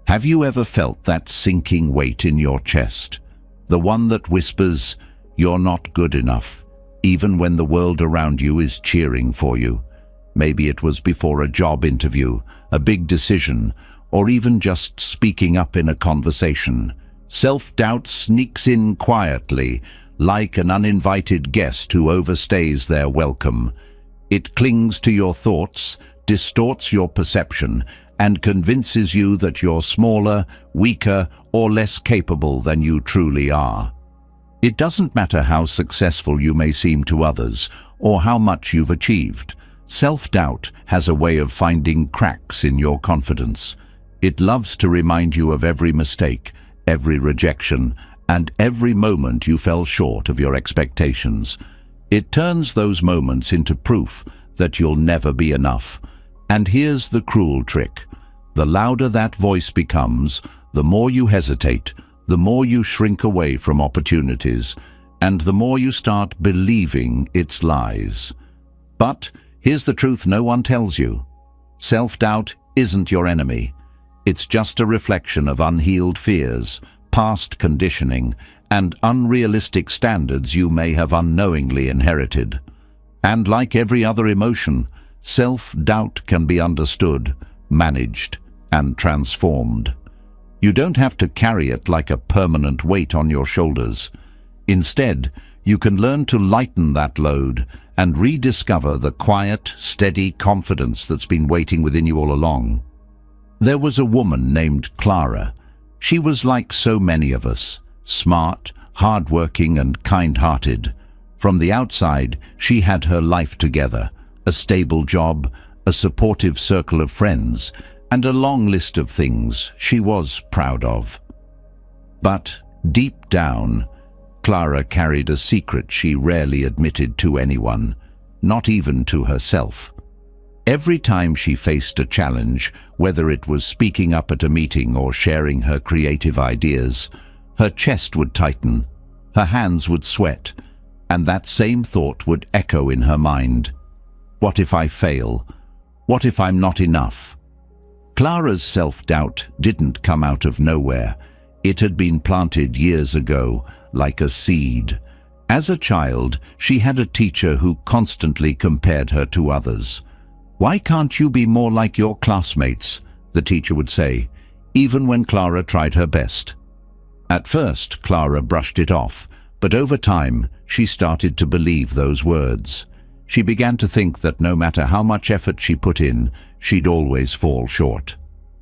Have you ever felt that sinking weight in your chest? The one that whispers, "You're not good enough," even when the world around you is cheering for you. Maybe it was before a job interview, a big decision, or even just speaking up in a conversation. Self-doubt sneaks in quietly, like an uninvited guest who overstays their welcome. It clings to your thoughts, distorts your perception, and convinces you that you're smaller, weaker, or less capable than you truly are. It doesn't matter how successful you may seem to others, or how much you've achieved. Self-doubt has a way of finding cracks in your confidence. It loves to remind you of every mistake, every rejection, and every moment you fell short of your expectations. It turns those moments into proof that you'll never be enough. And here's the cruel trick. The louder that voice becomes, the more you hesitate, the more you shrink away from opportunities, and the more you start believing its lies. But here's the truth no one tells you. Self-doubt isn't your enemy. It's just a reflection of unhealed fears, past conditioning, and unrealistic standards you may have unknowingly inherited. And like every other emotion, self-doubt can be understood, managed, and transformed. You don't have to carry it like a permanent weight on your shoulders. Instead, you can learn to lighten that load and rediscover the quiet, steady confidence that's been waiting within you all along. There was a woman named Clara. She was like so many of us, smart, hard-working, and kind-hearted. From the outside, she had her life together, a stable job, a supportive circle of friends, and a long list of things she was proud of. But deep down, Clara carried a secret she rarely admitted to anyone, not even to herself. Every time she faced a challenge, whether it was speaking up at a meeting or sharing her creative ideas, her chest would tighten, her hands would sweat, and that same thought would echo in her mind. What if I fail? What if I'm not enough? Clara's self-doubt didn't come out of nowhere. It had been planted years ago, like a seed. As a child, she had a teacher who constantly compared her to others. "Why can't you be more like your classmates?" the teacher would say, even when Clara tried her best. At first, Clara brushed it off, but over time, she started to believe those words. She began to think that no matter how much effort she put in, she'd always fall short.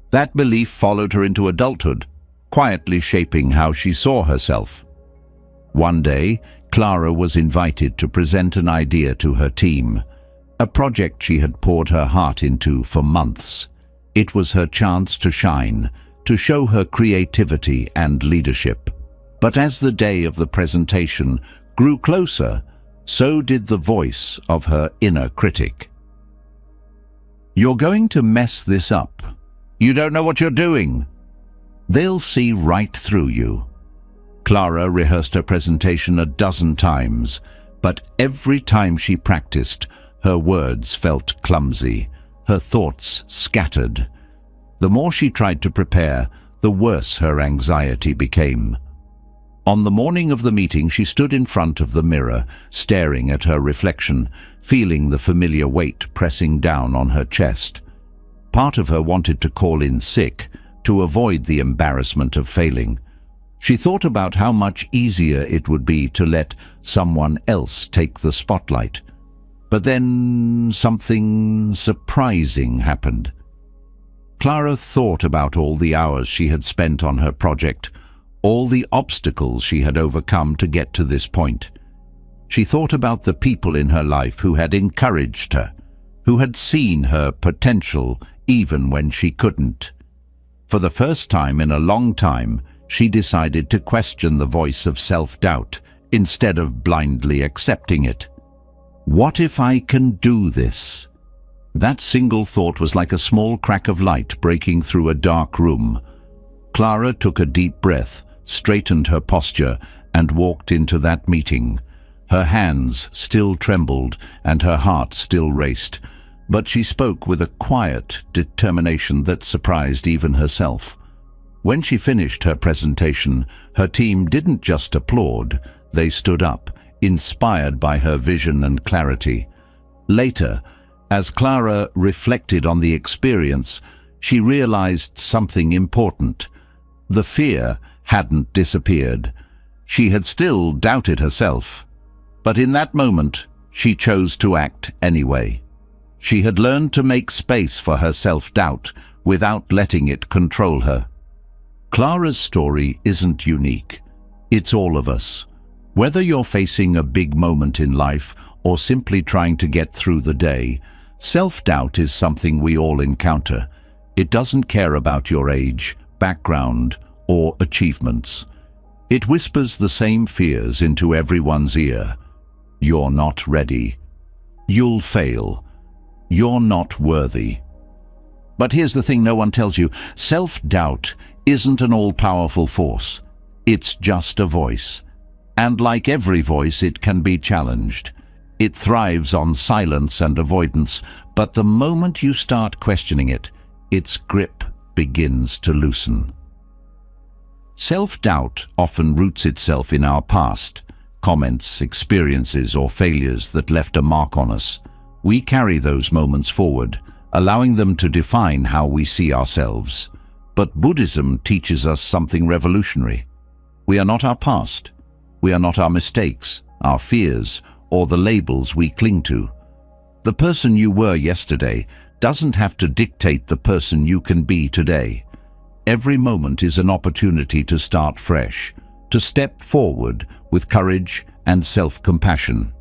That belief followed her into adulthood, quietly shaping how she saw herself. One day, Clara was invited to present an idea to her team, a project she had poured her heart into for months. It was her chance to shine, to show her creativity and leadership. But as the day of the presentation grew closer, so did the voice of her inner critic. "You're going to mess this up. You don't know what you're doing." They'll see right through you. Clara rehearsed her presentation a dozen times, but every time she practiced, her words felt clumsy, her thoughts scattered. The more she tried to prepare, the worse her anxiety became. On the morning of the meeting, she stood in front of the mirror, staring at her reflection, feeling the familiar weight pressing down on her chest. Part of her wanted to call in sick, to avoid the embarrassment of failing. She thought about how much easier it would be to let someone else take the spotlight. But then something surprising happened. Clara thought about all the hours she had spent on her project, all the obstacles she had overcome to get to this point. She thought about the people in her life who had encouraged her, who had seen her potential even when she couldn't. For the first time in a long time, she decided to question the voice of self-doubt instead of blindly accepting it. What if I can do this? That single thought was like a small crack of light breaking through a dark room. Clara took a deep breath, straightened her posture, and walked into that meeting. Her hands still trembled and her heart still raced, but she spoke with a quiet determination that surprised even herself. When she finished her presentation, her team didn't just applaud, they stood up, inspired by her vision and clarity. Later, as Clara reflected on the experience, she realized something important. The fear hadn't disappeared. She had still doubted herself. But in that moment, she chose to act anyway. She had learned to make space for her self-doubt without letting it control her. Clara's story isn't unique. It's all of us. Whether you're facing a big moment in life or simply trying to get through the day, self-doubt is something we all encounter. It doesn't care about your age, background, or achievements. It whispers the same fears into everyone's ear. You're not ready. You'll fail. You're not worthy. But here's the thing no one tells you. Self-doubt isn't an all-powerful force. It's just a voice. And like every voice, it can be challenged. It thrives on silence and avoidance, but the moment you start questioning it, its grip begins to loosen. Self-doubt often roots itself in our past, comments, experiences, or failures that left a mark on us. We carry those moments forward, allowing them to define how we see ourselves. But Buddhism teaches us something revolutionary. We are not our past. We are not our mistakes, our fears, or the labels we cling to. The person you were yesterday doesn't have to dictate the person you can be today. Every moment is an opportunity to start fresh, to step forward with courage and self-compassion.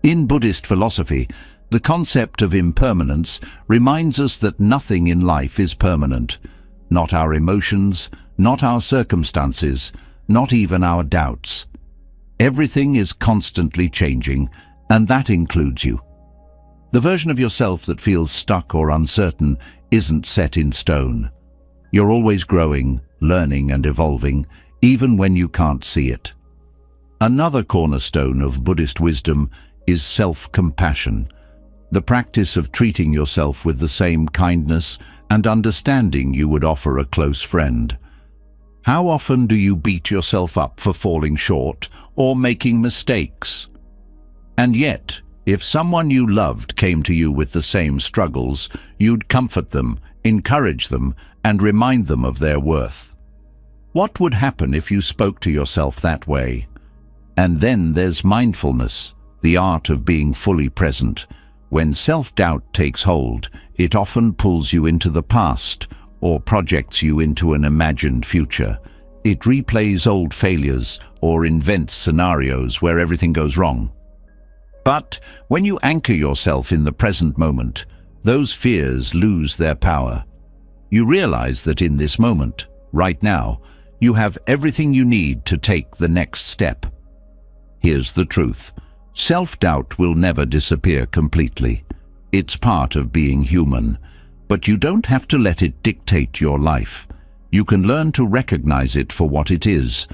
In Buddhist philosophy, the concept of impermanence reminds us that nothing in life is permanent. Not our emotions, not our circumstances, not even our doubts. Everything is constantly changing, and that includes you. The version of yourself that feels stuck or uncertain isn't set in stone. You're always growing, learning, and evolving, even when you can't see it. Another cornerstone of Buddhist wisdom is self-compassion, the practice of treating yourself with the same kindness and understanding you would offer a close friend. How often do you beat yourself up for falling short or making mistakes? And yet, if someone you loved came to you with the same struggles, you'd comfort them, encourage them, and remind them of their worth. What would happen if you spoke to yourself that way? And then there's mindfulness, the art of being fully present. When self-doubt takes hold, it often pulls you into the past or projects you into an imagined future. It replays old failures or invents scenarios where everything goes wrong. But when you anchor yourself in the present moment, those fears lose their power. You realize that in this moment, right now, you have everything you need to take the next step. Here's the truth. Self-doubt will never disappear completely. It's part of being human, but you don't have to let it dictate your life. You can learn to recognize it for what it is,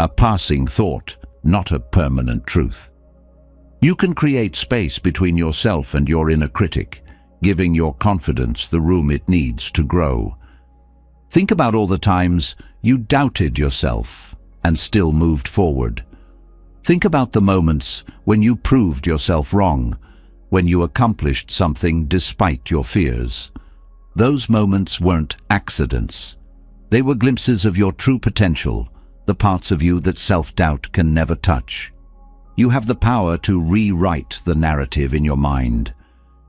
a passing thought, not a permanent truth. You can create space between yourself and your inner critic, giving your confidence the room it needs to grow. Think about all the times you doubted yourself and still moved forward. Think about the moments when you proved yourself wrong, when you accomplished something despite your fears. Those moments weren't accidents. They were glimpses of your true potential, the parts of you that self-doubt can never touch. You have the power to rewrite the narrative in your mind.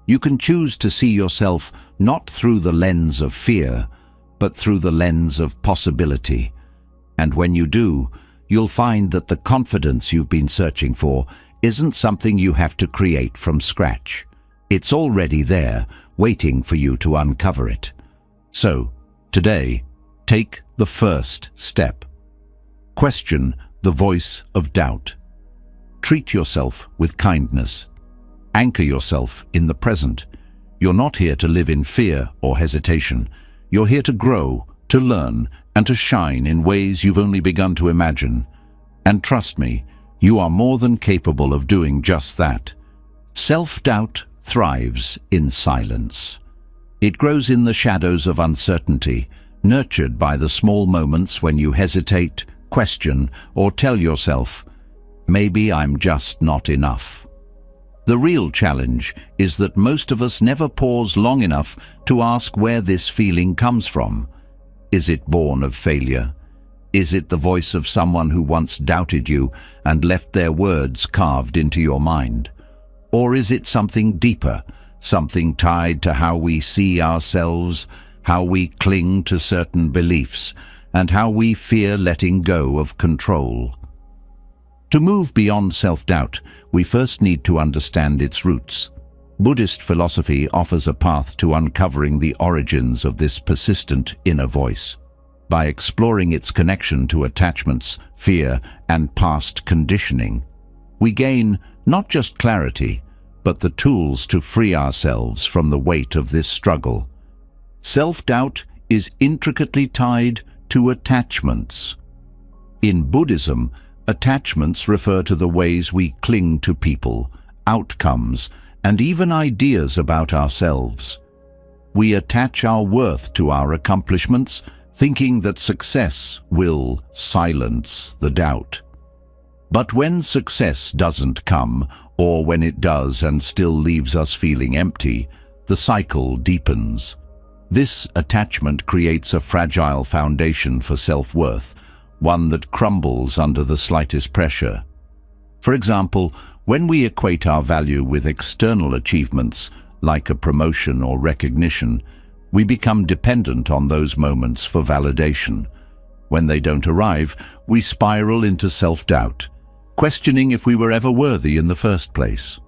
You can choose to see yourself not through the lens of fear, but through the lens of possibility. And when you do, you'll find that the confidence you've been searching for isn't something you have to create from scratch. It's already there, waiting for you to uncover it. So, today, take the first step. Question the voice of doubt. Treat yourself with kindness. Anchor yourself in the present. You're not here to live in fear or hesitation. You're here to grow, to learn, and to shine in ways you've only begun to imagine. And trust me, you are more than capable of doing just that. Self-doubt thrives in silence. It grows in the shadows of uncertainty, nurtured by the small moments when you hesitate, question, or tell yourself, maybe I'm just not enough. The real challenge is that most of us never pause long enough to ask where this feeling comes from. Is it born of failure? Is it the voice of someone who once doubted you and left their words carved into your mind? Or is it something deeper, something tied to how we see ourselves, how we cling to certain beliefs, and how we fear letting go of control? To move beyond self-doubt, we first need to understand its roots. Buddhist philosophy offers a path to uncovering the origins of this persistent inner voice. By exploring its connection to attachments, fear, and past conditioning, we gain not just clarity, but the tools to free ourselves from the weight of this struggle. Self-doubt is intricately tied to attachments. In Buddhism, attachments refer to the ways we cling to people, outcomes, and even ideas about ourselves. We attach our worth to our accomplishments, thinking that success will silence the doubt. But when success doesn't come, or when it does and still leaves us feeling empty, the cycle deepens. This attachment creates a fragile foundation for self-worth, one that crumbles under the slightest pressure. For example, when we equate our value with external achievements, like a promotion or recognition, we become dependent on those moments for validation. When they don't arrive, we spiral into self-doubt, questioning if we were ever worthy in the first place.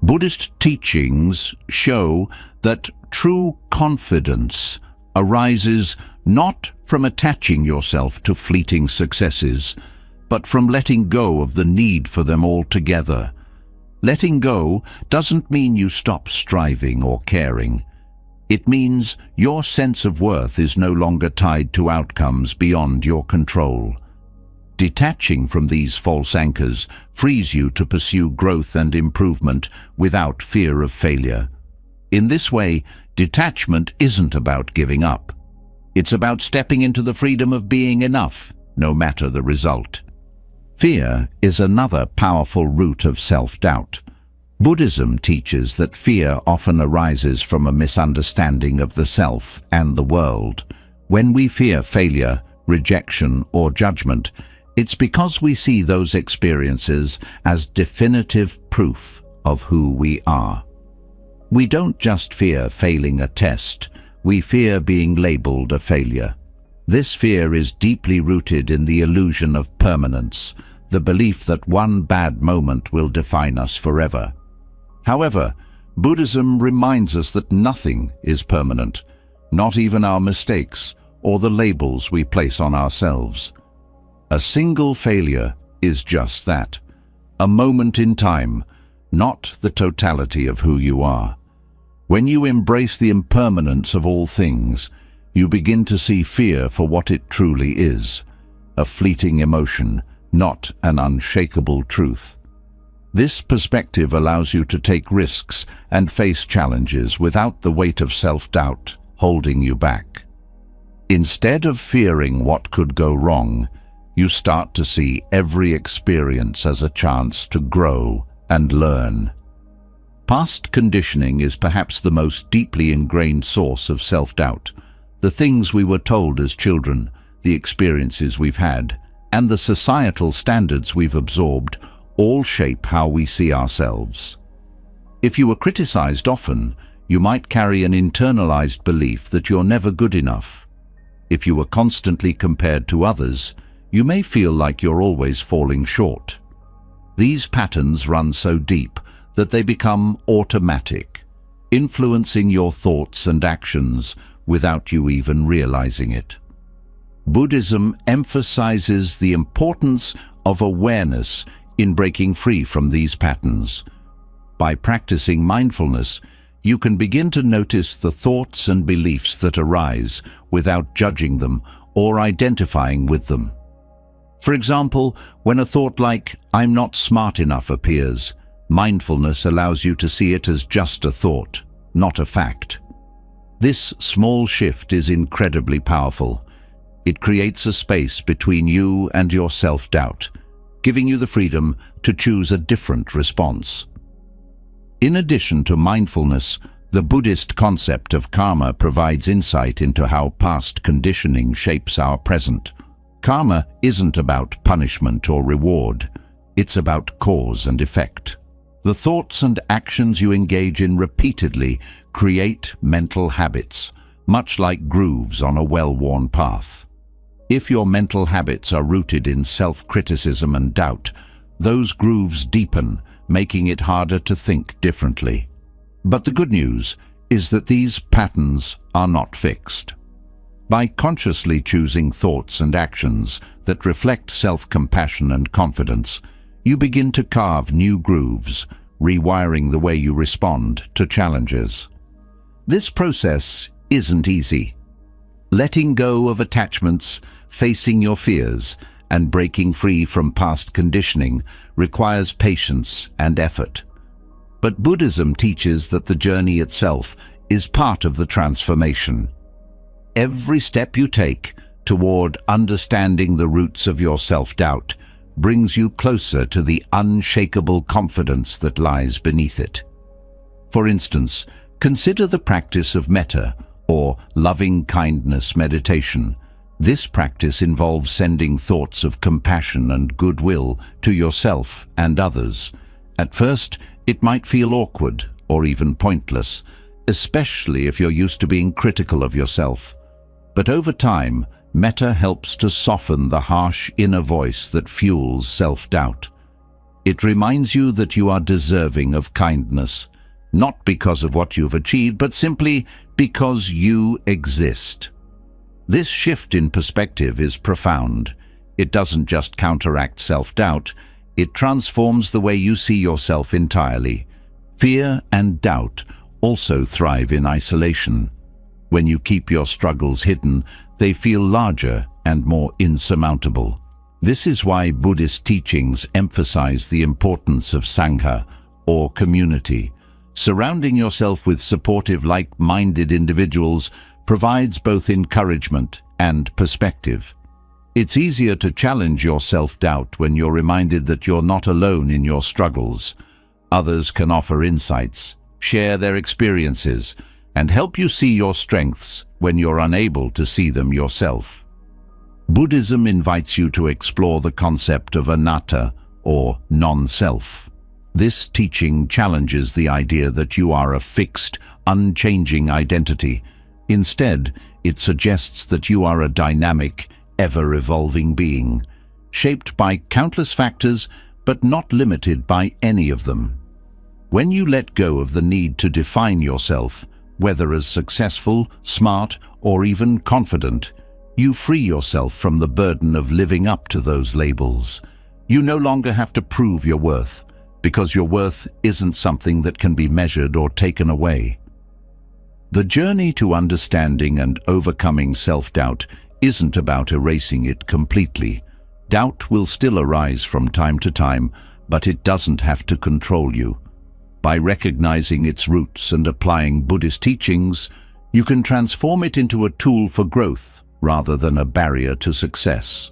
Buddhist teachings show that true confidence arises not from attaching yourself to fleeting successes, but from letting go of the need for them altogether. Letting go doesn't mean you stop striving or caring. It means your sense of worth is no longer tied to outcomes beyond your control. Detaching from these false anchors frees you to pursue growth and improvement without fear of failure. In this way, detachment isn't about giving up. It's about stepping into the freedom of being enough, no matter the result. Fear is another powerful root of self-doubt. Buddhism teaches that fear often arises from a misunderstanding of the self and the world. When we fear failure, rejection, or judgment, it's because we see those experiences as definitive proof of who we are. We don't just fear failing a test, we fear being labeled a failure. This fear is deeply rooted in the illusion of permanence, the belief that one bad moment will define us forever. However, Buddhism reminds us that nothing is permanent, not even our mistakes or the labels we place on ourselves. A single failure is just that, a moment in time, not the totality of who you are. When you embrace the impermanence of all things, you begin to see fear for what it truly is, a fleeting emotion, not an unshakable truth. This perspective allows you to take risks and face challenges without the weight of self-doubt holding you back. Instead of fearing what could go wrong, you start to see every experience as a chance to grow and learn. Past conditioning is perhaps the most deeply ingrained source of self-doubt. The things we were told as children, the experiences we've had, and the societal standards we've absorbed all shape how we see ourselves. If you were criticized often, you might carry an internalized belief that you're never good enough. If you were constantly compared to others, you may feel like you're always falling short. These patterns run so deep that they become automatic, influencing your thoughts and actions without you even realizing it. Buddhism emphasizes the importance of awareness in breaking free from these patterns. By practicing mindfulness, you can begin to notice the thoughts and beliefs that arise without judging them or identifying with them. For example, when a thought like, "I'm not smart enough," appears, mindfulness allows you to see it as just a thought, not a fact. This small shift is incredibly powerful. It creates a space between you and your self-doubt, giving you the freedom to choose a different response. In addition to mindfulness, the Buddhist concept of karma provides insight into how past conditioning shapes our present. Karma isn't about punishment or reward. It's about cause and effect. The thoughts and actions you engage in repeatedly create mental habits, much like grooves on a well-worn path. If your mental habits are rooted in self-criticism and doubt, those grooves deepen, making it harder to think differently. But the good news is that these patterns are not fixed. By consciously choosing thoughts and actions that reflect self-compassion and confidence, you begin to carve new grooves, rewiring the way you respond to challenges. This process isn't easy. Letting go of attachments, facing your fears, and breaking free from past conditioning requires patience and effort. But Buddhism teaches that the journey itself is part of the transformation. Every step you take toward understanding the roots of your self-doubt brings you closer to the unshakable confidence that lies beneath it. For instance, consider the practice of metta, or loving-kindness meditation. This practice involves sending thoughts of compassion and goodwill to yourself and others. At first, it might feel awkward or even pointless, especially if you're used to being critical of yourself. But over time, metta helps to soften the harsh inner voice that fuels self-doubt. It reminds you that you are deserving of kindness, not because of what you've achieved, but simply because you exist. This shift in perspective is profound. It doesn't just counteract self-doubt, it transforms the way you see yourself entirely. Fear and doubt also thrive in isolation. When you keep your struggles hidden, they feel larger and more insurmountable. This is why Buddhist teachings emphasize the importance of Sangha, or community. Surrounding yourself with supportive, like-minded individuals provides both encouragement and perspective. It's easier to challenge your self-doubt when you're reminded that you're not alone in your struggles. Others can offer insights, share their experiences, and help you see your strengths when you're unable to see them yourself. Buddhism invites you to explore the concept of anatta, or non-self. This teaching challenges the idea that you are a fixed, unchanging identity. Instead, it suggests that you are a dynamic, ever-evolving being, shaped by countless factors but not limited by any of them. When you let go of the need to define yourself, whether as successful, smart, or even confident, you free yourself from the burden of living up to those labels. You no longer have to prove your worth, because your worth isn't something that can be measured or taken away. The journey to understanding and overcoming self-doubt isn't about erasing it completely. Doubt will still arise from time to time, but it doesn't have to control you. By recognizing its roots and applying Buddhist teachings, you can transform it into a tool for growth rather than a barrier to success.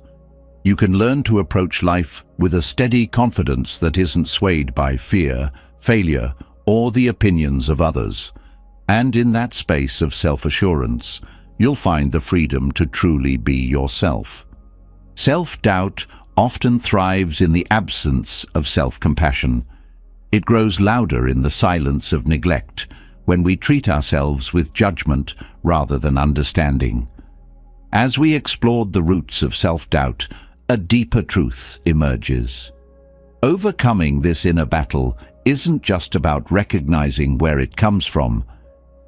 You can learn to approach life with a steady confidence that isn't swayed by fear, failure, or the opinions of others. And in that space of self-assurance, you'll find the freedom to truly be yourself. Self-doubt often thrives in the absence of self-compassion. It grows louder in the silence of neglect, when we treat ourselves with judgment rather than understanding. As we explored the roots of self-doubt, a deeper truth emerges. Overcoming this inner battle isn't just about recognizing where it comes from.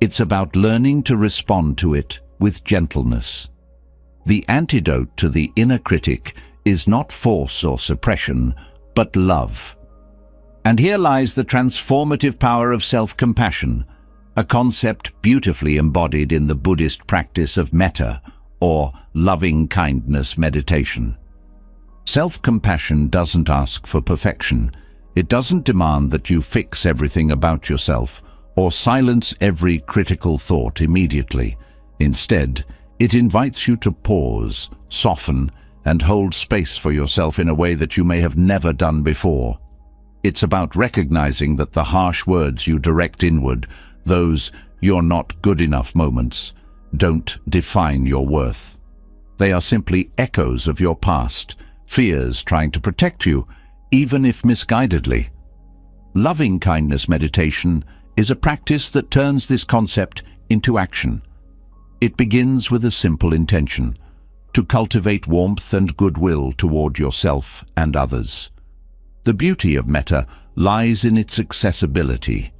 It's about learning to respond to it with gentleness. The antidote to the inner critic is not force or suppression, but love. And here lies the transformative power of self-compassion, a concept beautifully embodied in the Buddhist practice of metta, or loving-kindness meditation. Self-compassion doesn't ask for perfection. It doesn't demand that you fix everything about yourself or silence every critical thought immediately. Instead, it invites you to pause, soften, and hold space for yourself in a way that you may have never done before. It's about recognizing that the harsh words you direct inward, those "you're not good enough" moments, don't define your worth. They are simply echoes of your past, fears trying to protect you, even if misguidedly. Loving-kindness meditation is a practice that turns this concept into action. It begins with a simple intention: to cultivate warmth and goodwill toward yourself and others. The beauty of metta lies in its accessibility.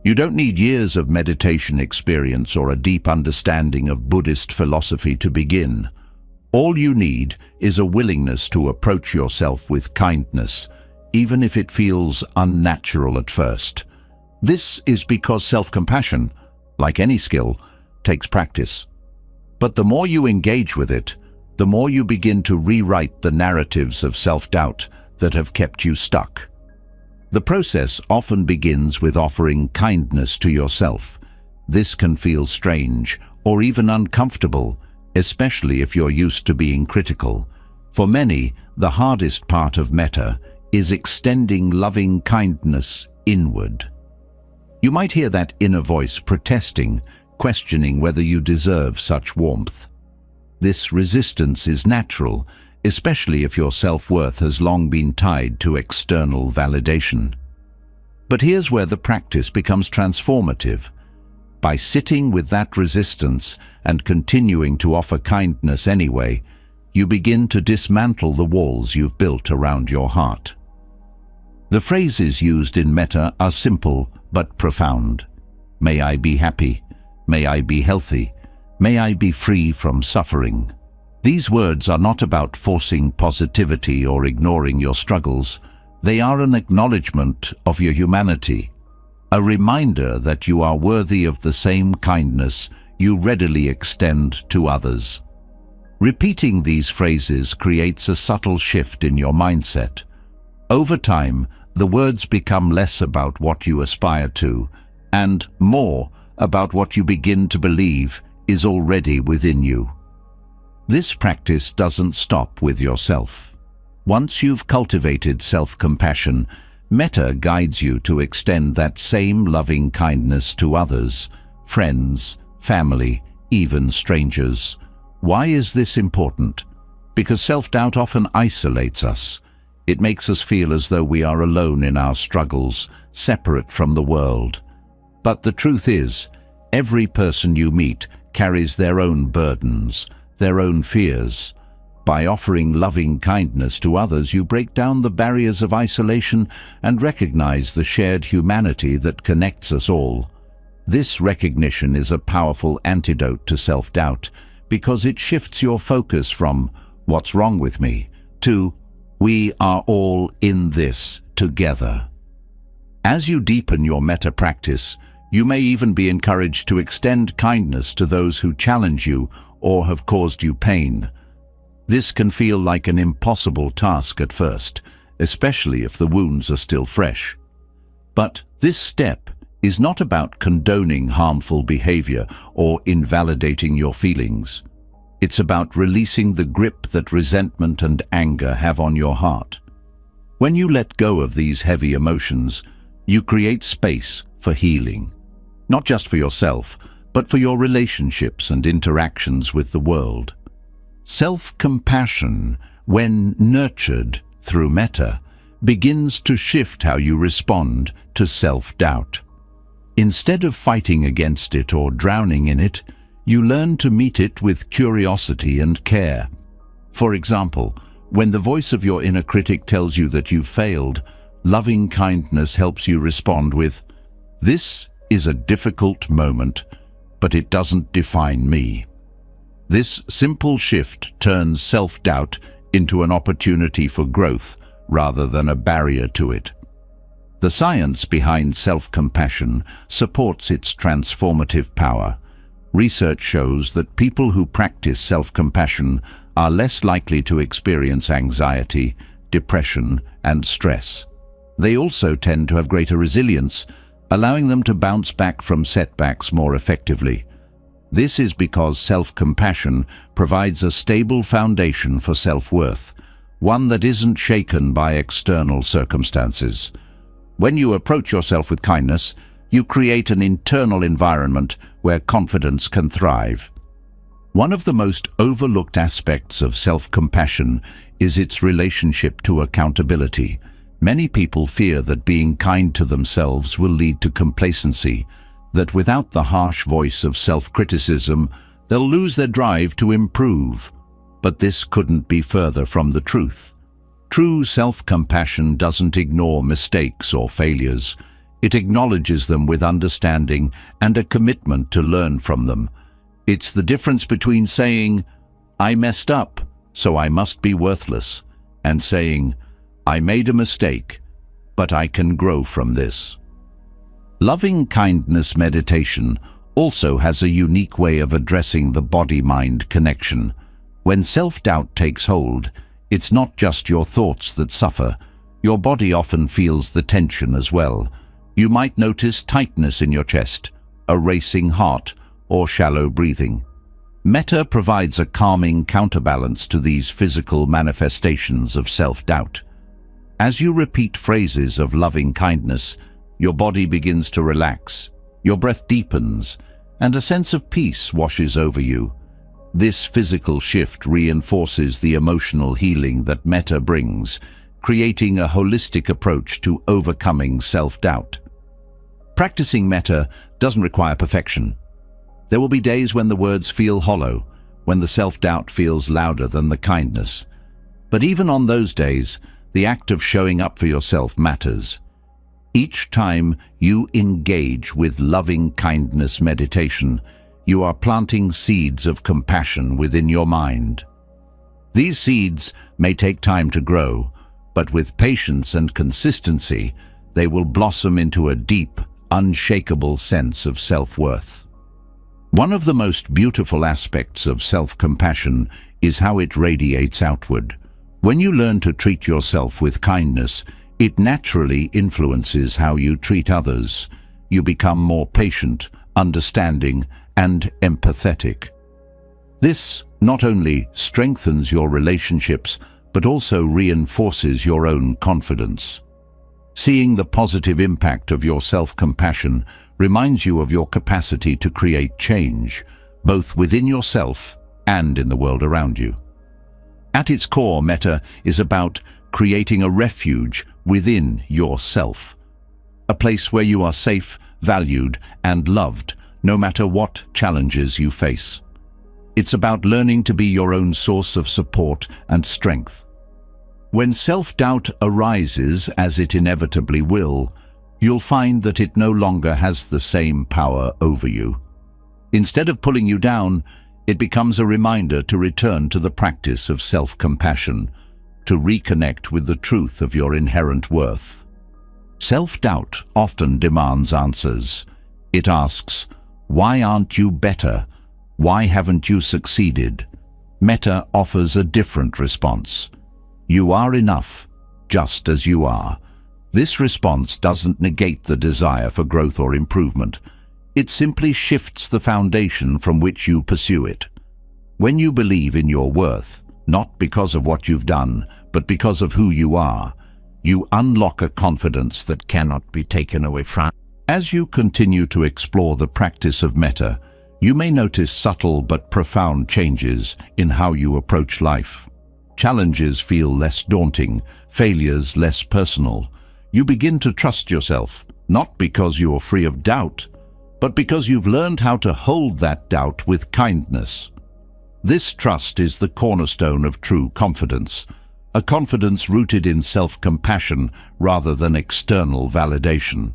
You don't need years of meditation experience or a deep understanding of Buddhist philosophy to begin. All you need is a willingness to approach yourself with kindness, even if it feels unnatural at first. This is because self-compassion, like any skill, takes practice. But the more you engage with it, the more you begin to rewrite the narratives of self-doubt that have kept you stuck. The process often begins with offering kindness to yourself. This can feel strange or even uncomfortable, especially if you're used to being critical. For many, the hardest part of metta is extending loving kindness inward. You might hear that inner voice protesting, questioning whether you deserve such warmth. This resistance is natural, especially if your self-worth has long been tied to external validation. But here's where the practice becomes transformative. By sitting with that resistance and continuing to offer kindness anyway, you begin to dismantle the walls you've built around your heart. The phrases used in metta are simple but profound. May I be happy. May I be healthy. May I be free from suffering. These words are not about forcing positivity or ignoring your struggles. They are an acknowledgement of your humanity, a reminder that you are worthy of the same kindness you readily extend to others. Repeating these phrases creates a subtle shift in your mindset. Over time, the words become less about what you aspire to and more about what you begin to believe is already within you. This practice doesn't stop with yourself. Once you've cultivated self-compassion, metta guides you to extend that same loving kindness to others, friends, family, even strangers. Why is this important? Because self-doubt often isolates us. It makes us feel as though we are alone in our struggles, separate from the world. But the truth is, every person you meet carries their own burdens, their own fears. By offering loving kindness to others, you break down the barriers of isolation and recognize the shared humanity that connects us all. This recognition is a powerful antidote to self-doubt because it shifts your focus from "what's wrong with me" to "we are all in this together." As you deepen your metta practice, you may even be encouraged to extend kindness to those who challenge you or have caused you pain. This can feel like an impossible task at first, especially if the wounds are still fresh. But this step is not about condoning harmful behavior or invalidating your feelings. It's about releasing the grip that resentment and anger have on your heart. When you let go of these heavy emotions, you create space for healing, not just for yourself, but for your relationships and interactions with the world. Self-compassion, when nurtured through metta, begins to shift how you respond to self-doubt. Instead of fighting against it or drowning in it, you learn to meet it with curiosity and care. For example, when the voice of your inner critic tells you that you've failed, loving kindness helps you respond with, "This is a difficult moment, but it doesn't define me." This simple shift turns self-doubt into an opportunity for growth rather than a barrier to it. The science behind self-compassion supports its transformative power. Research shows that people who practice self-compassion are less likely to experience anxiety, depression, and stress. They also tend to have greater resilience, allowing them to bounce back from setbacks more effectively. This is because self-compassion provides a stable foundation for self-worth, one that isn't shaken by external circumstances. When you approach yourself with kindness, you create an internal environment where confidence can thrive. One of the most overlooked aspects of self-compassion is its relationship to accountability. Many people fear that being kind to themselves will lead to complacency, that without the harsh voice of self-criticism, they'll lose their drive to improve. But this couldn't be further from the truth. True self-compassion doesn't ignore mistakes or failures. It acknowledges them with understanding and a commitment to learn from them. It's the difference between saying, "I messed up, so I must be worthless," and saying, "I made a mistake, but I can grow from this." Loving kindness meditation also has a unique way of addressing the body-mind connection. When self-doubt takes hold, it's not just your thoughts that suffer. Your body often feels the tension as well. You might notice tightness in your chest, a racing heart, or shallow breathing. Metta provides a calming counterbalance to these physical manifestations of self-doubt. As you repeat phrases of loving kindness, your body begins to relax, your breath deepens, and a sense of peace washes over you. This physical shift reinforces the emotional healing that metta brings, creating a holistic approach to overcoming self-doubt. Practicing metta doesn't require perfection. There will be days when the words feel hollow, when the self-doubt feels louder than the kindness. But even on those days, the act of showing up for yourself matters. Each time you engage with loving kindness meditation, you are planting seeds of compassion within your mind. These seeds may take time to grow, but with patience and consistency, they will blossom into a deep, unshakable sense of self-worth. One of the most beautiful aspects of self-compassion is how it radiates outward. When you learn to treat yourself with kindness, it naturally influences how you treat others. You become more patient, understanding, and empathetic. This not only strengthens your relationships, but also reinforces your own confidence. Seeing the positive impact of your self-compassion reminds you of your capacity to create change, both within yourself and in the world around you. At its core, metta is about creating a refuge within yourself, a place where you are safe, valued, and loved, no matter what challenges you face. It's about learning to be your own source of support and strength. When self-doubt arises, as it inevitably will, you'll find that it no longer has the same power over you. Instead of pulling you down, it becomes a reminder to return to the practice of self-compassion, to reconnect with the truth of your inherent worth. Self-doubt often demands answers. It asks, "Why aren't you better? Why haven't you succeeded?" Metta offers a different response. You are enough, just as you are. This response doesn't negate the desire for growth or improvement. It simply shifts the foundation from which you pursue it. When you believe in your worth, not because of what you've done, but because of who you are, you unlock a confidence that cannot be taken away from. As you continue to explore the practice of metta, you may notice subtle but profound changes in how you approach life. Challenges feel less daunting, failures less personal. You begin to trust yourself, not because you are free of doubt, but because you've learned how to hold that doubt with kindness. This trust is the cornerstone of true confidence, a confidence rooted in self-compassion rather than external validation.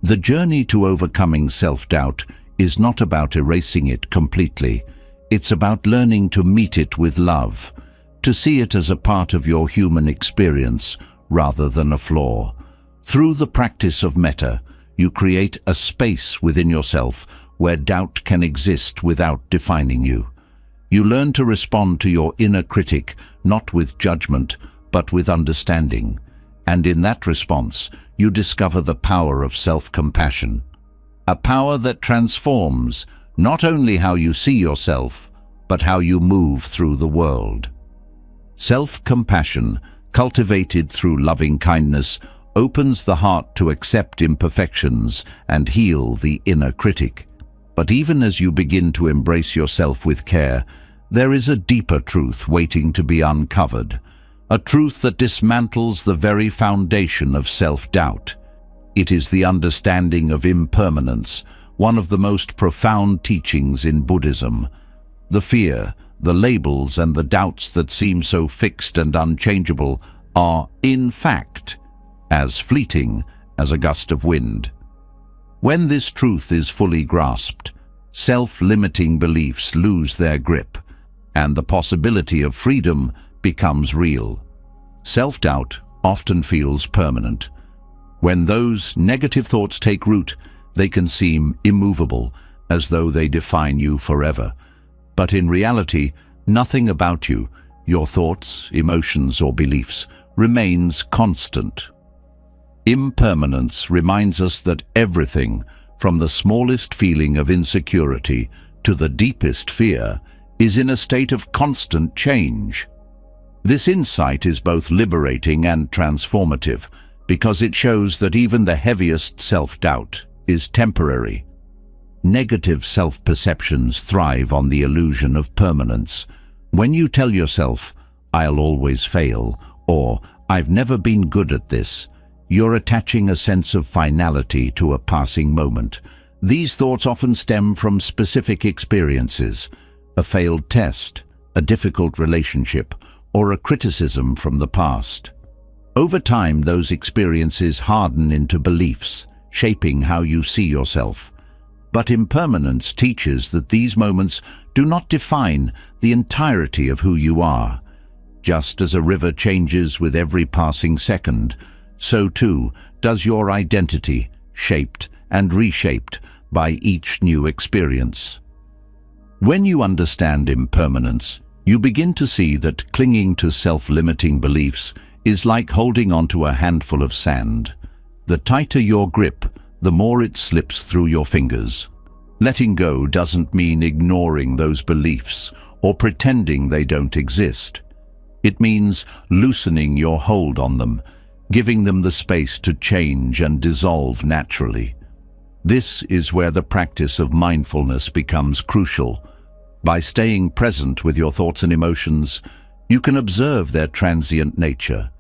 The journey to overcoming self-doubt is not about erasing it completely. It's about learning to meet it with love, to see it as a part of your human experience rather than a flaw. Through the practice of metta, you create a space within yourself where doubt can exist without defining you. You learn to respond to your inner critic, not with judgment, but with understanding. And in that response, you discover the power of self-compassion, a power that transforms not only how you see yourself, but how you move through the world. Self-compassion, cultivated through loving kindness, opens the heart to accept imperfections and heal the inner critic. But even as you begin to embrace yourself with care, there is a deeper truth waiting to be uncovered, a truth that dismantles the very foundation of self-doubt. It is the understanding of impermanence, one of the most profound teachings in Buddhism. The fear, the labels, and the doubts that seem so fixed and unchangeable are, in fact, as fleeting as a gust of wind. When this truth is fully grasped, self-limiting beliefs lose their grip, and the possibility of freedom becomes real. Self-doubt often feels permanent. When those negative thoughts take root, they can seem immovable, as though they define you forever. But in reality, nothing about you, your thoughts, emotions, or beliefs, remains constant. Impermanence reminds us that everything, from the smallest feeling of insecurity to the deepest fear, is in a state of constant change. This insight is both liberating and transformative, because it shows that even the heaviest self-doubt is temporary. Negative self-perceptions thrive on the illusion of permanence. When you tell yourself, "I'll always fail," or "I've never been good at this," you're attaching a sense of finality to a passing moment. These thoughts often stem from specific experiences: a failed test, a difficult relationship, or a criticism from the past. Over time, those experiences harden into beliefs, shaping how you see yourself. But impermanence teaches that these moments do not define the entirety of who you are. Just as a river changes with every passing second, so too does your identity, shaped and reshaped by each new experience. When you understand impermanence, you begin to see that clinging to self-limiting beliefs is like holding onto a handful of sand. The tighter your grip, the more it slips through your fingers. Letting go doesn't mean ignoring those beliefs or pretending they don't exist. It means loosening your hold on them, giving them the space to change and dissolve naturally. This is where the practice of mindfulness becomes crucial. By staying present with your thoughts and emotions, you can observe their transient nature.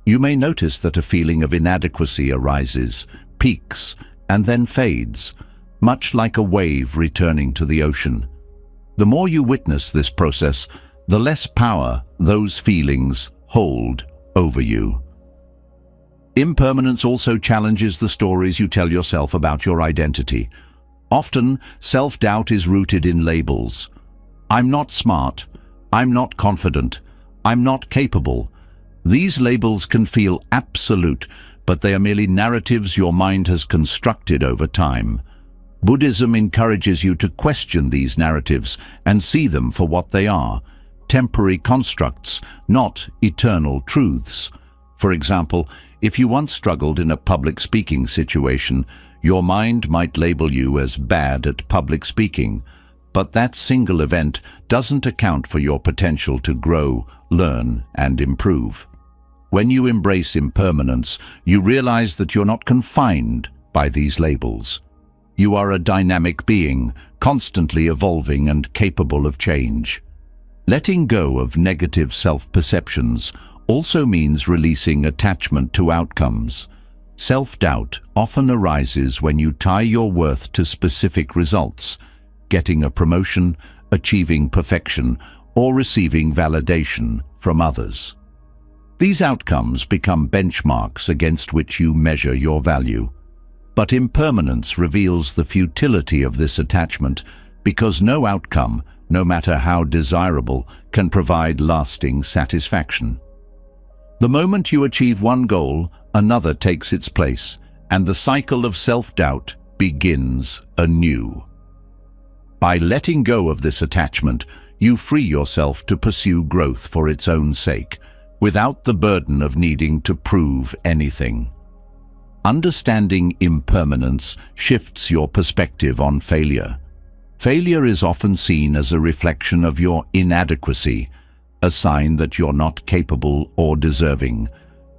You may notice that a feeling of inadequacy arises, peaks, and then fades, much like a wave returning to the ocean. The more you witness this process, the less power those feelings hold over you. Impermanence also challenges the stories you tell yourself about your identity. Often, self-doubt is rooted in labels. "I'm not smart," "I'm not confident," "I'm not capable." These labels can feel absolute, but they are merely narratives your mind has constructed over time. Buddhism encourages you to question these narratives and see them for what they are: temporary constructs, not eternal truths. For example, if you once struggled in a public speaking situation, your mind might label you as bad at public speaking. But that single event doesn't account for your potential to grow, learn, and improve. When you embrace impermanence, you realize that you're not confined by these labels. You are a dynamic being, constantly evolving and capable of change. Letting go of negative self-perceptions also means releasing attachment to outcomes. Self-doubt often arises when you tie your worth to specific results: getting a promotion, achieving perfection, or receiving validation from others. These outcomes become benchmarks against which you measure your value. But impermanence reveals the futility of this attachment, because no outcome, no matter how desirable, can provide lasting satisfaction. The moment you achieve one goal, another takes its place, and the cycle of self-doubt begins anew. By letting go of this attachment, you free yourself to pursue growth for its own sake, without the burden of needing to prove anything. Understanding impermanence shifts your perspective on failure. Failure is often seen as a reflection of your inadequacy, a sign that you're not capable or deserving.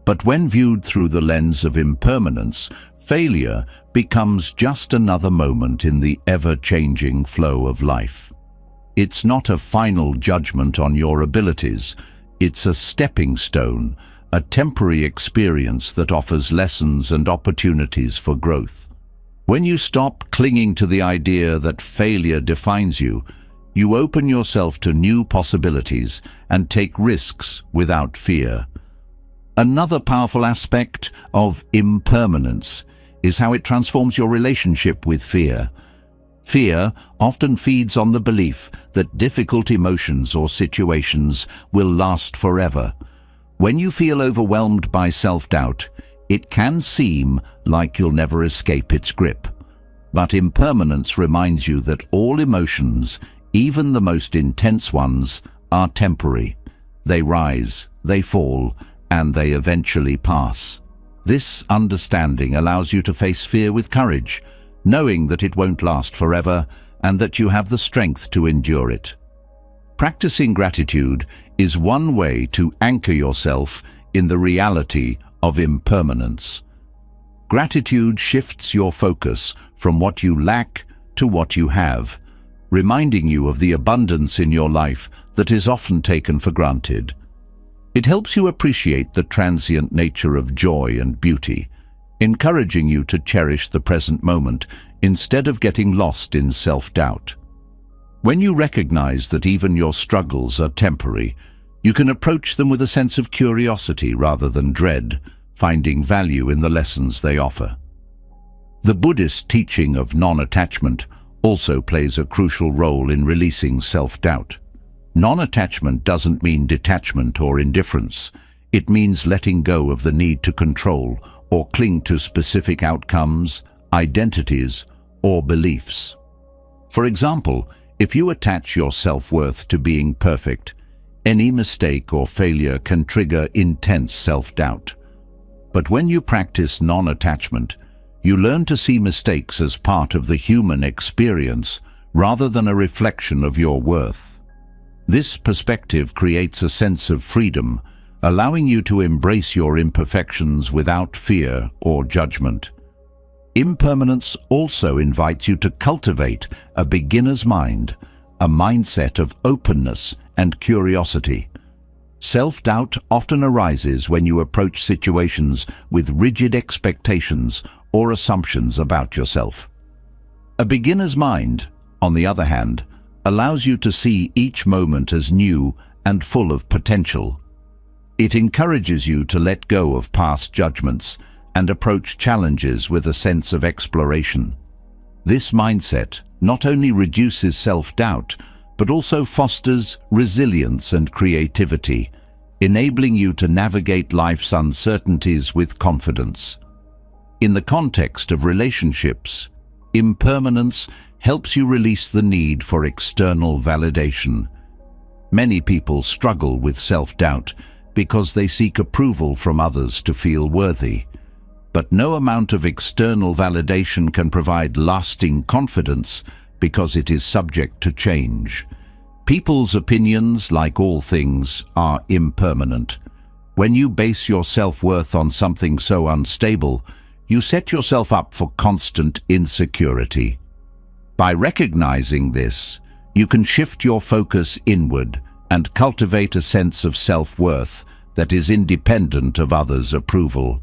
But when viewed through the lens of impermanence, failure becomes just another moment in the ever-changing flow of life. It's not a final judgment on your abilities. It's a stepping stone, a temporary experience that offers lessons and opportunities for growth. When you stop clinging to the idea that failure defines you, you open yourself to new possibilities and take risks without fear. Another powerful aspect of impermanence is how it transforms your relationship with fear. Fear often feeds on the belief that difficult emotions or situations will last forever. When you feel overwhelmed by self-doubt, it can seem like you'll never escape its grip. But impermanence reminds you that all emotions, even the most intense ones, are temporary. They rise, they fall, and they eventually pass. This understanding allows you to face fear with courage, knowing that it won't last forever and that you have the strength to endure it. Practicing gratitude is one way to anchor yourself in the reality of impermanence. Gratitude shifts your focus from what you lack to what you have, reminding you of the abundance in your life that is often taken for granted. It helps you appreciate the transient nature of joy and beauty, encouraging you to cherish the present moment instead of getting lost in self-doubt. When you recognize that even your struggles are temporary, you can approach them with a sense of curiosity rather than dread, finding value in the lessons they offer. The Buddhist teaching of non-attachment also plays a crucial role in releasing self-doubt. Non-attachment doesn't mean detachment or indifference. It means letting go of the need to control or cling to specific outcomes, identities, or beliefs. For example, if you attach your self-worth to being perfect, any mistake or failure can trigger intense self-doubt. But when you practice non-attachment, you learn to see mistakes as part of the human experience rather than a reflection of your worth. This perspective creates a sense of freedom, allowing you to embrace your imperfections without fear or judgment. Impermanence also invites you to cultivate a beginner's mind, a mindset of openness and curiosity. Self-doubt often arises when you approach situations with rigid expectations or assumptions about yourself. A beginner's mind, on the other hand, allows you to see each moment as new and full of potential. It encourages you to let go of past judgments and approach challenges with a sense of exploration. This mindset not only reduces self-doubt, but also fosters resilience and creativity, enabling you to navigate life's uncertainties with confidence. In the context of relationships, impermanence helps you release the need for external validation. Many people struggle with self-doubt because they seek approval from others to feel worthy. But no amount of external validation can provide lasting confidence because it is subject to change. People's opinions, like all things, are impermanent. When you base your self-worth on something so unstable, you set yourself up for constant insecurity. By recognizing this, you can shift your focus inward and cultivate a sense of self-worth that is independent of others' approval.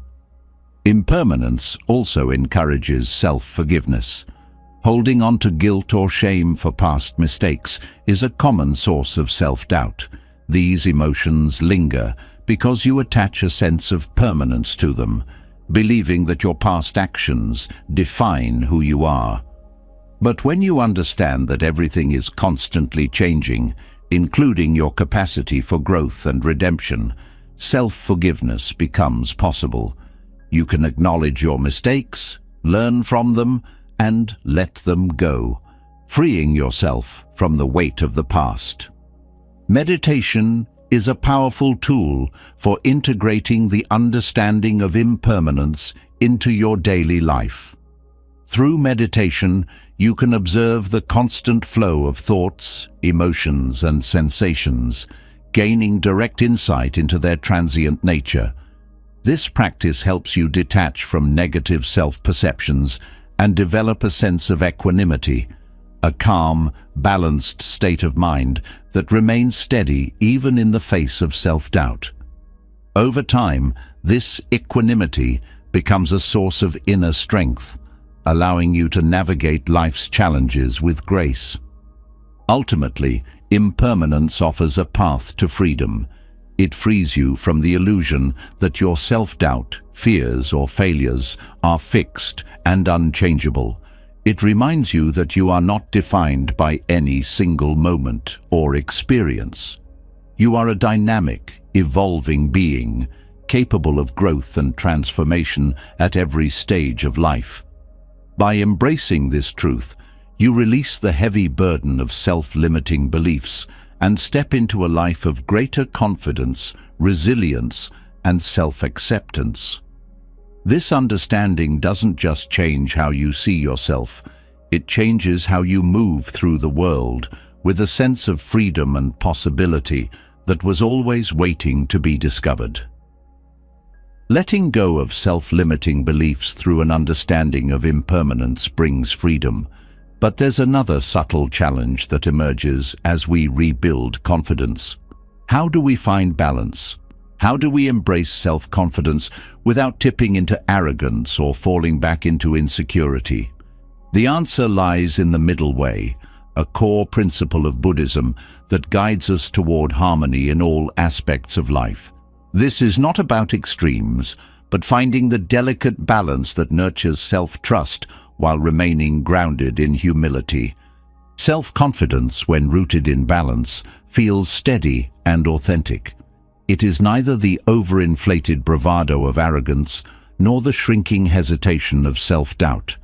Impermanence also encourages self-forgiveness. Holding on to guilt or shame for past mistakes is a common source of self-doubt. These emotions linger because you attach a sense of permanence to them, believing that your past actions define who you are. But when you understand that everything is constantly changing, including your capacity for growth and redemption, self-forgiveness becomes possible. You can acknowledge your mistakes, learn from them, and let them go, freeing yourself from the weight of the past. Meditation is a powerful tool for integrating the understanding of impermanence into your daily life. Through meditation, you can observe the constant flow of thoughts, emotions, and sensations, gaining direct insight into their transient nature. This practice helps you detach from negative self-perceptions and develop a sense of equanimity, a calm, balanced state of mind that remains steady even in the face of self-doubt. Over time, this equanimity becomes a source of inner strength, allowing you to navigate life's challenges with grace. Ultimately, impermanence offers a path to freedom. It frees you from the illusion that your self-doubt, fears, or failures are fixed and unchangeable. It reminds you that you are not defined by any single moment or experience. You are a dynamic, evolving being, capable of growth and transformation at every stage of life. By embracing this truth, you release the heavy burden of self-limiting beliefs and step into a life of greater confidence, resilience, and self-acceptance. This understanding doesn't just change how you see yourself, it changes how you move through the world with a sense of freedom and possibility that was always waiting to be discovered. Letting go of self-limiting beliefs through an understanding of impermanence brings freedom. But there's another subtle challenge that emerges as we rebuild confidence. How do we find balance? How do we embrace self-confidence without tipping into arrogance or falling back into insecurity? The answer lies in the middle way, a core principle of Buddhism that guides us toward harmony in all aspects of life. This is not about extremes, but finding the delicate balance that nurtures self-trust while remaining grounded in humility. Self-confidence, when rooted in balance, feels steady and authentic. It is neither the overinflated bravado of arrogance nor the shrinking hesitation of self-doubt.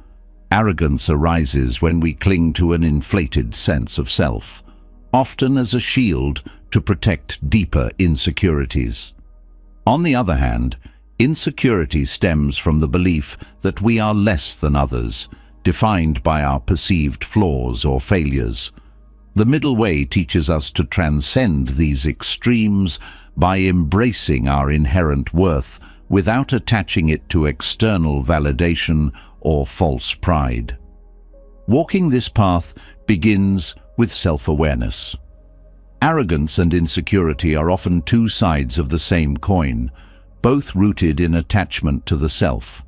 Arrogance arises when we cling to an inflated sense of self, often as a shield to protect deeper insecurities. On the other hand, insecurity stems from the belief that we are less than others, defined by our perceived flaws or failures. The middle way teaches us to transcend these extremes by embracing our inherent worth without attaching it to external validation or false pride. Walking this path begins with self-awareness. Arrogance and insecurity are often two sides of the same coin, both rooted in attachment to the self.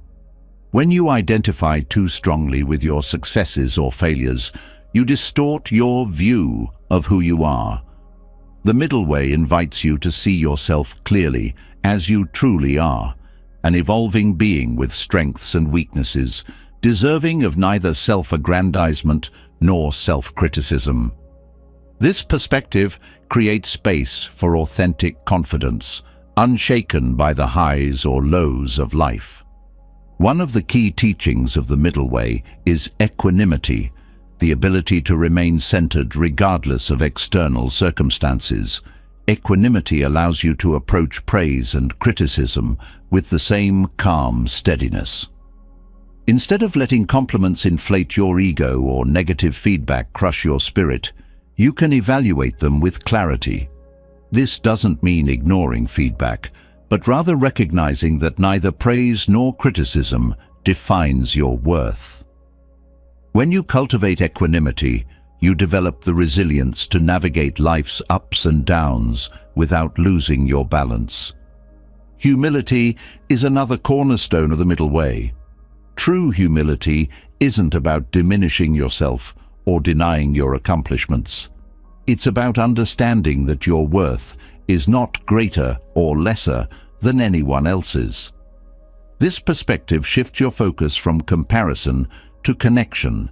When you identify too strongly with your successes or failures, you distort your view of who you are. The middle way invites you to see yourself clearly, as you truly are, an evolving being with strengths and weaknesses, deserving of neither self-aggrandizement nor self-criticism. This perspective creates space for authentic confidence, unshaken by the highs or lows of life. One of the key teachings of the middle way is equanimity, the ability to remain centered regardless of external circumstances. Equanimity allows you to approach praise and criticism with the same calm steadiness. Instead of letting compliments inflate your ego or negative feedback crush your spirit, you can evaluate them with clarity. This doesn't mean ignoring feedback, but rather recognizing that neither praise nor criticism defines your worth. When you cultivate equanimity, you develop the resilience to navigate life's ups and downs without losing your balance. Humility is another cornerstone of the middle way. True humility isn't about diminishing yourself or denying your accomplishments. It's about understanding that your worth is not greater or lesser than anyone else's. This perspective shifts your focus from comparison to connection.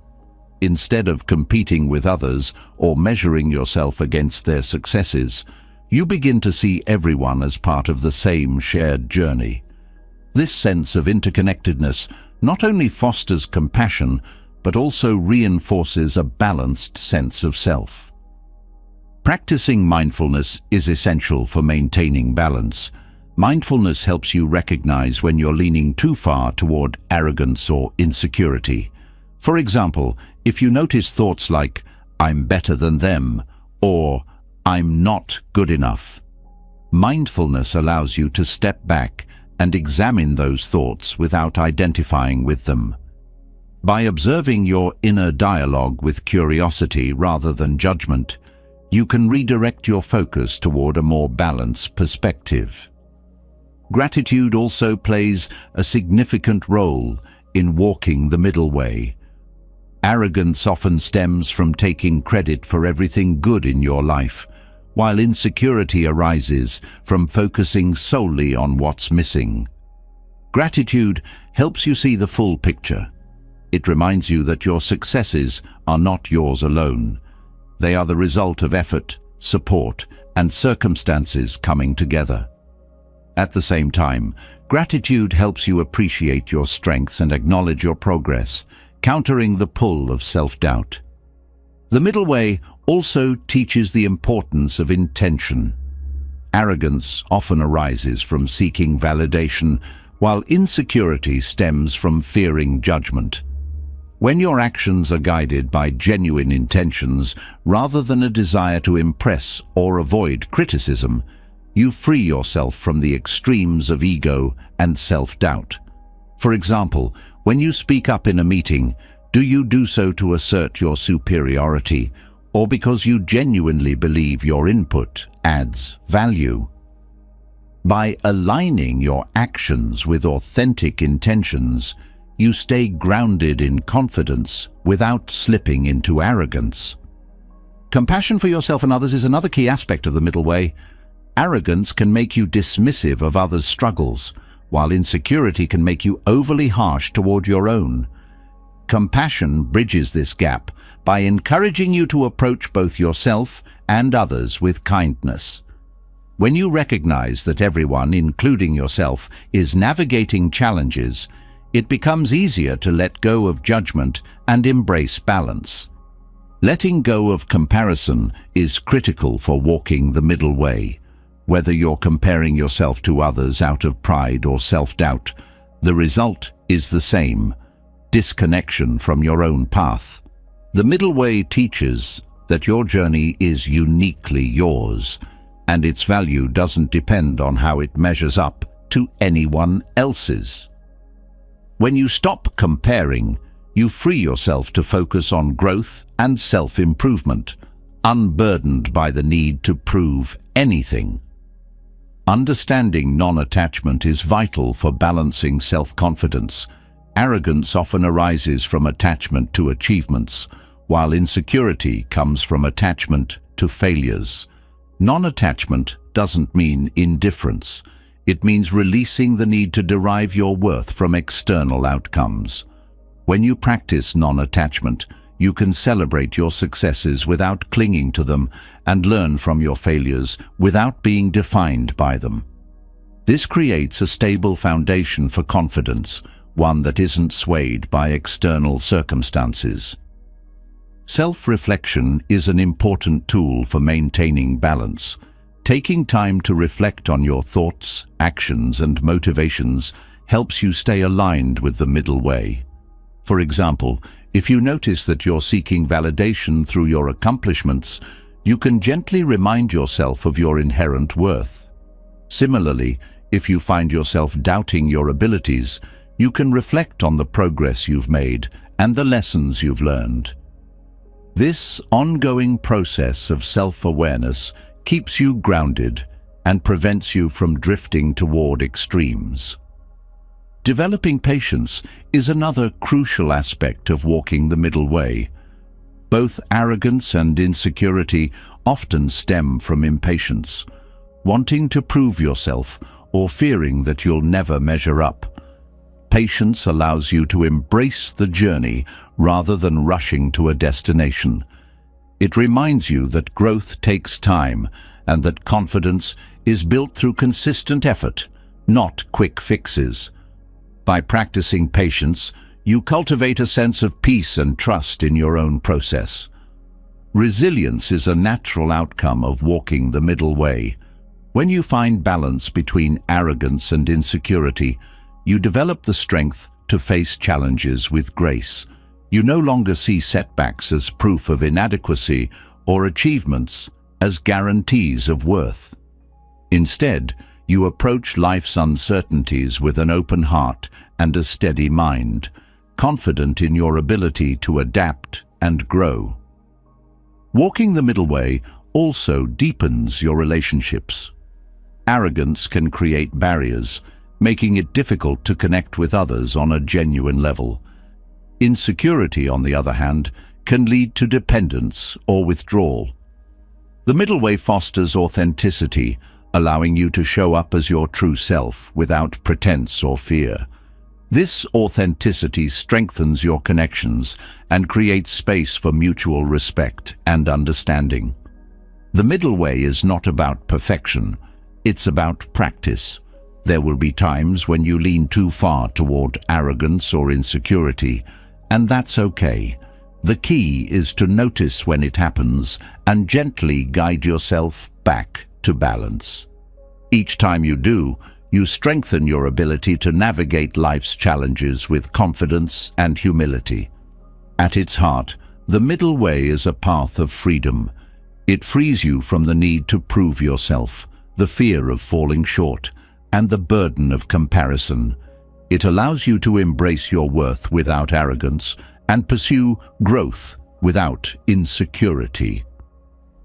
Instead of competing with others or measuring yourself against their successes, you begin to see everyone as part of the same shared journey. This sense of interconnectedness not only fosters compassion, but also reinforces a balanced sense of self. Practicing mindfulness is essential for maintaining balance. Mindfulness helps you recognize when you're leaning too far toward arrogance or insecurity. For example, if you notice thoughts like, "I'm better than them," or "I'm not good enough," mindfulness allows you to step back and examine those thoughts without identifying with them. By observing your inner dialogue with curiosity rather than judgment, you can redirect your focus toward a more balanced perspective. Gratitude also plays a significant role in walking the middle way. Arrogance often stems from taking credit for everything good in your life, while insecurity arises from focusing solely on what's missing. Gratitude helps you see the full picture. It reminds you that your successes are not yours alone. They are the result of effort, support, and circumstances coming together. At the same time, gratitude helps you appreciate your strengths and acknowledge your progress, countering the pull of self-doubt. The middle way also teaches the importance of intention. Arrogance often arises from seeking validation, while insecurity stems from fearing judgment. When your actions are guided by genuine intentions rather than a desire to impress or avoid criticism, you free yourself from the extremes of ego and self-doubt. For example, when you speak up in a meeting, do you do so to assert your superiority or because you genuinely believe your input adds value? By aligning your actions with authentic intentions, you stay grounded in confidence without slipping into arrogance. Compassion for yourself and others is another key aspect of the middle way. Arrogance can make you dismissive of others' struggles, while insecurity can make you overly harsh toward your own. Compassion bridges this gap by encouraging you to approach both yourself and others with kindness. When you recognize that everyone, including yourself, is navigating challenges, it becomes easier to let go of judgment and embrace balance. Letting go of comparison is critical for walking the middle way. Whether you're comparing yourself to others out of pride or self-doubt, the result is the same: disconnection from your own path. The middle way teaches that your journey is uniquely yours, and its value doesn't depend on how it measures up to anyone else's. When you stop comparing, you free yourself to focus on growth and self-improvement, unburdened by the need to prove anything. Understanding non-attachment is vital for balancing self-confidence. Arrogance often arises from attachment to achievements, while insecurity comes from attachment to failures. Non-attachment doesn't mean indifference. It means releasing the need to derive your worth from external outcomes. When you practice non-attachment, you can celebrate your successes without clinging to them and learn from your failures without being defined by them. This creates a stable foundation for confidence, one that isn't swayed by external circumstances. Self-reflection is an important tool for maintaining balance. Taking time to reflect on your thoughts, actions, and motivations helps you stay aligned with the middle way. For example, if you notice that you're seeking validation through your accomplishments, you can gently remind yourself of your inherent worth. Similarly, if you find yourself doubting your abilities, you can reflect on the progress you've made and the lessons you've learned. This ongoing process of self-awareness keeps you grounded and prevents you from drifting toward extremes. Developing patience is another crucial aspect of walking the middle way. Both arrogance and insecurity often stem from impatience, wanting to prove yourself or fearing that you'll never measure up. Patience allows you to embrace the journey rather than rushing to a destination. It reminds you that growth takes time and that confidence is built through consistent effort, not quick fixes. By practicing patience, you cultivate a sense of peace and trust in your own process. Resilience is a natural outcome of walking the middle way. When you find balance between arrogance and insecurity, you develop the strength to face challenges with grace. You no longer see setbacks as proof of inadequacy or achievements as guarantees of worth. Instead, you approach life's uncertainties with an open heart and a steady mind, confident in your ability to adapt and grow. Walking the middle way also deepens your relationships. Arrogance can create barriers, making it difficult to connect with others on a genuine level. Insecurity, on the other hand, can lead to dependence or withdrawal. The middle way fosters authenticity, allowing you to show up as your true self without pretense or fear. This authenticity strengthens your connections and creates space for mutual respect and understanding. The middle way is not about perfection, it's about practice. There will be times when you lean too far toward arrogance or insecurity, and that's okay. The key is to notice when it happens and gently guide yourself back to balance. Each time you do, you strengthen your ability to navigate life's challenges with confidence and humility. At its heart, the middle way is a path of freedom. It frees you from the need to prove yourself, the fear of falling short, and the burden of comparison. It allows you to embrace your worth without arrogance and pursue growth without insecurity.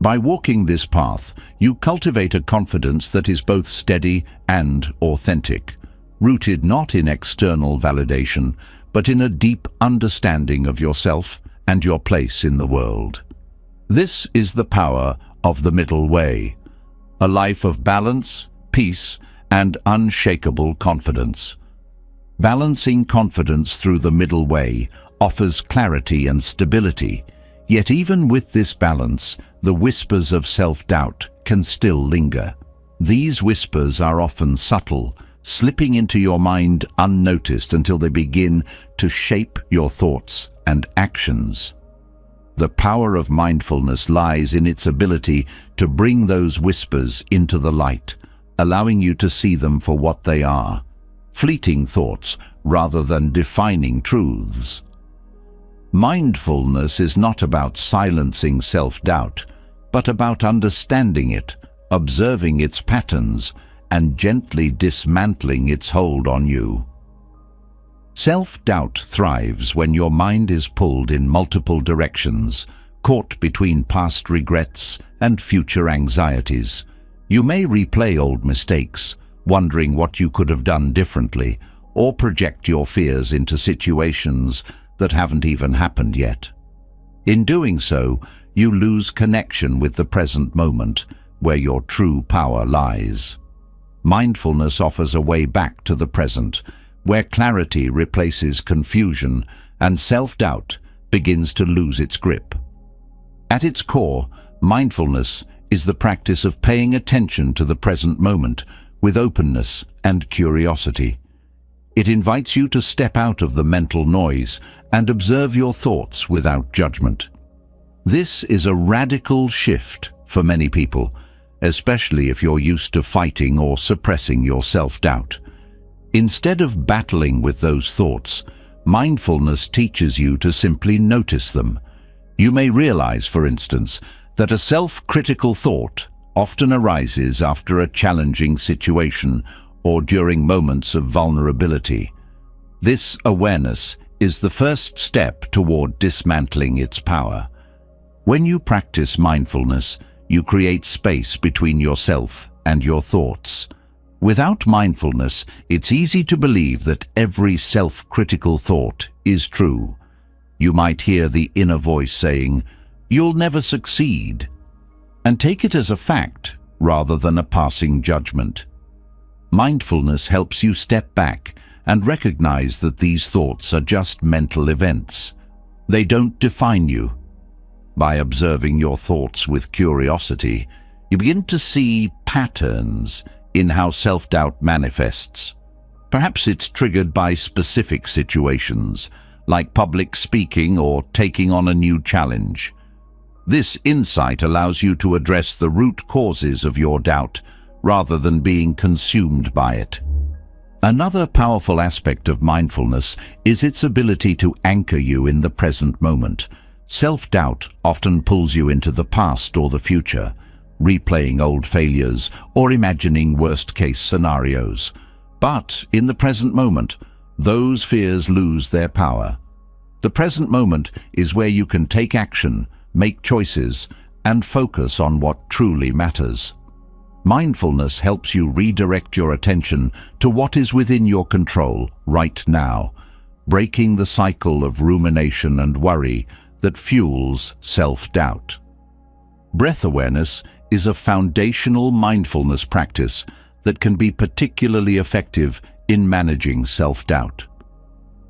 By walking this path, you cultivate a confidence that is both steady and authentic, rooted not in external validation, but in a deep understanding of yourself and your place in the world. This is the power of the middle way, a life of balance, peace, and unshakable confidence. Balancing confidence through the middle way offers clarity and stability, yet even with this balance, the whispers of self-doubt can still linger. These whispers are often subtle, slipping into your mind unnoticed until they begin to shape your thoughts and actions. The power of mindfulness lies in its ability to bring those whispers into the light, allowing you to see them for what they are, fleeting thoughts rather than defining truths. Mindfulness is not about silencing self-doubt, but about understanding it, observing its patterns, and gently dismantling its hold on you. Self-doubt thrives when your mind is pulled in multiple directions, caught between past regrets and future anxieties. You may replay old mistakes, wondering what you could have done differently, or project your fears into situations that haven't even happened yet. In doing so, you lose connection with the present moment, where your true power lies. Mindfulness offers a way back to the present, where clarity replaces confusion and self-doubt begins to lose its grip. At its core, mindfulness is the practice of paying attention to the present moment with openness and curiosity. It invites you to step out of the mental noise and observe your thoughts without judgment. This is a radical shift for many people, especially if you're used to fighting or suppressing your self-doubt. Instead of battling with those thoughts, mindfulness teaches you to simply notice them. You may realize, for instance, that a self-critical thought often arises after a challenging situation or during moments of vulnerability. This awareness is the first step toward dismantling its power. When you practice mindfulness, you create space between yourself and your thoughts. Without mindfulness, it's easy to believe that every self-critical thought is true. You might hear the inner voice saying, "You'll never succeed," and take it as a fact rather than a passing judgment. Mindfulness helps you step back and recognize that these thoughts are just mental events. They don't define you. By observing your thoughts with curiosity, you begin to see patterns in how self-doubt manifests. Perhaps it's triggered by specific situations, like public speaking or taking on a new challenge. This insight allows you to address the root causes of your doubt, rather than being consumed by it. Another powerful aspect of mindfulness is its ability to anchor you in the present moment. Self-doubt often pulls you into the past or the future, replaying old failures or imagining worst-case scenarios. But in the present moment, those fears lose their power. The present moment is where you can take action, make choices, and focus on what truly matters. Mindfulness helps you redirect your attention to what is within your control right now, breaking the cycle of rumination and worry that fuels self-doubt. Breath awareness is a foundational mindfulness practice that can be particularly effective in managing self-doubt.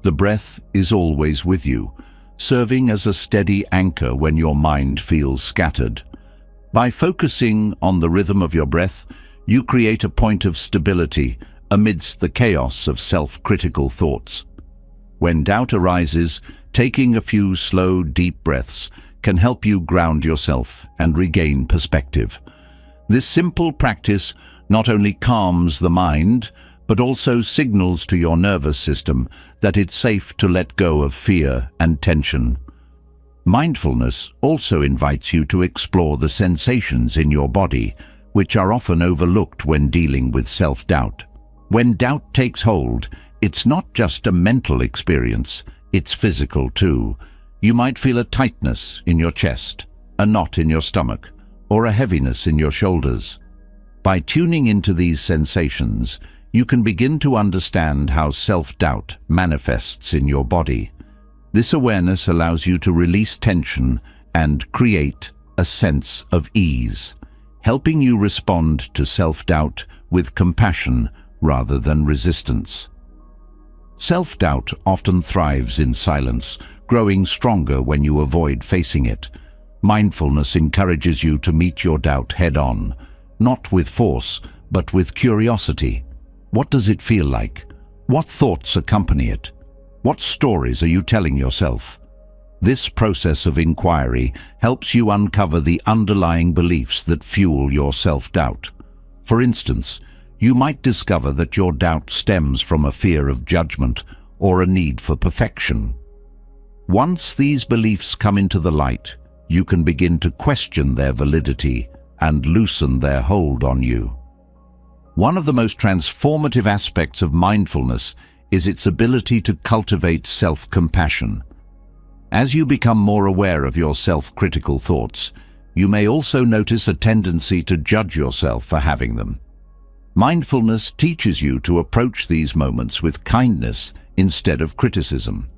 The breath is always with you, serving as a steady anchor when your mind feels scattered. By focusing on the rhythm of your breath, you create a point of stability amidst the chaos of self-critical thoughts. When doubt arises, taking a few slow, deep breaths can help you ground yourself and regain perspective. This simple practice not only calms the mind, but also signals to your nervous system that it's safe to let go of fear and tension. Mindfulness also invites you to explore the sensations in your body, which are often overlooked when dealing with self-doubt. When doubt takes hold, it's not just a mental experience, it's physical too. You might feel a tightness in your chest, a knot in your stomach, or a heaviness in your shoulders. By tuning into these sensations, you can begin to understand how self-doubt manifests in your body. This awareness allows you to release tension and create a sense of ease, helping you respond to self-doubt with compassion rather than resistance. Self-doubt often thrives in silence, growing stronger when you avoid facing it. Mindfulness encourages you to meet your doubt head-on, not with force, but with curiosity. What does it feel like? What thoughts accompany it? What stories are you telling yourself? This process of inquiry helps you uncover the underlying beliefs that fuel your self-doubt. For instance, you might discover that your doubt stems from a fear of judgment or a need for perfection. Once these beliefs come into the light, you can begin to question their validity and loosen their hold on you. One of the most transformative aspects of mindfulness is its ability to cultivate self-compassion. As you become more aware of your self-critical thoughts, you may also notice a tendency to judge yourself for having them. Mindfulness teaches you to approach these moments with kindness instead of criticism.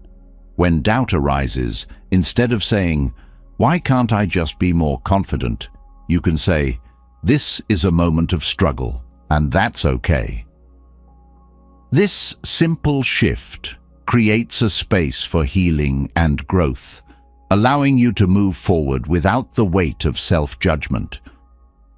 When doubt arises, instead of saying, "Why can't I just be more confident?" you can say, "This is a moment of struggle, and that's okay." This simple shift creates a space for healing and growth, allowing you to move forward without the weight of self-judgment.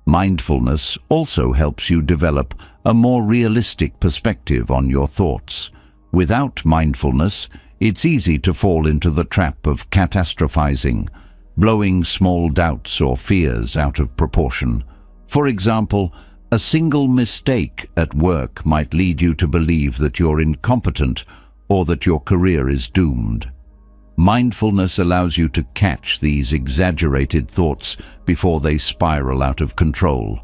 Mindfulness also helps you develop a more realistic perspective on your thoughts. Without mindfulness, it's easy to fall into the trap of catastrophizing, blowing small doubts or fears out of proportion. For example, a single mistake at work might lead you to believe that you're incompetent or that your career is doomed. Mindfulness allows you to catch these exaggerated thoughts before they spiral out of control.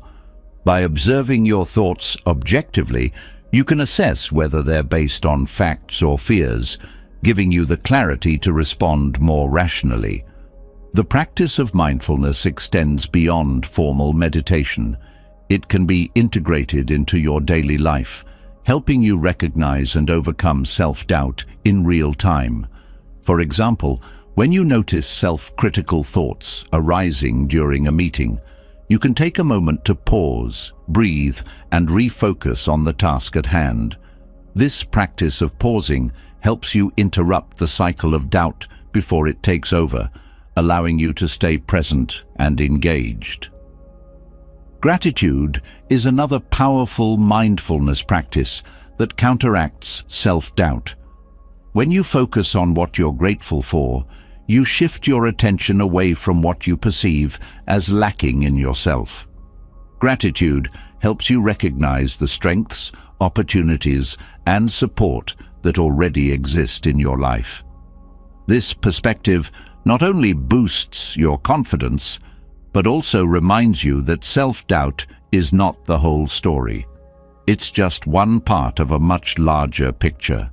By observing your thoughts objectively, you can assess whether they're based on facts or fears, giving you the clarity to respond more rationally. The practice of mindfulness extends beyond formal meditation. It can be integrated into your daily life, helping you recognize and overcome self-doubt in real time. For example, when you notice self-critical thoughts arising during a meeting, you can take a moment to pause, breathe, and refocus on the task at hand. This practice of pausing helps you interrupt the cycle of doubt before it takes over, allowing you to stay present and engaged. Gratitude is another powerful mindfulness practice that counteracts self-doubt. When you focus on what you're grateful for, you shift your attention away from what you perceive as lacking in yourself. Gratitude helps you recognize the strengths, opportunities, and support that already exist in your life. This perspective not only boosts your confidence, but also reminds you that self-doubt is not the whole story. It's just one part of a much larger picture.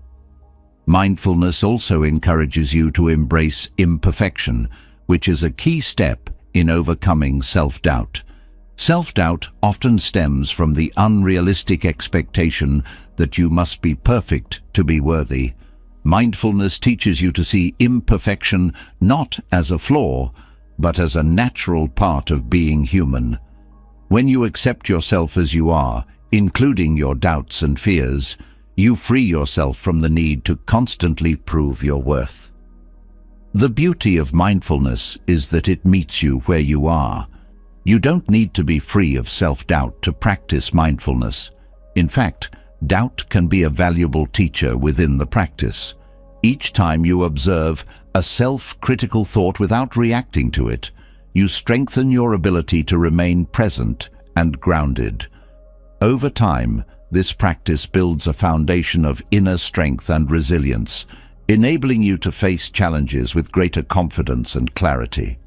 Mindfulness also encourages you to embrace imperfection, which is a key step in overcoming self-doubt. Self-doubt often stems from the unrealistic expectation that you must be perfect to be worthy. Mindfulness teaches you to see imperfection not as a flaw, but as a natural part of being human. When you accept yourself as you are, including your doubts and fears, you free yourself from the need to constantly prove your worth. The beauty of mindfulness is that it meets you where you are. You don't need to be free of self-doubt to practice mindfulness. In fact, doubt can be a valuable teacher within the practice. Each time you observe a self-critical thought without reacting to it, you strengthen your ability to remain present and grounded. Over time, this practice builds a foundation of inner strength and resilience, enabling you to face challenges with greater confidence and clarity.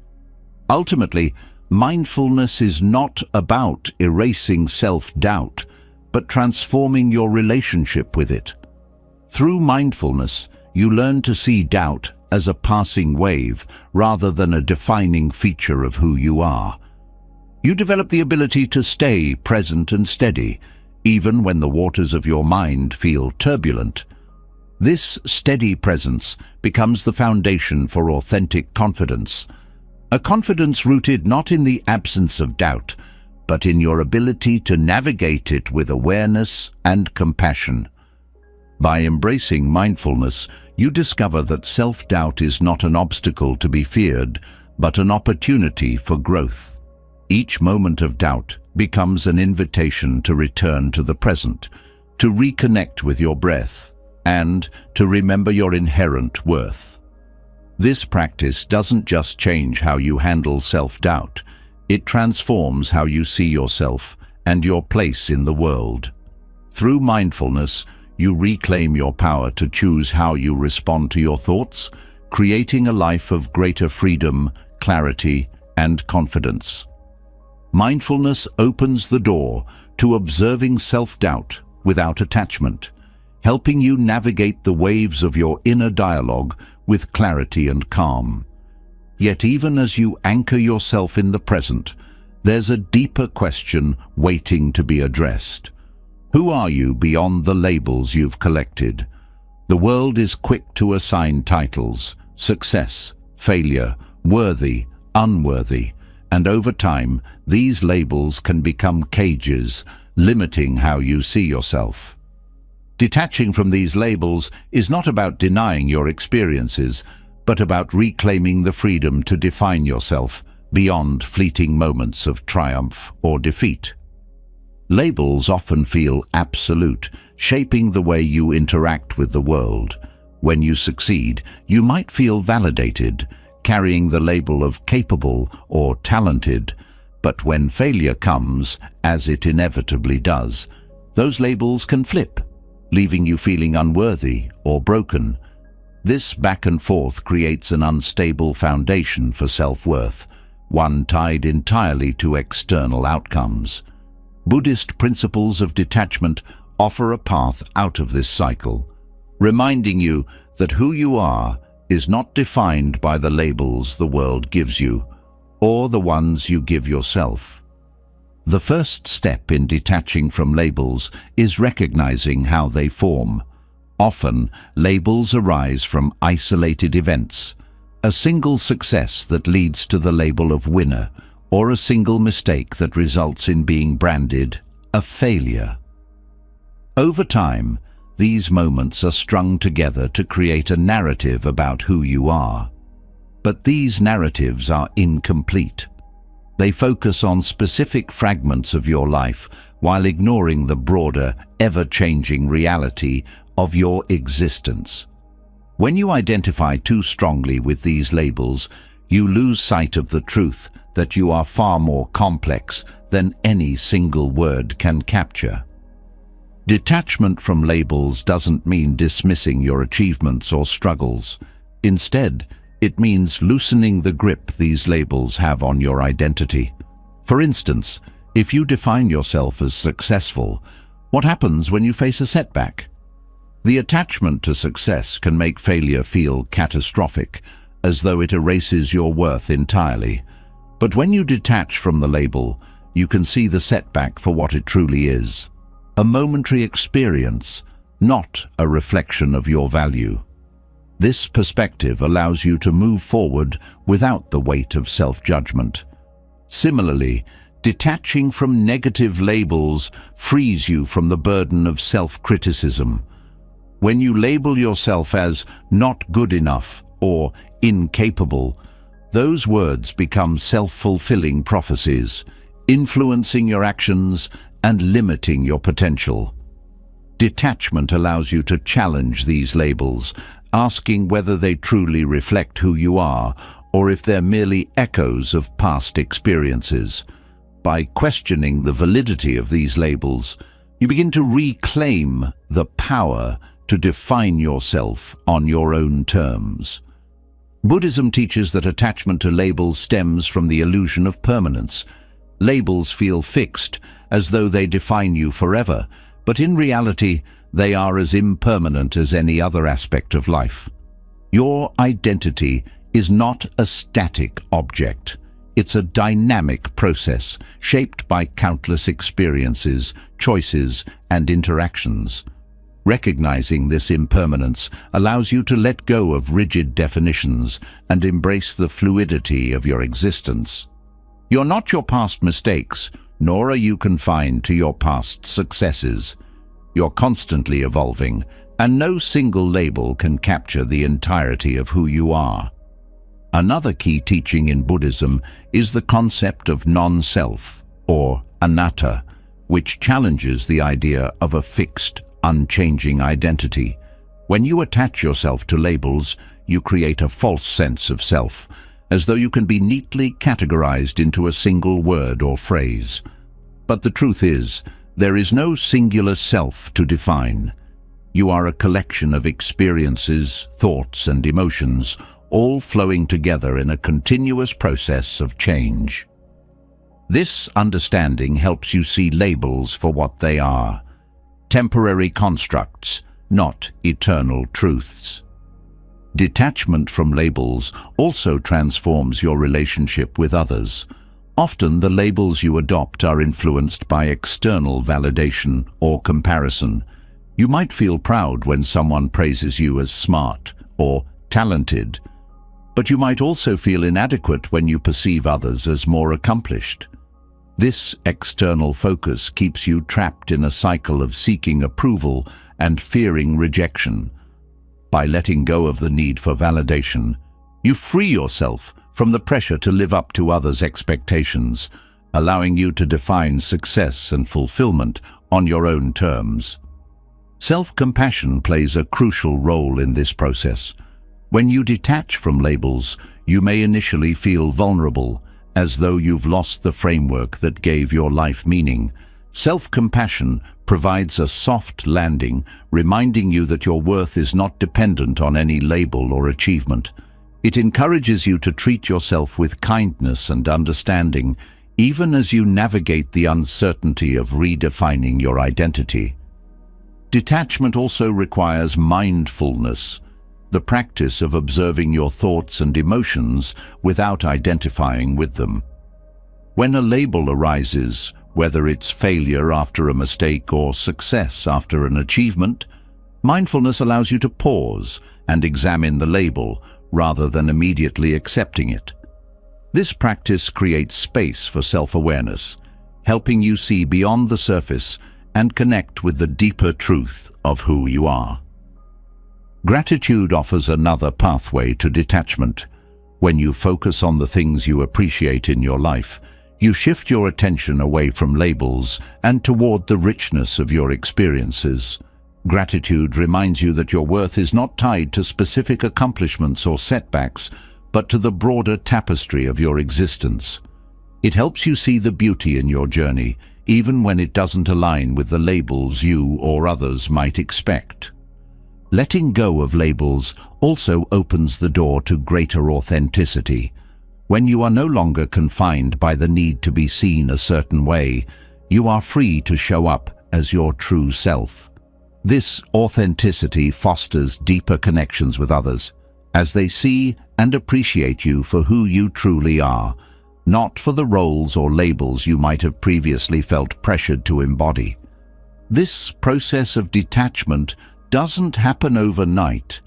Ultimately, mindfulness is not about erasing self-doubt, but transforming your relationship with it. Through mindfulness, you learn to see doubt as a passing wave rather than a defining feature of who you are. You develop the ability to stay present and steady, even when the waters of your mind feel turbulent. This steady presence becomes the foundation for authentic confidence, a confidence rooted not in the absence of doubt, but in your ability to navigate it with awareness and compassion. By embracing mindfulness, you discover that self-doubt is not an obstacle to be feared, but an opportunity for growth. Each moment of doubt becomes an invitation to return to the present, to reconnect with your breath, and to remember your inherent worth. This practice doesn't just change how you handle self-doubt, it transforms how you see yourself and your place in the world. Through mindfulness, you reclaim your power to choose how you respond to your thoughts, creating a life of greater freedom, clarity, and confidence. Mindfulness opens the door to observing self-doubt without attachment, helping you navigate the waves of your inner dialogue with clarity and calm. Yet even as you anchor yourself in the present, there's a deeper question waiting to be addressed. Who are you beyond the labels you've collected? The world is quick to assign titles: success, failure, worthy, unworthy, and over time, these labels can become cages, limiting how you see yourself. Detaching from these labels is not about denying your experiences, but about reclaiming the freedom to define yourself beyond fleeting moments of triumph or defeat. Labels often feel absolute, shaping the way you interact with the world. When you succeed, you might feel validated, carrying the label of capable or talented, but when failure comes, as it inevitably does, those labels can flip, leaving you feeling unworthy or broken. This back and forth creates an unstable foundation for self-worth, one tied entirely to external outcomes. Buddhist principles of detachment offer a path out of this cycle, reminding you that who you are is not defined by the labels the world gives you, or the ones you give yourself. The first step in detaching from labels is recognizing how they form. Often, labels arise from isolated events, a single success that leads to the label of winner, or a single mistake that results in being branded a failure. Over time, these moments are strung together to create a narrative about who you are. But these narratives are incomplete. They focus on specific fragments of your life while ignoring the broader, ever-changing reality of your existence. When you identify too strongly with these labels, you lose sight of the truth that you are far more complex than any single word can capture. Detachment from labels doesn't mean dismissing your achievements or struggles. Instead, it means loosening the grip these labels have on your identity. For instance, if you define yourself as successful, what happens when you face a setback? The attachment to success can make failure feel catastrophic, as though it erases your worth entirely. But when you detach from the label, you can see the setback for what it truly is: a momentary experience, not a reflection of your value. This perspective allows you to move forward without the weight of self-judgment. Similarly, detaching from negative labels frees you from the burden of self-criticism. When you label yourself as not good enough or incapable, those words become self-fulfilling prophecies, influencing your actions and limiting your potential. Detachment allows you to challenge these labels, asking whether they truly reflect who you are or if they're merely echoes of past experiences. By questioning the validity of these labels, you begin to reclaim the power to define yourself on your own terms. Buddhism teaches that attachment to labels stems from the illusion of permanence. Labels feel fixed, as though they define you forever, but in reality, they are as impermanent as any other aspect of life. Your identity is not a static object. It's a dynamic process, shaped by countless experiences, choices, and interactions. Recognizing this impermanence allows you to let go of rigid definitions and embrace the fluidity of your existence. You're not your past mistakes, nor are you confined to your past successes. You're constantly evolving, and no single label can capture the entirety of who you are. Another key teaching in Buddhism is the concept of non-self, or anatta, which challenges the idea of a fixed, unchanging identity. When you attach yourself to labels, you create a false sense of self, as though you can be neatly categorized into a single word or phrase. But the truth is, there is no singular self to define. You are a collection of experiences, thoughts, and emotions, all flowing together in a continuous process of change. This understanding helps you see labels for what they are: temporary constructs, not eternal truths. Detachment from labels also transforms your relationship with others. Often the labels you adopt are influenced by external validation or comparison. You might feel proud when someone praises you as smart or talented, but you might also feel inadequate when you perceive others as more accomplished. This external focus keeps you trapped in a cycle of seeking approval and fearing rejection. By letting go of the need for validation, you free yourself from the pressure to live up to others' expectations, allowing you to define success and fulfillment on your own terms. Self-compassion plays a crucial role in this process. When you detach from labels, you may initially feel vulnerable, as though you've lost the framework that gave your life meaning. Self-compassion provides a soft landing, reminding you that your worth is not dependent on any label or achievement. It encourages you to treat yourself with kindness and understanding, even as you navigate the uncertainty of redefining your identity. Detachment also requires mindfulness, the practice of observing your thoughts and emotions without identifying with them. When a label arises, whether it's failure after a mistake or success after an achievement, mindfulness allows you to pause and examine the label rather than immediately accepting it. This practice creates space for self-awareness, helping you see beyond the surface and connect with the deeper truth of who you are. Gratitude offers another pathway to detachment. When you focus on the things you appreciate in your life, you shift your attention away from labels and toward the richness of your experiences. Gratitude reminds you that your worth is not tied to specific accomplishments or setbacks, but to the broader tapestry of your existence. It helps you see the beauty in your journey, even when it doesn't align with the labels you or others might expect. Letting go of labels also opens the door to greater authenticity. When you are no longer confined by the need to be seen a certain way, you are free to show up as your true self. This authenticity fosters deeper connections with others, as they see and appreciate you for who you truly are, not for the roles or labels you might have previously felt pressured to embody. This process of detachment doesn't happen overnight.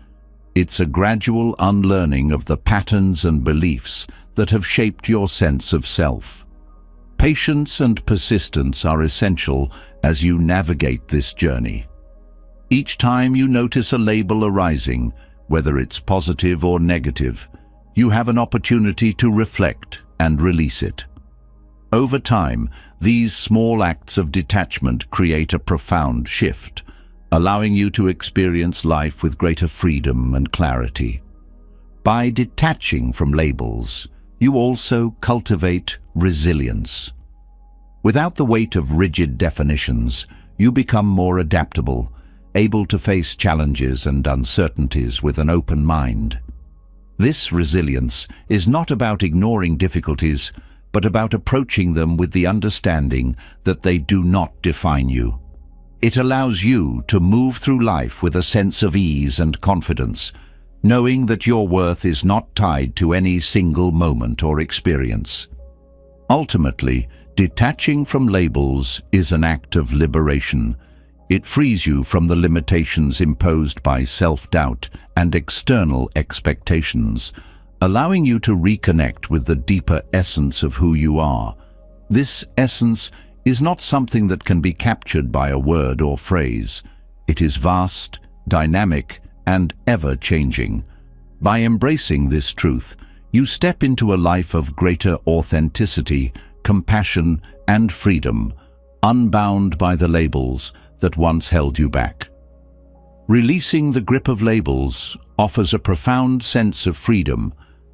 It's a gradual unlearning of the patterns and beliefs that have shaped your sense of self. Patience and persistence are essential as you navigate this journey. Each time you notice a label arising, whether it's positive or negative, you have an opportunity to reflect and release it. Over time, these small acts of detachment create a profound shift, allowing you to experience life with greater freedom and clarity. By detaching from labels, you also cultivate resilience. Without the weight of rigid definitions, you become more adaptable, able to face challenges and uncertainties with an open mind. This resilience is not about ignoring difficulties, but about approaching them with the understanding that they do not define you. It allows you to move through life with a sense of ease and confidence, knowing that your worth is not tied to any single moment or experience. Ultimately, detaching from labels is an act of liberation. It frees you from the limitations imposed by self-doubt and external expectations, allowing you to reconnect with the deeper essence of who you are. This essence is not something that can be captured by a word or phrase. It is vast, dynamic, and ever-changing. By embracing this truth, you step into a life of greater authenticity, compassion, and freedom, unbound by the labels that once held you back. Releasing the grip of labels offers a profound sense of freedom,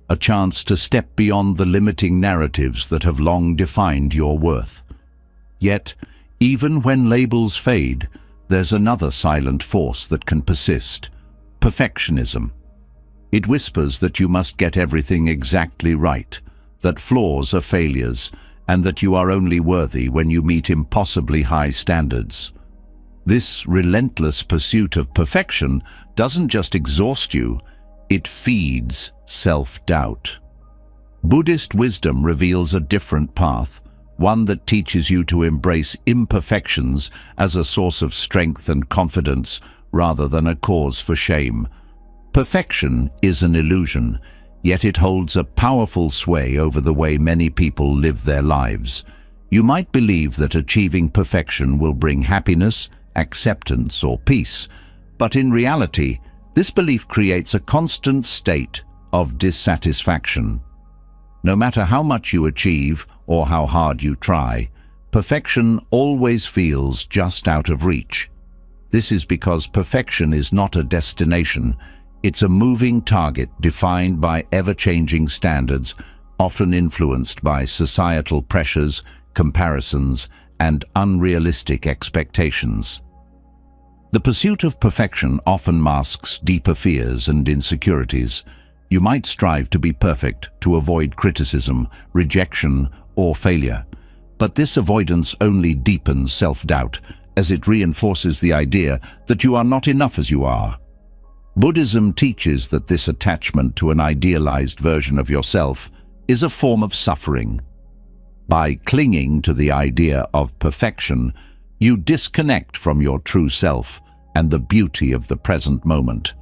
a chance to step beyond the limiting narratives that have long defined your worth. Yet, even when labels fade, there's another silent force that can persist: perfectionism. It whispers that you must get everything exactly right, that flaws are failures, and that you are only worthy when you meet impossibly high standards. This relentless pursuit of perfection doesn't just exhaust you, it feeds self-doubt. Buddhist wisdom reveals a different path, one that teaches you to embrace imperfections as a source of strength and confidence rather than a cause for shame. Perfection is an illusion, yet it holds a powerful sway over the way many people live their lives. You might believe that achieving perfection will bring happiness, acceptance, or peace, but in reality, this belief creates a constant state of dissatisfaction. No matter how much you achieve or how hard you try, perfection always feels just out of reach. This is because perfection is not a destination, it's a moving target defined by ever-changing standards, often influenced by societal pressures, comparisons, and unrealistic expectations. The pursuit of perfection often masks deeper fears and insecurities. You might strive to be perfect to avoid criticism, rejection, or failure. But this avoidance only deepens self-doubt, as it reinforces the idea that you are not enough as you are. Buddhism teaches that this attachment to an idealized version of yourself is a form of suffering. By clinging to the idea of perfection, you disconnect from your true self and the beauty of the present moment.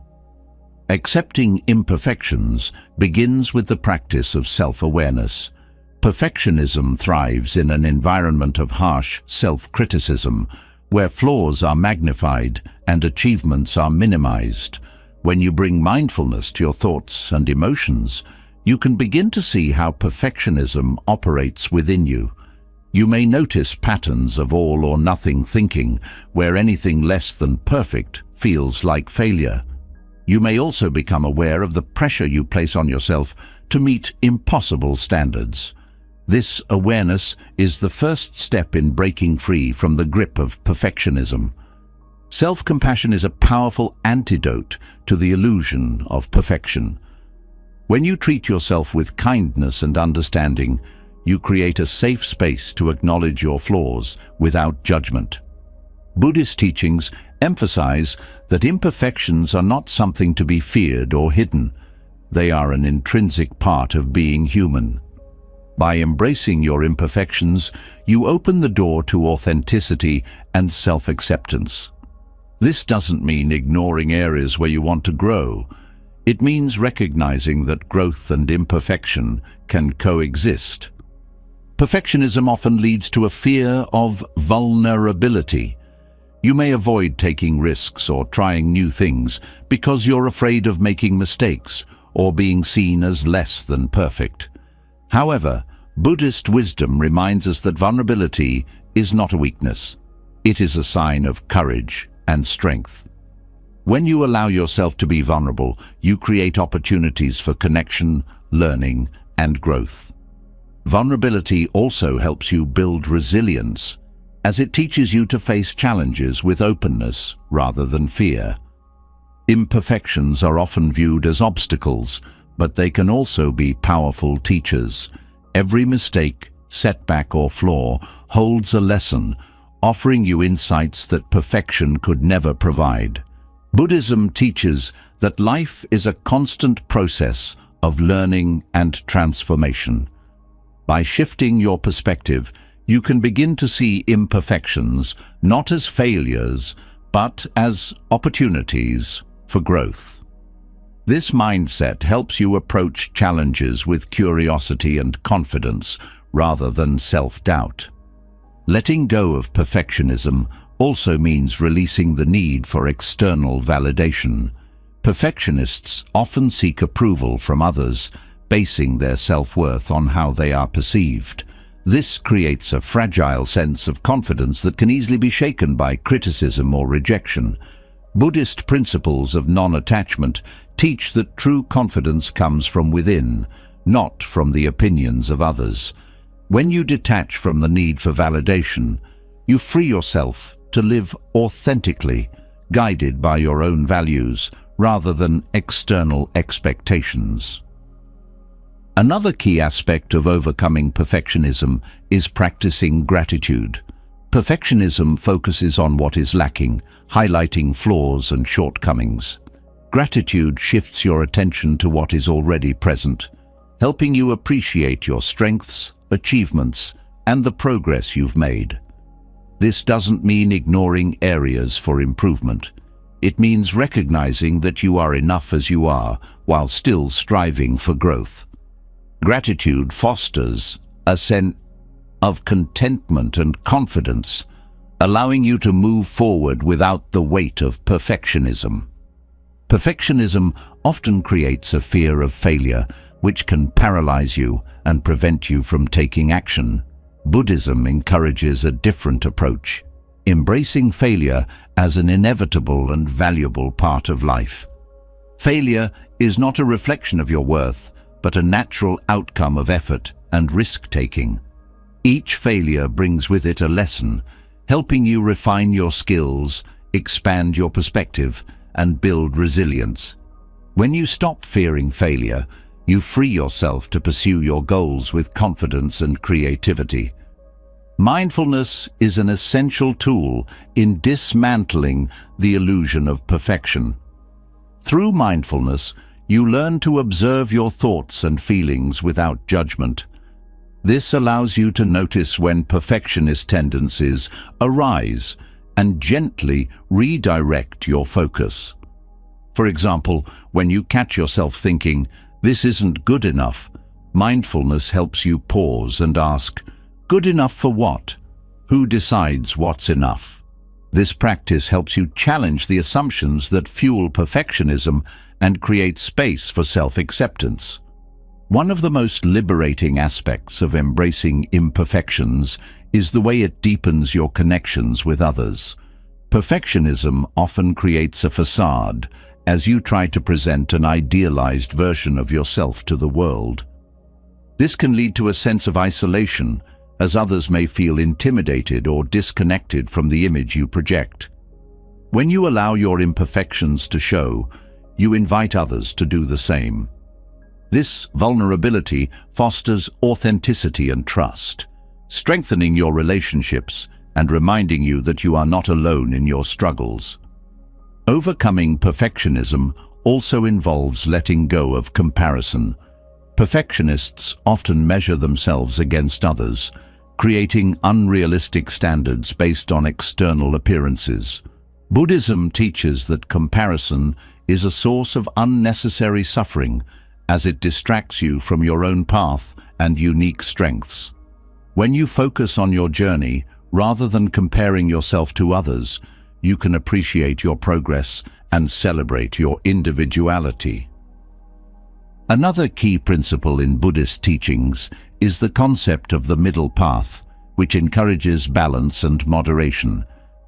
Accepting imperfections begins with the practice of self-awareness. Perfectionism thrives in an environment of harsh self-criticism, where flaws are magnified and achievements are minimized. When you bring mindfulness to your thoughts and emotions, you can begin to see how perfectionism operates within you. You may notice patterns of all or nothing thinking, where anything less than perfect feels like failure. You may also become aware of the pressure you place on yourself to meet impossible standards. This awareness is the first step in breaking free from the grip of perfectionism. Self-compassion is a powerful antidote to the illusion of perfection. When you treat yourself with kindness and understanding, you create a safe space to acknowledge your flaws without judgment. Buddhist teachings emphasize that imperfections are not something to be feared or hidden. They are an intrinsic part of being human. By embracing your imperfections, you open the door to authenticity and self-acceptance. This doesn't mean ignoring areas where you want to grow. It means recognizing that growth and imperfection can coexist. Perfectionism often leads to a fear of vulnerability. You may avoid taking risks or trying new things because you're afraid of making mistakes or being seen as less than perfect. However, Buddhist wisdom reminds us that vulnerability is not a weakness. It is a sign of courage and strength. When you allow yourself to be vulnerable, you create opportunities for connection, learning, and growth. Vulnerability also helps you build resilience, as it teaches you to face challenges with openness rather than fear. Imperfections are often viewed as obstacles, but they can also be powerful teachers. Every mistake, setback, or flaw holds a lesson, offering you insights that perfection could never provide. Buddhism teaches that life is a constant process of learning and transformation. By shifting your perspective, you can begin to see imperfections not as failures, but as opportunities for growth. This mindset helps you approach challenges with curiosity and confidence rather than self-doubt. Letting go of perfectionism also means releasing the need for external validation. Perfectionists often seek approval from others, basing their self-worth on how they are perceived. This creates a fragile sense of confidence that can easily be shaken by criticism or rejection. Buddhist principles of non-attachment teach that true confidence comes from within, not from the opinions of others. When you detach from the need for validation, you free yourself to live authentically, guided by your own values rather than external expectations. Another key aspect of overcoming perfectionism is practicing gratitude. Perfectionism focuses on what is lacking, highlighting flaws and shortcomings. Gratitude shifts your attention to what is already present, helping you appreciate your strengths, achievements, and the progress you've made. This doesn't mean ignoring areas for improvement. It means recognizing that you are enough as you are, while still striving for growth. Gratitude fosters a sense of contentment and confidence, allowing you to move forward without the weight of perfectionism. Perfectionism often creates a fear of failure, which can paralyze you and prevent you from taking action. Buddhism encourages a different approach, embracing failure as an inevitable and valuable part of life. Failure is not a reflection of your worth, but a natural outcome of effort and risk-taking. Each failure brings with it a lesson, helping you refine your skills, expand your perspective, and build resilience. When you stop fearing failure, you free yourself to pursue your goals with confidence and creativity. Mindfulness is an essential tool in dismantling the illusion of perfection. Through mindfulness, you learn to observe your thoughts and feelings without judgment. This allows you to notice when perfectionist tendencies arise and gently redirect your focus. For example, when you catch yourself thinking, "This isn't good enough," mindfulness helps you pause and ask, "Good enough for what? Who decides what's enough?" This practice helps you challenge the assumptions that fuel perfectionism and create space for self-acceptance. One of the most liberating aspects of embracing imperfections is the way it deepens your connections with others. Perfectionism often creates a facade as you try to present an idealized version of yourself to the world. This can lead to a sense of isolation, as others may feel intimidated or disconnected from the image you project. When you allow your imperfections to show, you invite others to do the same. This vulnerability fosters authenticity and trust, strengthening your relationships and reminding you that you are not alone in your struggles. Overcoming perfectionism also involves letting go of comparison. Perfectionists often measure themselves against others, creating unrealistic standards based on external appearances. Buddhism teaches that comparison is a source of unnecessary suffering, as it distracts you from your own path and unique strengths. When you focus on your journey, rather than comparing yourself to others, you can appreciate your progress and celebrate your individuality. Another key principle in Buddhist teachings is the concept of the middle path, which encourages balance and moderation.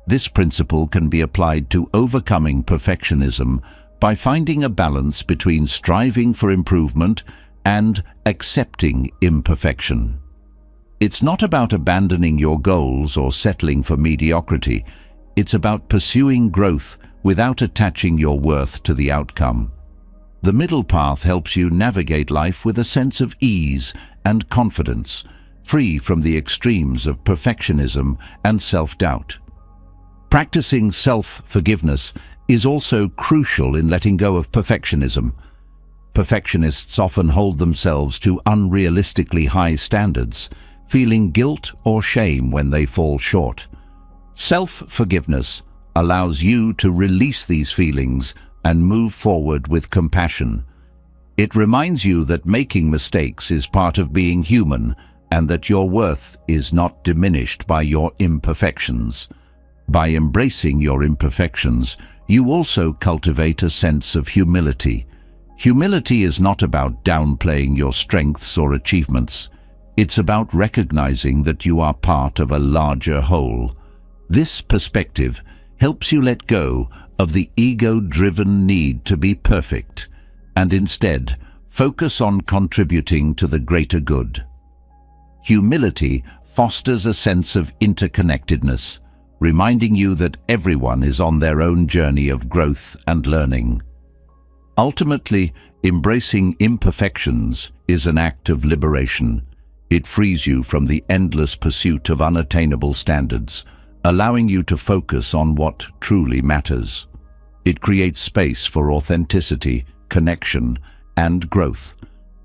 This principle can be applied to overcoming perfectionism by finding a balance between striving for improvement and accepting imperfection. It's not about abandoning your goals or settling for mediocrity. It's about pursuing growth without attaching your worth to the outcome. The middle path helps you navigate life with a sense of ease and confidence, free from the extremes of perfectionism and self-doubt. Practicing self-forgiveness is also crucial in letting go of perfectionism. Perfectionists often hold themselves to unrealistically high standards, feeling guilt or shame when they fall short. Self-forgiveness allows you to release these feelings and move forward with compassion. It reminds you that making mistakes is part of being human and that your worth is not diminished by your imperfections. By embracing your imperfections, you also cultivate a sense of humility. Humility is not about downplaying your strengths or achievements. It's about recognizing that you are part of a larger whole. This perspective helps you let go of the ego-driven need to be perfect and instead focus on contributing to the greater good. Humility fosters a sense of interconnectedness, reminding you that everyone is on their own journey of growth and learning. Ultimately, embracing imperfections is an act of liberation. It frees you from the endless pursuit of unattainable standards, allowing you to focus on what truly matters. It creates space for authenticity, connection, and growth,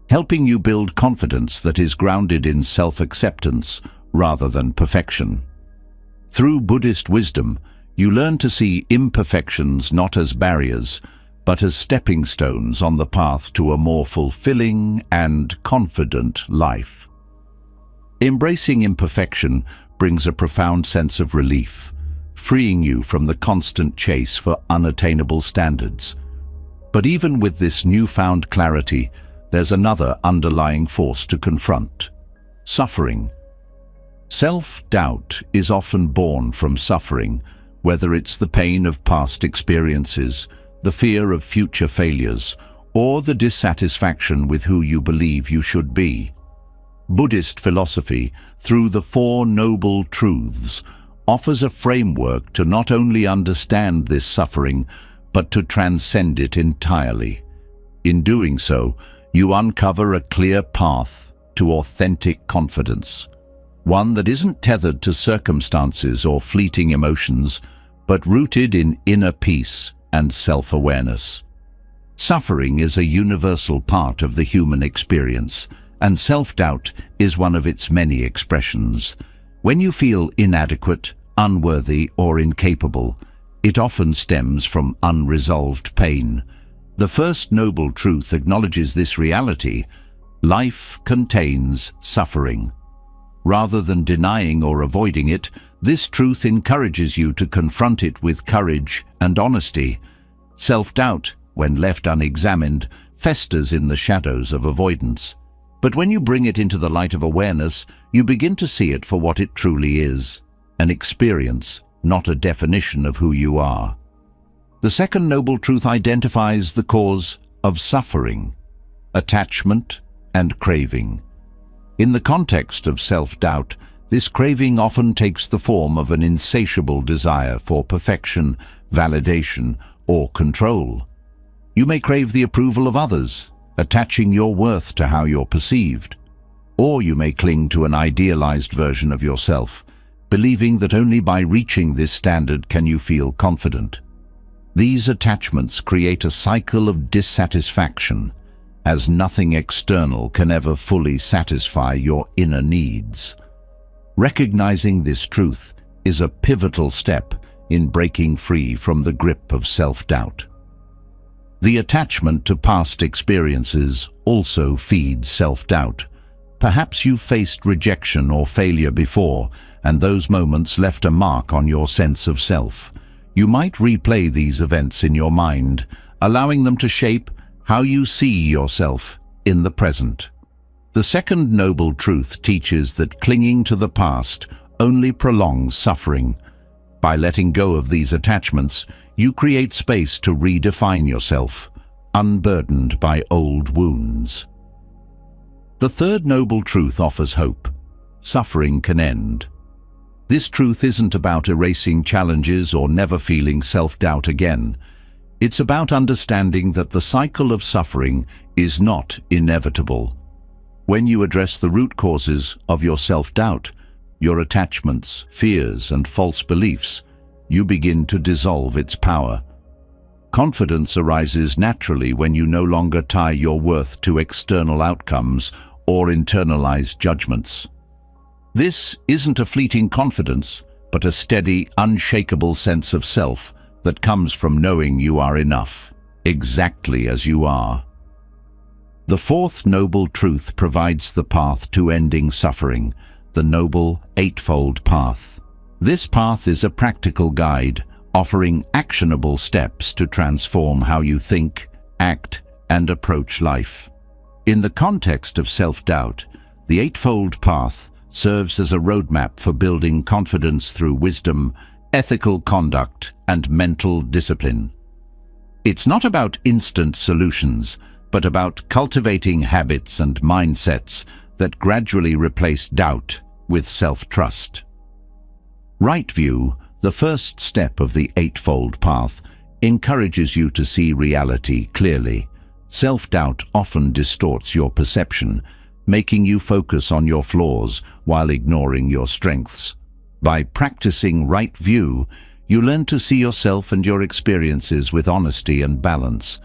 helping you build confidence that is grounded in self-acceptance rather than perfection. Through Buddhist wisdom, you learn to see imperfections not as barriers, but as stepping stones on the path to a more fulfilling and confident life. Embracing imperfection brings a profound sense of relief, freeing you from the constant chase for unattainable standards. But even with this newfound clarity, there's another underlying force to confront: suffering. Self-doubt is often born from suffering, whether it's the pain of past experiences, the fear of future failures, or the dissatisfaction with who you believe you should be. Buddhist philosophy, through the Four Noble Truths, offers a framework to not only understand this suffering, but to transcend it entirely. In doing so, you uncover a clear path to authentic confidence, one that isn't tethered to circumstances or fleeting emotions, but rooted in inner peace and self-awareness. Suffering is a universal part of the human experience, and self-doubt is one of its many expressions. When you feel inadequate, unworthy, or incapable, it often stems from unresolved pain. The first noble truth acknowledges this reality: life contains suffering. Rather than denying or avoiding it, this truth encourages you to confront it with courage and honesty. Self-doubt, when left unexamined, festers in the shadows of avoidance. But when you bring it into the light of awareness, you begin to see it for what it truly is: an experience, not a definition of who you are. The second noble truth identifies the cause of suffering: attachment and craving. In the context of self-doubt, this craving often takes the form of an insatiable desire for perfection, validation, or control. You may crave the approval of others, attaching your worth to how you're perceived. Or you may cling to an idealized version of yourself, believing that only by reaching this standard can you feel confident. These attachments create a cycle of dissatisfaction, as nothing external can ever fully satisfy your inner needs. Recognizing this truth is a pivotal step in breaking free from the grip of self-doubt. The attachment to past experiences also feeds self-doubt. Perhaps you've faced rejection or failure before, and those moments left a mark on your sense of self. You might replay these events in your mind, allowing them to shape how you see yourself in the present. The second noble truth teaches that clinging to the past only prolongs suffering. By letting go of these attachments, you create space to redefine yourself, unburdened by old wounds. The third noble truth offers hope. Suffering can end. This truth isn't about erasing challenges or never feeling self-doubt again. It's about understanding that the cycle of suffering is not inevitable. When you address the root causes of your self-doubt, your attachments, fears, and false beliefs, you begin to dissolve its power. Confidence arises naturally when you no longer tie your worth to external outcomes or internalized judgments. This isn't a fleeting confidence, but a steady, unshakable sense of self that comes from knowing you are enough, exactly as you are. The fourth noble truth provides the path to ending suffering, the noble eightfold path. This path is a practical guide, offering actionable steps to transform how you think, act, and approach life. In the context of self-doubt, the eightfold path serves as a roadmap for building confidence through wisdom, ethical conduct, and mental discipline. It's not about instant solutions, but about cultivating habits and mindsets that gradually replace doubt with self-trust. Right view, the first step of the eightfold path, encourages you to see reality clearly. Self-doubt often distorts your perception, making you focus on your flaws while ignoring your strengths. By practicing right view, you learn to see yourself and your experiences with honesty and balance.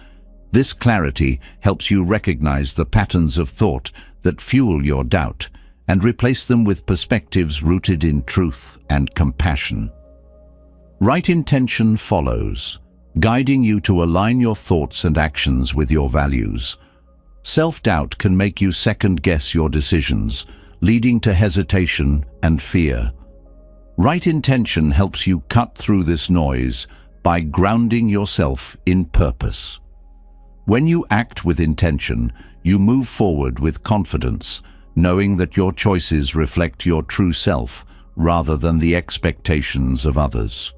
This clarity helps you recognize the patterns of thought that fuel your doubt and replace them with perspectives rooted in truth and compassion. Right intention follows, guiding you to align your thoughts and actions with your values. Self-doubt can make you second-guess your decisions, leading to hesitation and fear. Right intention helps you cut through this noise by grounding yourself in purpose. When you act with intention, you move forward with confidence, knowing that your choices reflect your true self rather than the expectations of others.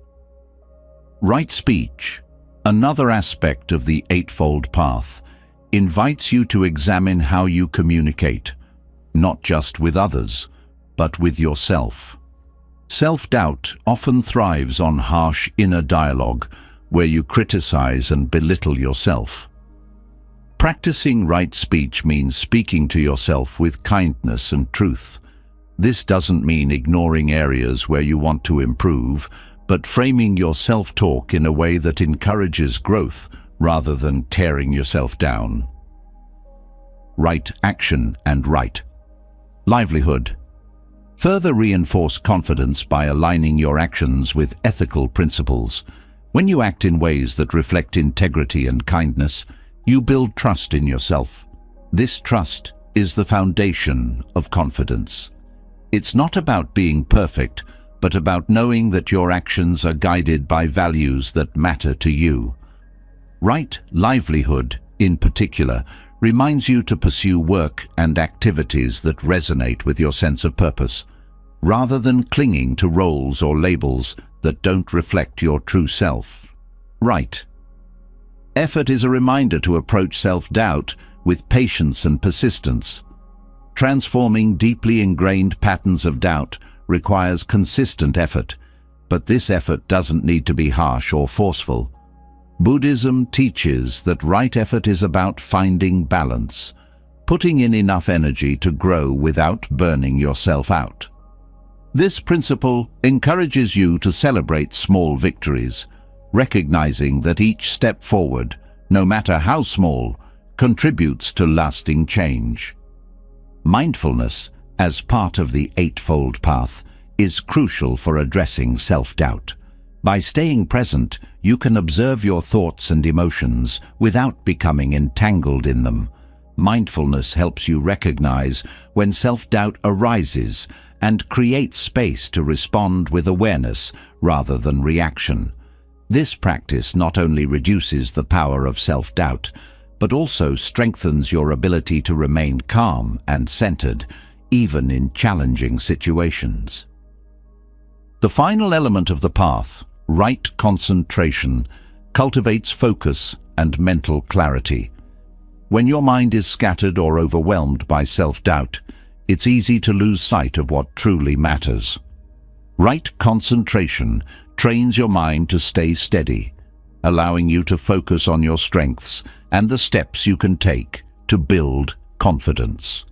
Right speech, another aspect of the eightfold path, invites you to examine how you communicate, not just with others, but with yourself. Self-doubt often thrives on harsh inner dialogue, where you criticize and belittle yourself. Practicing right speech means speaking to yourself with kindness and truth. This doesn't mean ignoring areas where you want to improve, but framing your self-talk in a way that encourages growth rather than tearing yourself down. Right action and right livelihood. Further reinforce confidence by aligning your actions with ethical principles. When you act in ways that reflect integrity and kindness, you build trust in yourself. This trust is the foundation of confidence. It's not about being perfect, but about knowing that your actions are guided by values that matter to you. Right livelihood, in particular, reminds you to pursue work and activities that resonate with your sense of purpose, rather than clinging to roles or labels that don't reflect your true self. Right effort is a reminder to approach self-doubt with patience and persistence. Transforming deeply ingrained patterns of doubt requires consistent effort, but this effort doesn't need to be harsh or forceful. Buddhism teaches that right effort is about finding balance, putting in enough energy to grow without burning yourself out. This principle encourages you to celebrate small victories, recognizing that each step forward, no matter how small, contributes to lasting change. Mindfulness, as part of the Eightfold Path, is crucial for addressing self-doubt. By staying present, you can observe your thoughts and emotions without becoming entangled in them. Mindfulness helps you recognize when self-doubt arises and create space to respond with awareness rather than reaction. This practice not only reduces the power of self-doubt, but also strengthens your ability to remain calm and centered, even in challenging situations. The final element of the path, right concentration, cultivates focus and mental clarity. When your mind is scattered or overwhelmed by self-doubt, it's easy to lose sight of what truly matters. Right concentration trains your mind to stay steady, allowing you to focus on your strengths and the steps you can take to build confidence.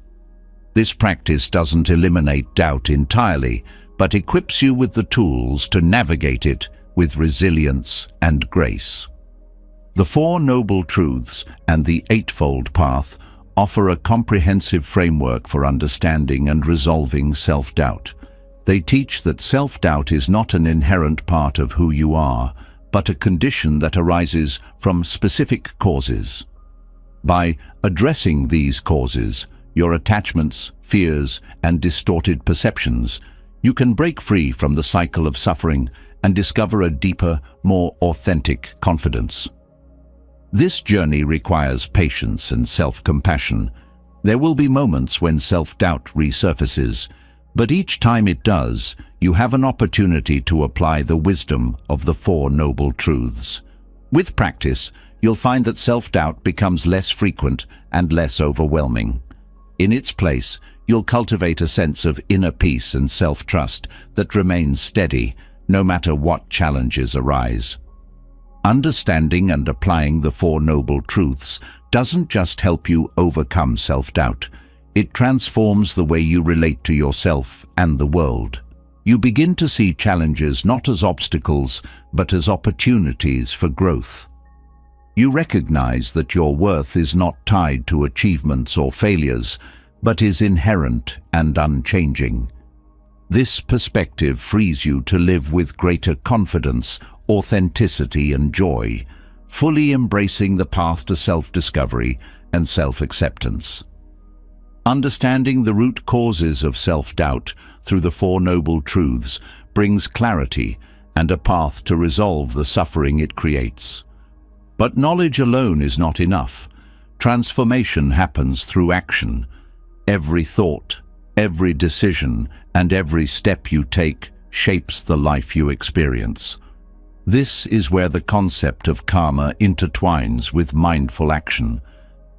This practice doesn't eliminate doubt entirely, but equips you with the tools to navigate it with resilience and grace. The Four Noble Truths and the Eightfold Path offer a comprehensive framework for understanding and resolving self-doubt. They teach that self-doubt is not an inherent part of who you are, but a condition that arises from specific causes. By addressing these causes, your attachments, fears, and distorted perceptions, you can break free from the cycle of suffering and discover a deeper, more authentic confidence. This journey requires patience and self-compassion. There will be moments when self-doubt resurfaces, but each time it does, you have an opportunity to apply the wisdom of the Four Noble Truths. With practice, you'll find that self-doubt becomes less frequent and less overwhelming. In its place, you'll cultivate a sense of inner peace and self-trust that remains steady, no matter what challenges arise. Understanding and applying the Four Noble Truths doesn't just help you overcome self-doubt. It transforms the way you relate to yourself and the world. You begin to see challenges not as obstacles, but as opportunities for growth. You recognize that your worth is not tied to achievements or failures, but is inherent and unchanging. This perspective frees you to live with greater confidence, authenticity, and joy, fully embracing the path to self-discovery and self-acceptance. Understanding the root causes of self-doubt through the Four Noble Truths brings clarity and a path to resolve the suffering it creates. But knowledge alone is not enough. Transformation happens through action. Every thought, every decision, and every step you take shapes the life you experience. This is where the concept of karma intertwines with mindful action.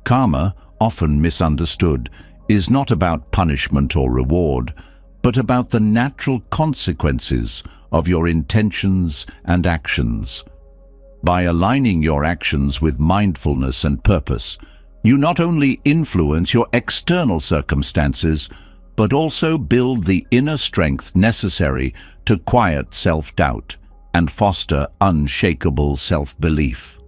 Karma, often misunderstood, is not about punishment or reward, but about the natural consequences of your intentions and actions. By aligning your actions with mindfulness and purpose, you not only influence your external circumstances, but also build the inner strength necessary to quiet self-doubt and foster unshakable self-belief.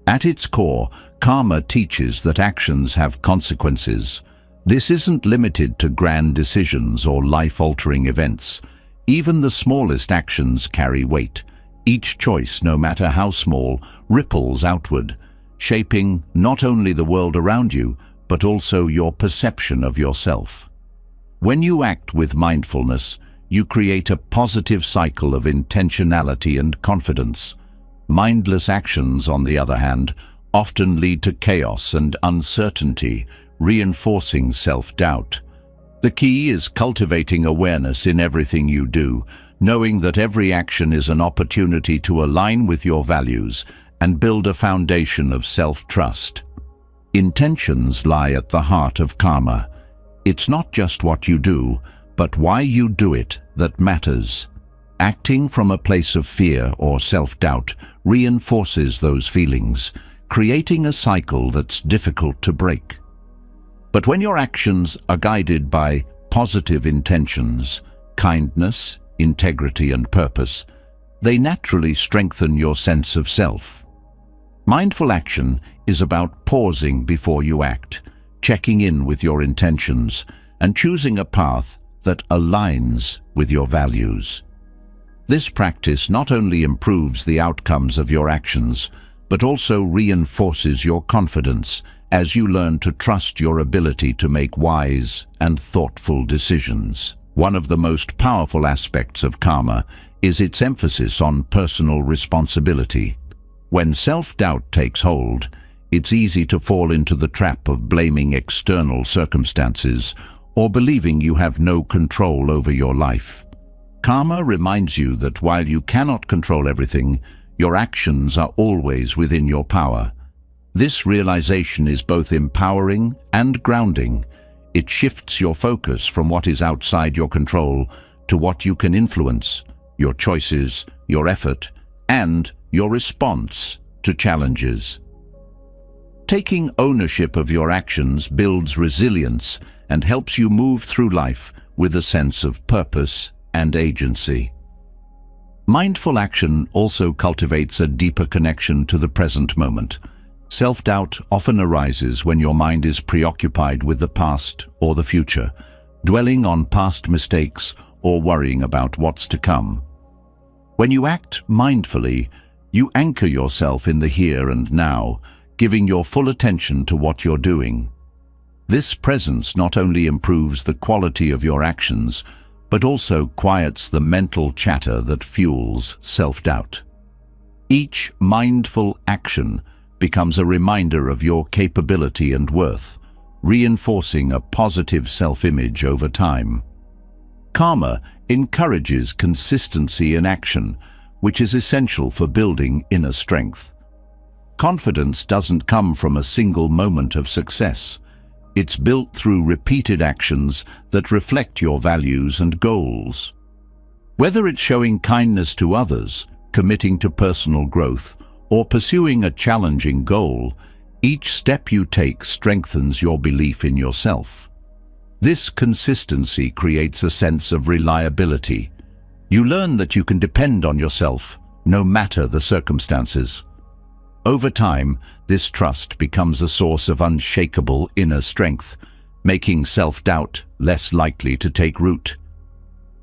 At its core, karma teaches that actions have consequences. This isn't limited to grand decisions or life-altering events. Even the smallest actions carry weight. Each choice, no matter how small, ripples outward, shaping not only the world around you, but also your perception of yourself. When you act with mindfulness, you create a positive cycle of intentionality and confidence. Mindless actions, on the other hand, often lead to chaos and uncertainty, reinforcing self-doubt. The key is cultivating awareness in everything you do, knowing that every action is an opportunity to align with your values and build a foundation of self-trust. Intentions lie at the heart of karma. It's not just what you do, but why you do it that matters. Acting from a place of fear or self-doubt reinforces those feelings, creating a cycle that's difficult to break. But when your actions are guided by positive intentions, kindness, integrity, and purpose, they naturally strengthen your sense of self. Mindful action is about pausing before you act, checking in with your intentions, and choosing a path that aligns with your values. This practice not only improves the outcomes of your actions, but also reinforces your confidence as you learn to trust your ability to make wise and thoughtful decisions. One of the most powerful aspects of karma is its emphasis on personal responsibility. When self-doubt takes hold, it's easy to fall into the trap of blaming external circumstances or believing you have no control over your life. Karma reminds you that while you cannot control everything, your actions are always within your power. This realization is both empowering and grounding. It shifts your focus from what is outside your control to what you can influence, your choices, your effort, and your response to challenges. Taking ownership of your actions builds resilience and helps you move through life with a sense of purpose and agency. Mindful action also cultivates a deeper connection to the present moment. Self-doubt often arises when your mind is preoccupied with the past or the future, dwelling on past mistakes or worrying about what's to come. When you act mindfully, you anchor yourself in the here and now, giving your full attention to what you're doing. This presence not only improves the quality of your actions, but also quiets the mental chatter that fuels self-doubt. Each mindful action becomes a reminder of your capability and worth, reinforcing a positive self-image over time. Karma encourages consistency in action, which is essential for building inner strength. Confidence doesn't come from a single moment of success. It's built through repeated actions that reflect your values and goals. Whether it's showing kindness to others, committing to personal growth, or pursuing a challenging goal, each step you take strengthens your belief in yourself. This consistency creates a sense of reliability. You learn that you can depend on yourself, no matter the circumstances. Over time, this trust becomes a source of unshakable inner strength, making self-doubt less likely to take root.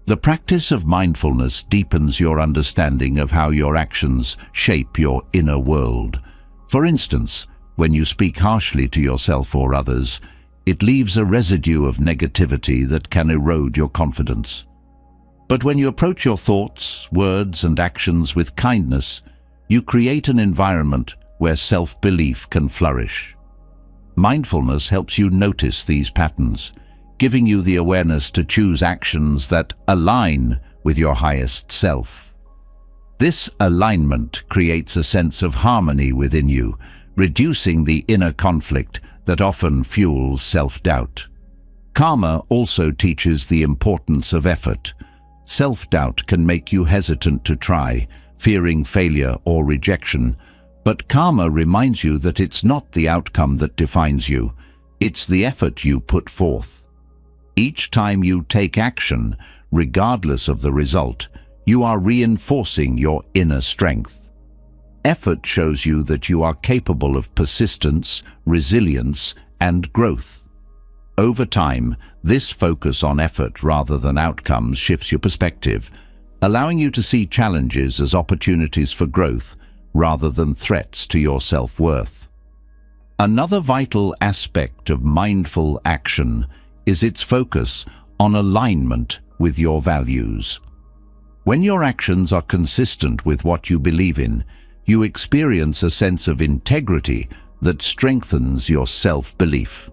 The practice of mindfulness deepens your understanding of how your actions shape your inner world. For instance, when you speak harshly to yourself or others, it leaves a residue of negativity that can erode your confidence. But when you approach your thoughts, words, and actions with kindness, you create an environment where self-belief can flourish. Mindfulness helps you notice these patterns, giving you the awareness to choose actions that align with your highest self. This alignment creates a sense of harmony within you, reducing the inner conflict that often fuels self-doubt. Karma also teaches the importance of effort. Self-doubt can make you hesitant to try, fearing failure or rejection, but karma reminds you that it's not the outcome that defines you, it's the effort you put forth. Each time you take action, regardless of the result, you are reinforcing your inner strength. Effort shows you that you are capable of persistence, resilience, and growth. Over time, this focus on effort rather than outcomes shifts your perspective, allowing you to see challenges as opportunities for growth rather than threats to your self-worth. Another vital aspect of mindful action is its focus on alignment with your values. When your actions are consistent with what you believe in, you experience a sense of integrity that strengthens your self-belief.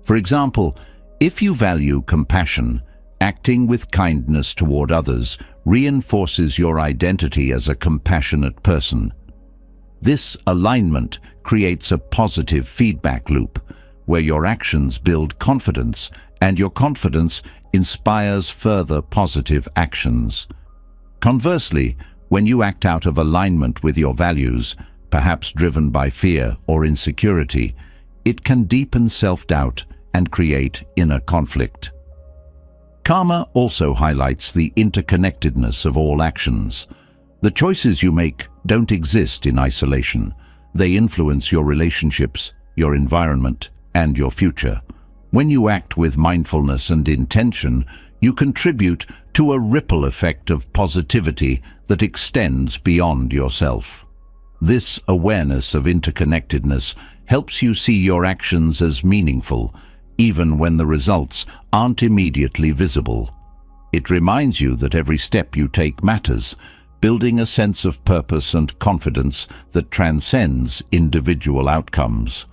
For example, if you value compassion, acting with kindness toward others reinforces your identity as a compassionate person. This alignment creates a positive feedback loop, where your actions build confidence and your confidence inspires further positive actions. Conversely, when you act out of alignment with your values, perhaps driven by fear or insecurity, it can deepen self-doubt and create inner conflict. Karma also highlights the interconnectedness of all actions. The choices you make don't exist in isolation. They influence your relationships, your environment, and your future. When you act with mindfulness and intention, you contribute to a ripple effect of positivity that extends beyond yourself. This awareness of interconnectedness helps you see your actions as meaningful, even when the results aren't immediately visible. It reminds you that every step you take matters, building a sense of purpose and confidence that transcends individual outcomes.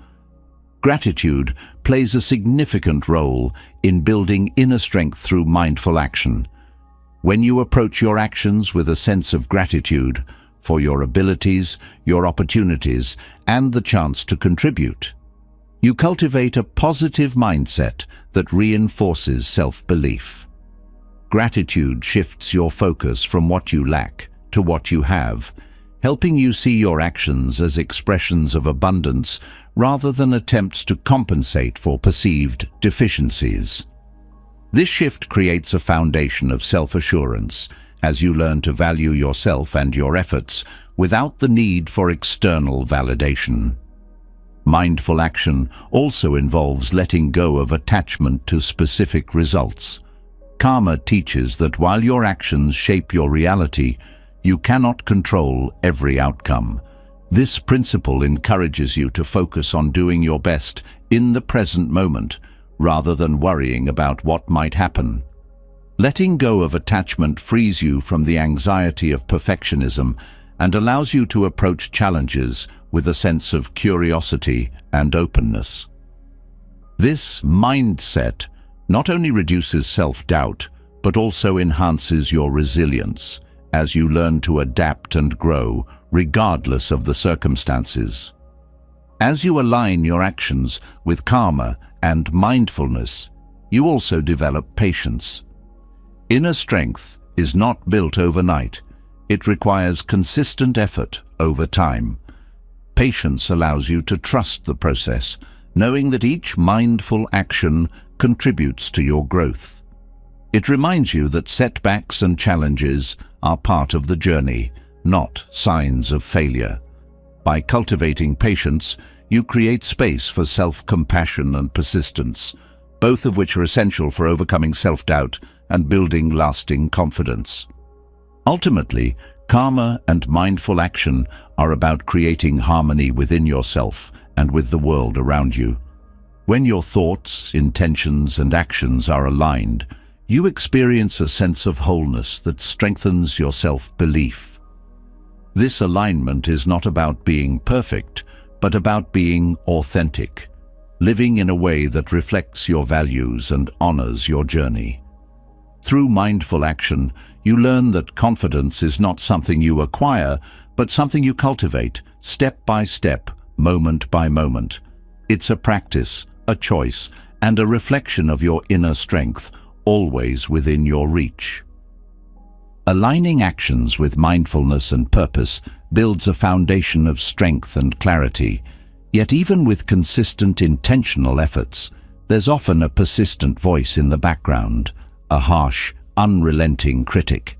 Gratitude plays a significant role in building inner strength through mindful action. When you approach your actions with a sense of gratitude for your abilities, your opportunities, and the chance to contribute, you cultivate a positive mindset that reinforces self-belief. Gratitude shifts your focus from what you lack to what you have, helping you see your actions as expressions of abundance rather than attempts to compensate for perceived deficiencies. This shift creates a foundation of self-assurance as you learn to value yourself and your efforts without the need for external validation. Mindful action also involves letting go of attachment to specific results. Karma teaches that while your actions shape your reality, you cannot control every outcome. This principle encourages you to focus on doing your best in the present moment, rather than worrying about what might happen. Letting go of attachment frees you from the anxiety of perfectionism and allows you to approach challenges with a sense of curiosity and openness. This mindset not only reduces self-doubt, but also enhances your resilience as you learn to adapt and grow regardless of the circumstances. As you align your actions with karma and mindfulness, you also develop patience. Inner strength is not built overnight. It requires consistent effort over time. Patience allows you to trust the process, knowing that each mindful action contributes to your growth. It reminds you that setbacks and challenges are part of the journey, not signs of failure. By cultivating patience, you create space for self-compassion and persistence, both of which are essential for overcoming self-doubt and building lasting confidence. Ultimately, karma and mindful action are about creating harmony within yourself and with the world around you. When your thoughts, intentions, and actions are aligned, you experience a sense of wholeness that strengthens your self-belief. This alignment is not about being perfect, but about being authentic, living in a way that reflects your values and honors your journey. Through mindful action, you learn that confidence is not something you acquire, but something you cultivate, step by step, moment by moment. It's a practice, a choice, and a reflection of your inner strength, always within your reach. Aligning actions with mindfulness and purpose builds a foundation of strength and clarity. Yet even with consistent intentional efforts, there's often a persistent voice in the background, a harsh, unrelenting critic.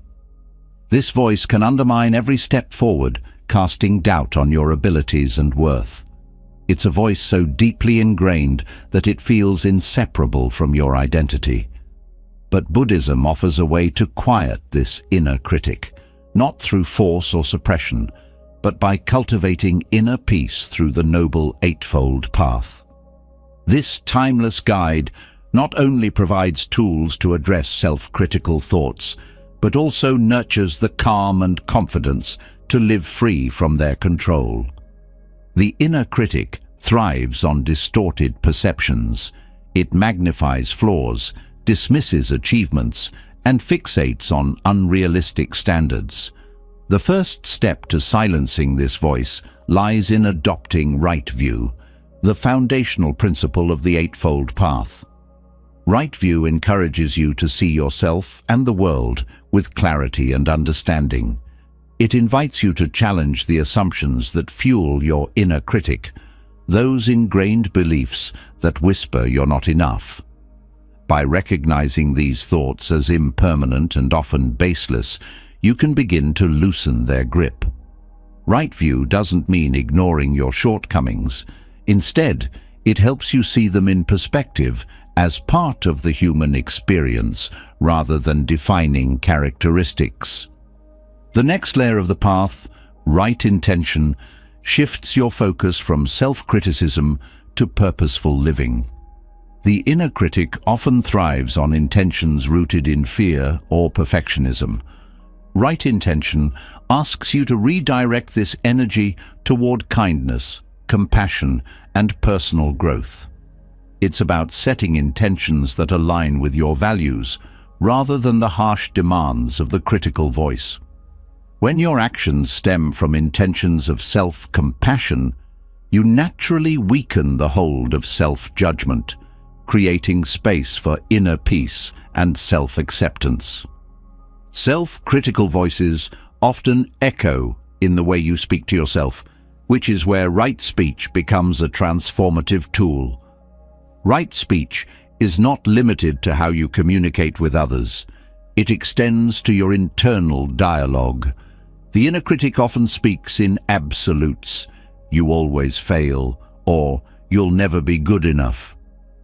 This voice can undermine every step forward, casting doubt on your abilities and worth. It's a voice so deeply ingrained that it feels inseparable from your identity. But Buddhism offers a way to quiet this inner critic, not through force or suppression, but by cultivating inner peace through the Noble Eightfold Path. This timeless guide not only provides tools to address self-critical thoughts, but also nurtures the calm and confidence to live free from their control. The inner critic thrives on distorted perceptions. It magnifies flaws, dismisses achievements, and fixates on unrealistic standards. The first step to silencing this voice lies in adopting right view, the foundational principle of the Eightfold Path. Right view encourages you to see yourself and the world with clarity and understanding. It invites you to challenge the assumptions that fuel your inner critic, those ingrained beliefs that whisper you're not enough. By recognizing these thoughts as impermanent and often baseless, you can begin to loosen their grip. Right view doesn't mean ignoring your shortcomings. Instead, it helps you see them in perspective as part of the human experience rather than defining characteristics. The next layer of the path, right intention, shifts your focus from self-criticism to purposeful living. The inner critic often thrives on intentions rooted in fear or perfectionism. Right intention asks you to redirect this energy toward kindness, compassion, and personal growth. It's about setting intentions that align with your values, rather than the harsh demands of the critical voice. When your actions stem from intentions of self-compassion, you naturally weaken the hold of self-judgment, creating space for inner peace and self-acceptance. Self-critical voices often echo in the way you speak to yourself, which is where right speech becomes a transformative tool. Right speech is not limited to how you communicate with others. It extends to your internal dialogue. The inner critic often speaks in absolutes. You always fail, or you'll never be good enough.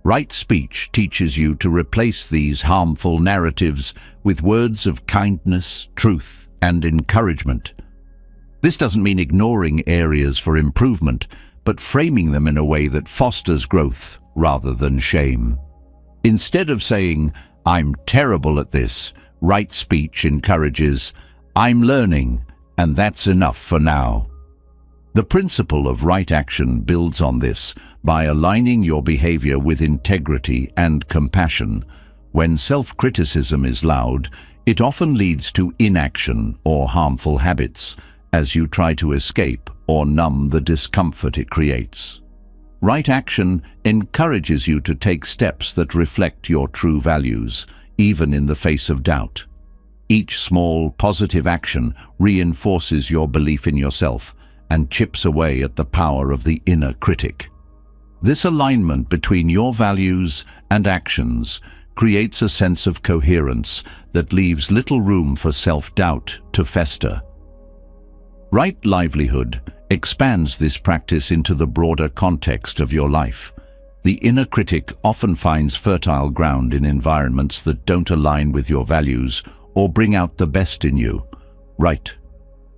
Right speech teaches you to replace these harmful narratives with words of kindness, truth, and encouragement. This doesn't mean ignoring areas for improvement, but framing them in a way that fosters growth rather than shame. Instead of saying, "I'm terrible at this," right speech encourages, "I'm learning, and that's enough for now." The principle of right action builds on this by aligning your behavior with integrity and compassion. When self-criticism is loud, it often leads to inaction or harmful habits as you try to escape or numb the discomfort it creates. Right action encourages you to take steps that reflect your true values, even in the face of doubt. Each small, positive action reinforces your belief in yourself and chips away at the power of the inner critic. This alignment between your values and actions creates a sense of coherence that leaves little room for self-doubt to fester. Right livelihood expands this practice into the broader context of your life. The inner critic often finds fertile ground in environments that don't align with your values or bring out the best in you. Right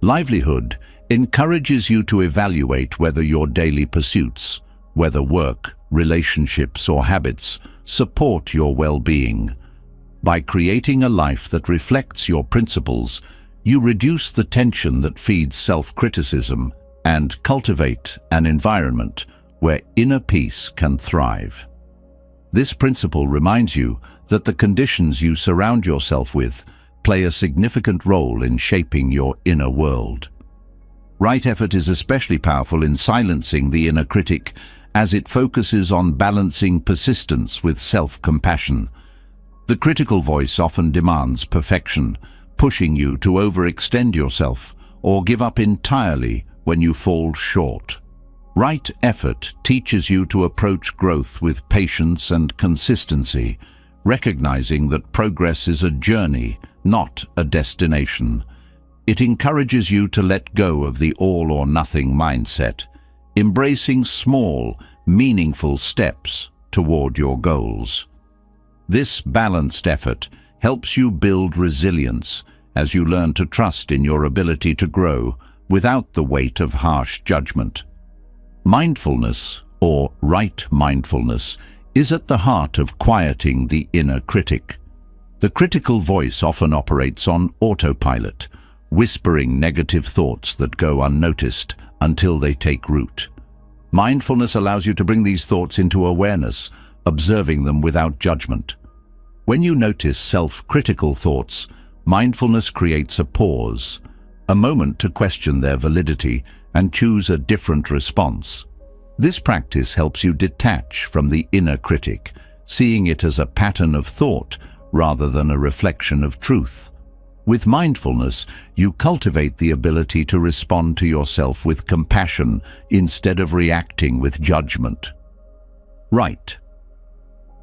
livelihood encourages you to evaluate whether your daily pursuits, whether work, relationships, or habits, support your well-being. By creating a life that reflects your principles, you reduce the tension that feeds self-criticism and cultivate an environment where inner peace can thrive. This principle reminds you that the conditions you surround yourself with play a significant role in shaping your inner world. Right effort is especially powerful in silencing the inner critic, as it focuses on balancing persistence with self-compassion. The critical voice often demands perfection, pushing you to overextend yourself or give up entirely when you fall short. Right effort teaches you to approach growth with patience and consistency, recognizing that progress is a journey, not a destination. It encourages you to let go of the all-or-nothing mindset, embracing small, meaningful steps toward your goals. This balanced effort helps you build resilience as you learn to trust in your ability to grow without the weight of harsh judgment. Mindfulness, or right mindfulness, is at the heart of quieting the inner critic. The critical voice often operates on autopilot, whispering negative thoughts that go unnoticed until they take root. Mindfulness allows you to bring these thoughts into awareness, observing them without judgment. When you notice self-critical thoughts, mindfulness creates a pause, a moment to question their validity and choose a different response. This practice helps you detach from the inner critic, seeing it as a pattern of thought rather than a reflection of truth. With mindfulness, you cultivate the ability to respond to yourself with compassion instead of reacting with judgment. Right.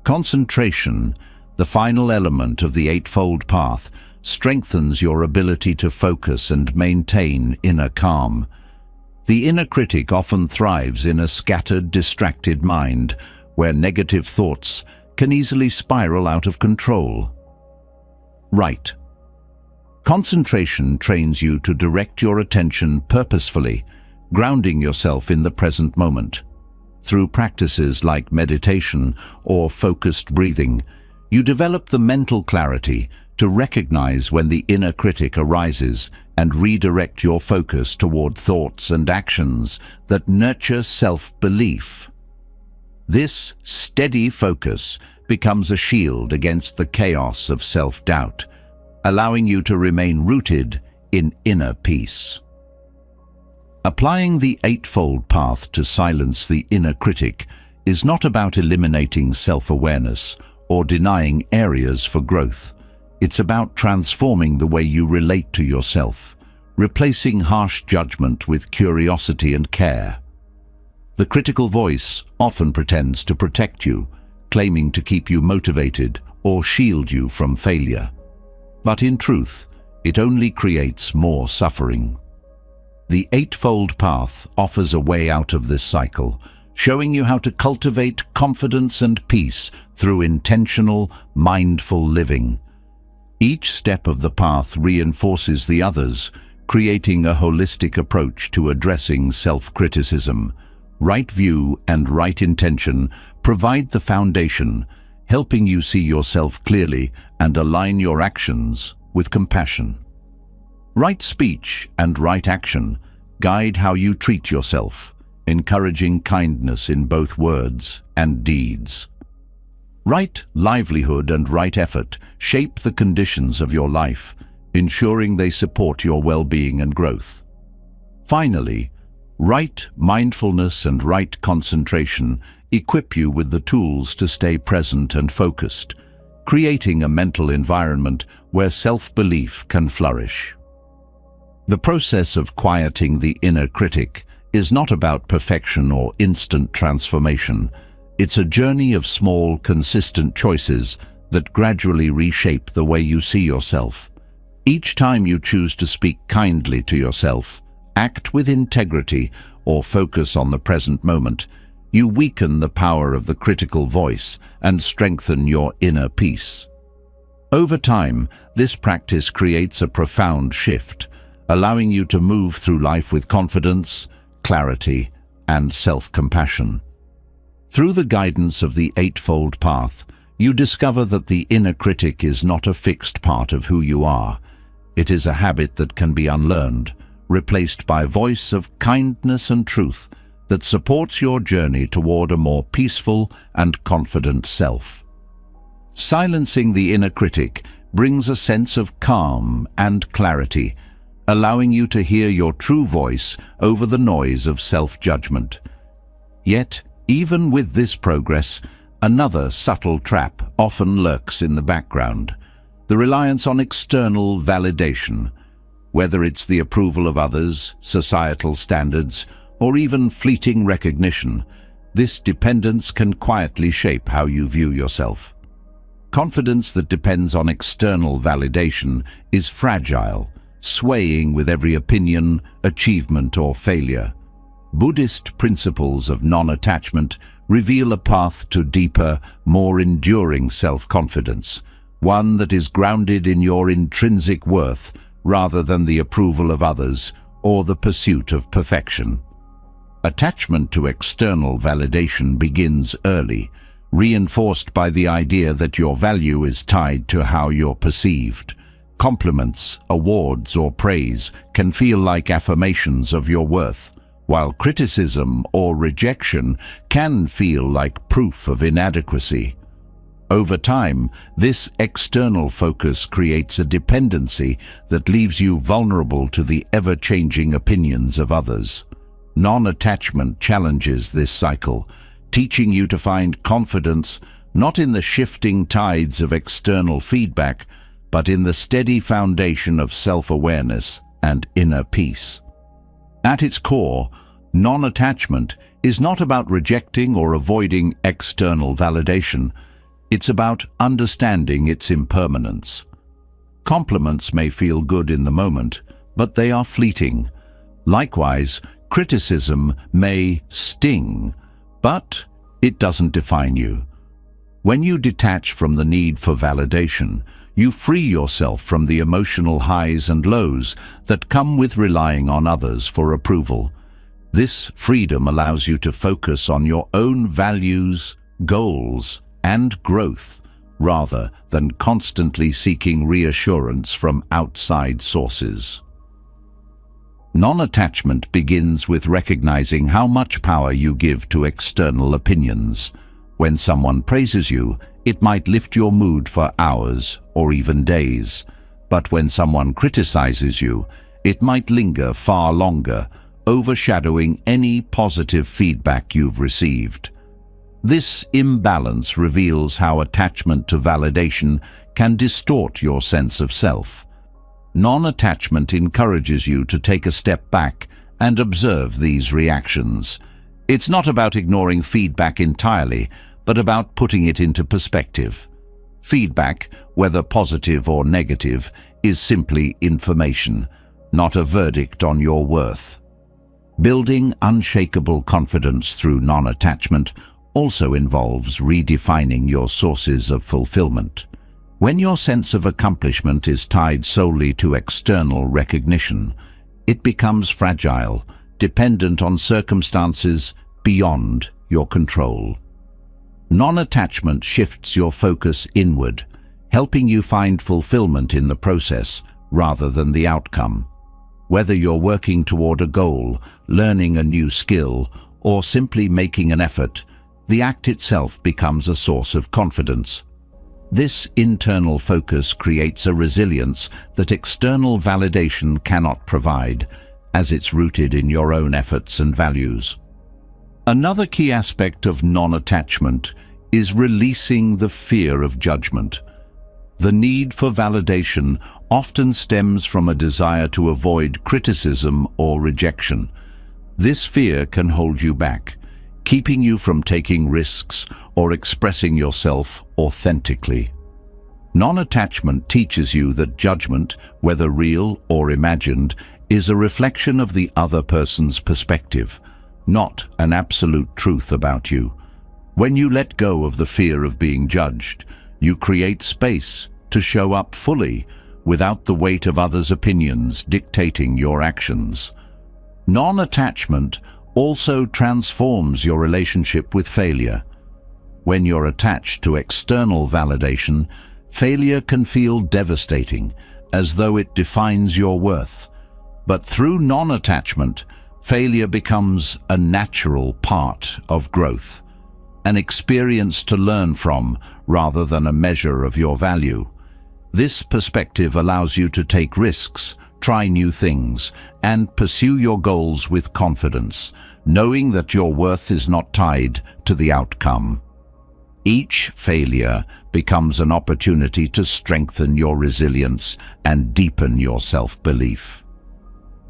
Concentration, the final element of the Eightfold Path, strengthens your ability to focus and maintain inner calm. The inner critic often thrives in a scattered, distracted mind, where negative thoughts can easily spiral out of control. Right. Concentration trains you to direct your attention purposefully, grounding yourself in the present moment. Through practices like meditation or focused breathing, you develop the mental clarity to recognize when the inner critic arises and redirect your focus toward thoughts and actions that nurture self-belief. This steady focus becomes a shield against the chaos of self-doubt, allowing you to remain rooted in inner peace. Applying the Eightfold Path to silence the inner critic is not about eliminating self-awareness or denying areas for growth. It's about transforming the way you relate to yourself, replacing harsh judgment with curiosity and care. The critical voice often pretends to protect you, claiming to keep you motivated or shield you from failure. But in truth, it only creates more suffering. The Eightfold Path offers a way out of this cycle, showing you how to cultivate confidence and peace through intentional, mindful living. Each step of the path reinforces the others, creating a holistic approach to addressing self-criticism. Right view and right intention provide the foundation, helping you see yourself clearly and align your actions with compassion. Right speech and right action guide how you treat yourself, encouraging kindness in both words and deeds. Right livelihood and right effort shape the conditions of your life, ensuring they support your well-being and growth. Finally, right mindfulness and right concentration equip you with the tools to stay present and focused, creating a mental environment where self-belief can flourish. The process of quieting the inner critic is not about perfection or instant transformation. It's a journey of small, consistent choices that gradually reshape the way you see yourself. Each time you choose to speak kindly to yourself, act with integrity, or focus on the present moment, you weaken the power of the critical voice and strengthen your inner peace. Over time, this practice creates a profound shift, allowing you to move through life with confidence, clarity, and self-compassion. Through the guidance of the Eightfold Path, you discover that the inner critic is not a fixed part of who you are. It is a habit that can be unlearned, replaced by a voice of kindness and truth that supports your journey toward a more peaceful and confident self. Silencing the inner critic brings a sense of calm and clarity, allowing you to hear your true voice over the noise of self-judgment. Yet, even with this progress, another subtle trap often lurks in the background: the reliance on external validation. Whether it's the approval of others, societal standards, or even fleeting recognition, this dependence can quietly shape how you view yourself. Confidence that depends on external validation is fragile, swaying with every opinion, achievement, or failure. Buddhist principles of non-attachment reveal a path to deeper, more enduring self-confidence, one that is grounded in your intrinsic worth rather than the approval of others or the pursuit of perfection. Attachment to external validation begins early, reinforced by the idea that your value is tied to how you're perceived. Compliments, awards, or praise can feel like affirmations of your worth, while criticism or rejection can feel like proof of inadequacy. Over time, this external focus creates a dependency that leaves you vulnerable to the ever-changing opinions of others. Non-attachment challenges this cycle, teaching you to find confidence not in the shifting tides of external feedback, but in the steady foundation of self-awareness and inner peace. At its core, non-attachment is not about rejecting or avoiding external validation. It's about understanding its impermanence. Compliments may feel good in the moment, but they are fleeting. Likewise, criticism may sting, but it doesn't define you. When you detach from the need for validation, you free yourself from the emotional highs and lows that come with relying on others for approval. This freedom allows you to focus on your own values, goals, and growth, rather than constantly seeking reassurance from outside sources. Non-attachment begins with recognizing how much power you give to external opinions. When someone praises you, it might lift your mood for hours or even days. But when someone criticizes you, it might linger far longer, overshadowing any positive feedback you've received. This imbalance reveals how attachment to validation can distort your sense of self. Non-attachment encourages you to take a step back and observe these reactions. It's not about ignoring feedback entirely, but about putting it into perspective. Feedback, whether positive or negative, is simply information, not a verdict on your worth. Building unshakable confidence through non-attachment also involves redefining your sources of fulfillment. When your sense of accomplishment is tied solely to external recognition, it becomes fragile, dependent on circumstances beyond your control. Non-attachment shifts your focus inward, helping you find fulfillment in the process rather than the outcome. Whether you're working toward a goal, learning a new skill, or simply making an effort, the act itself becomes a source of confidence. This internal focus creates a resilience that external validation cannot provide, as it's rooted in your own efforts and values. Another key aspect of non-attachment is releasing the fear of judgment. The need for validation often stems from a desire to avoid criticism or rejection. This fear can hold you back, keeping you from taking risks or expressing yourself authentically. Non-attachment teaches you that judgment, whether real or imagined, is a reflection of the other person's perspective, not an absolute truth about you. When you let go of the fear of being judged, you create space to show up fully without the weight of others' opinions dictating your actions. Non-attachment also transforms your relationship with failure. When you're attached to external validation, failure can feel devastating, as though it defines your worth. But through non-attachment, failure becomes a natural part of growth, an experience to learn from rather than a measure of your value. This perspective allows you to take risks, try new things, and pursue your goals with confidence, knowing that your worth is not tied to the outcome. Each failure becomes an opportunity to strengthen your resilience and deepen your self-belief.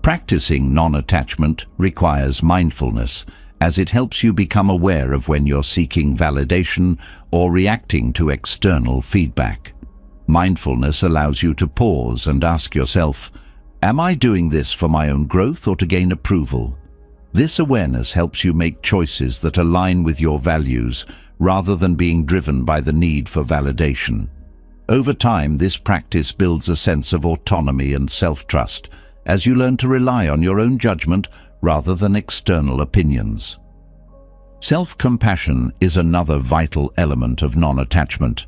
Practicing non-attachment requires mindfulness, as it helps you become aware of when you're seeking validation or reacting to external feedback. Mindfulness allows you to pause and ask yourself, am I doing this for my own growth or to gain approval? This awareness helps you make choices that align with your values rather than being driven by the need for validation. Over time, this practice builds a sense of autonomy and self-trust, as you learn to rely on your own judgment rather than external opinions. Self-compassion is another vital element of non-attachment.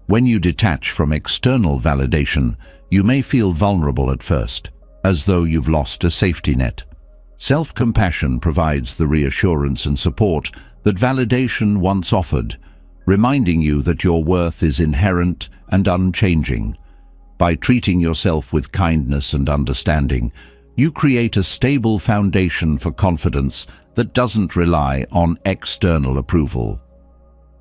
When you detach from external validation, you may feel vulnerable at first, as though you've lost a safety net. Self-compassion provides the reassurance and support that validation once offered, reminding you that your worth is inherent and unchanging. By treating yourself with kindness and understanding, you create a stable foundation for confidence that doesn't rely on external approval.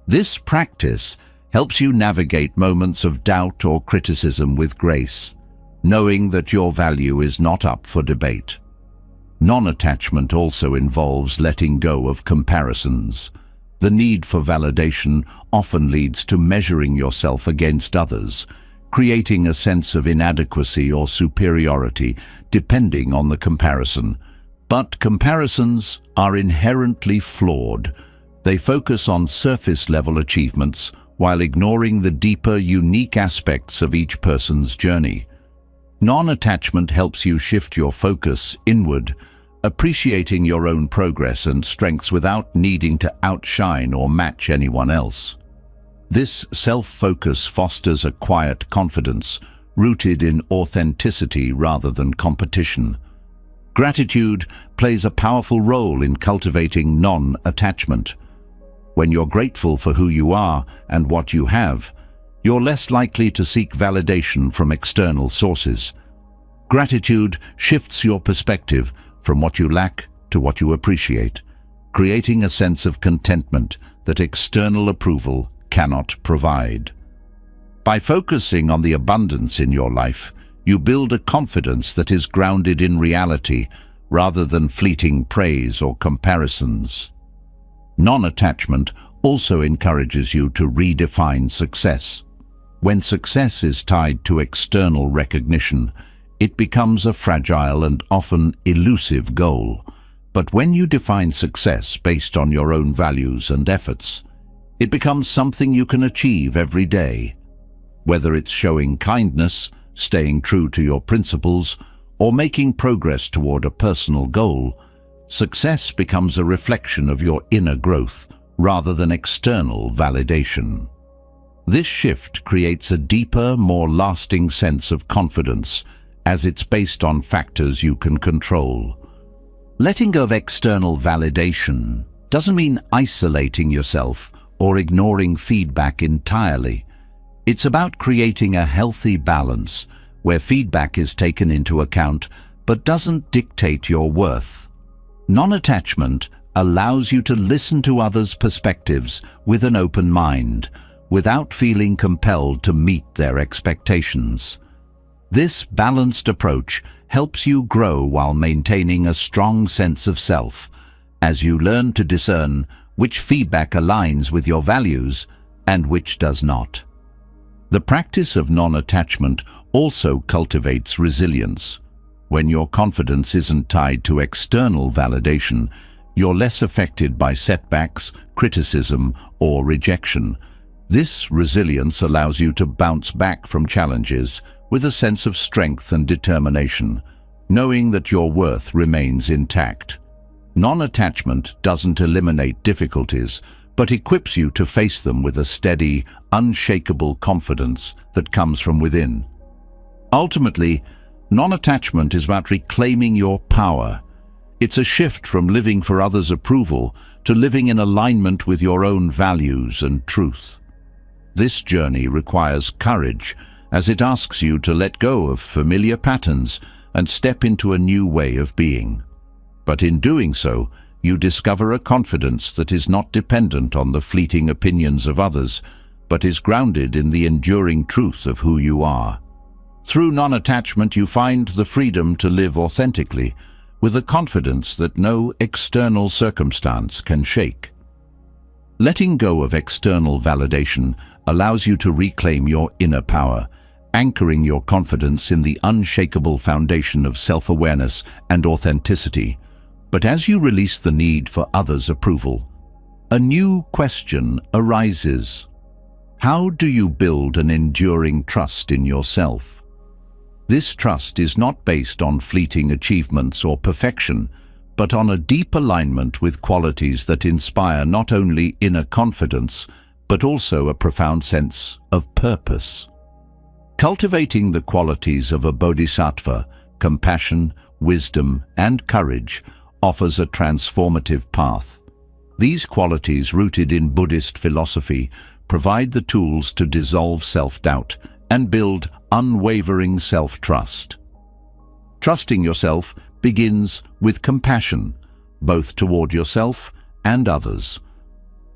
This practice helps you navigate moments of doubt or criticism with grace, knowing that your value is not up for debate. Non-attachment also involves letting go of comparisons. The need for validation often leads to measuring yourself against others, creating a sense of inadequacy or superiority depending on the comparison. But comparisons are inherently flawed. They focus on surface-level achievements while ignoring the deeper, unique aspects of each person's journey. Non-attachment helps you shift your focus inward, appreciating your own progress and strengths without needing to outshine or match anyone else. This self-focus fosters a quiet confidence, rooted in authenticity rather than competition. Gratitude plays a powerful role in cultivating non-attachment. When you're grateful for who you are and what you have, you're less likely to seek validation from external sources. Gratitude shifts your perspective from what you lack to what you appreciate, creating a sense of contentment that external approval cannot provide. By focusing on the abundance in your life, you build a confidence that is grounded in reality rather than fleeting praise or comparisons. Non-attachment also encourages you to redefine success. When success is tied to external recognition, it becomes a fragile and often elusive goal. But when you define success based on your own values and efforts, it becomes something you can achieve every day. Whether it's showing kindness, staying true to your principles, or making progress toward a personal goal, success becomes a reflection of your inner growth rather than external validation. This shift creates a deeper, more lasting sense of confidence, as it's based on factors you can control. Letting go of external validation doesn't mean isolating yourself or ignoring feedback entirely. It's about creating a healthy balance where feedback is taken into account but doesn't dictate your worth. Non-attachment allows you to listen to others' perspectives with an open mind, without feeling compelled to meet their expectations. This balanced approach helps you grow while maintaining a strong sense of self, as you learn to discern which feedback aligns with your values and which does not. The practice of non-attachment also cultivates resilience. When your confidence isn't tied to external validation, you're less affected by setbacks, criticism, or rejection. This resilience allows you to bounce back from challenges with a sense of strength and determination, knowing that your worth remains intact. Non-attachment doesn't eliminate difficulties, but equips you to face them with a steady, unshakable confidence that comes from within. Ultimately, non-attachment is about reclaiming your power. It's a shift from living for others' approval to living in alignment with your own values and truth. This journey requires courage, as it asks you to let go of familiar patterns and step into a new way of being. But in doing so, you discover a confidence that is not dependent on the fleeting opinions of others, but is grounded in the enduring truth of who you are. Through non-attachment, you find the freedom to live authentically, with a confidence that no external circumstance can shake. Letting go of external validation allows you to reclaim your inner power, anchoring your confidence in the unshakable foundation of self-awareness and authenticity. But as you release the need for others' approval, a new question arises. How do you build an enduring trust in yourself? This trust is not based on fleeting achievements or perfection, but on a deep alignment with qualities that inspire not only inner confidence, but also a profound sense of purpose. Cultivating the qualities of a bodhisattva, compassion, wisdom, and courage, offers a transformative path. These qualities, rooted in Buddhist philosophy, provide the tools to dissolve self-doubt and build unwavering self-trust. Trusting yourself begins with compassion, both toward yourself and others.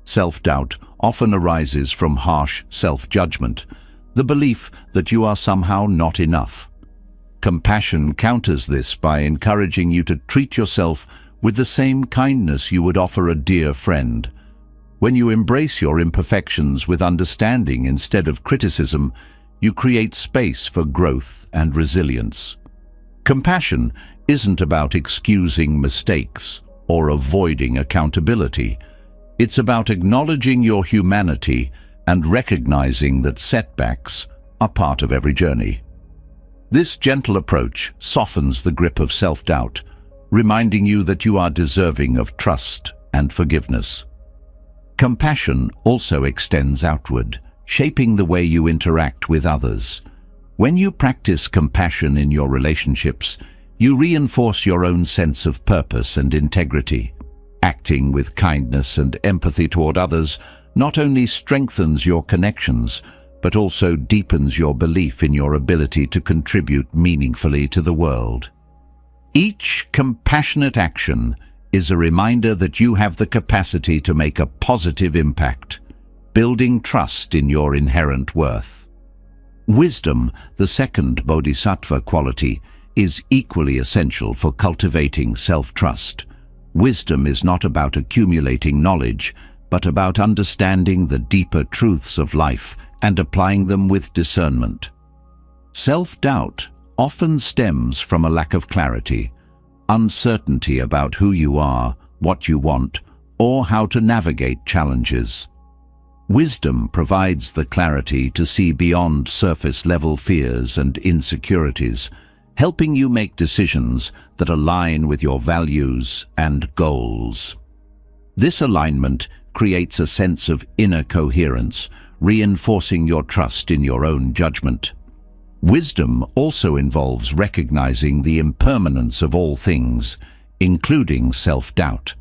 Self-doubt often arises from harsh self-judgment, the belief that you are somehow not enough. Compassion counters this by encouraging you to treat yourself with the same kindness you would offer a dear friend. When you embrace your imperfections with understanding instead of criticism, you create space for growth and resilience. Compassion isn't about excusing mistakes or avoiding accountability. It's about acknowledging your humanity and recognizing that setbacks are part of every journey. This gentle approach softens the grip of self-doubt, reminding you that you are deserving of trust and forgiveness. Compassion also extends outward, shaping the way you interact with others. When you practice compassion in your relationships, you reinforce your own sense of purpose and integrity. Acting with kindness and empathy toward others not only strengthens your connections, but also deepens your belief in your ability to contribute meaningfully to the world. Each compassionate action is a reminder that you have the capacity to make a positive impact, building trust in your inherent worth. Wisdom, the second bodhisattva quality, is equally essential for cultivating self-trust. Wisdom is not about accumulating knowledge, but about understanding the deeper truths of life and applying them with discernment. Self-doubt often stems from a lack of clarity, uncertainty about who you are, what you want, or how to navigate challenges. Wisdom provides the clarity to see beyond surface-level fears and insecurities, helping you make decisions that align with your values and goals. This alignment creates a sense of inner coherence, reinforcing your trust in your own judgment. Wisdom also involves recognizing the impermanence of all things, including self-doubt.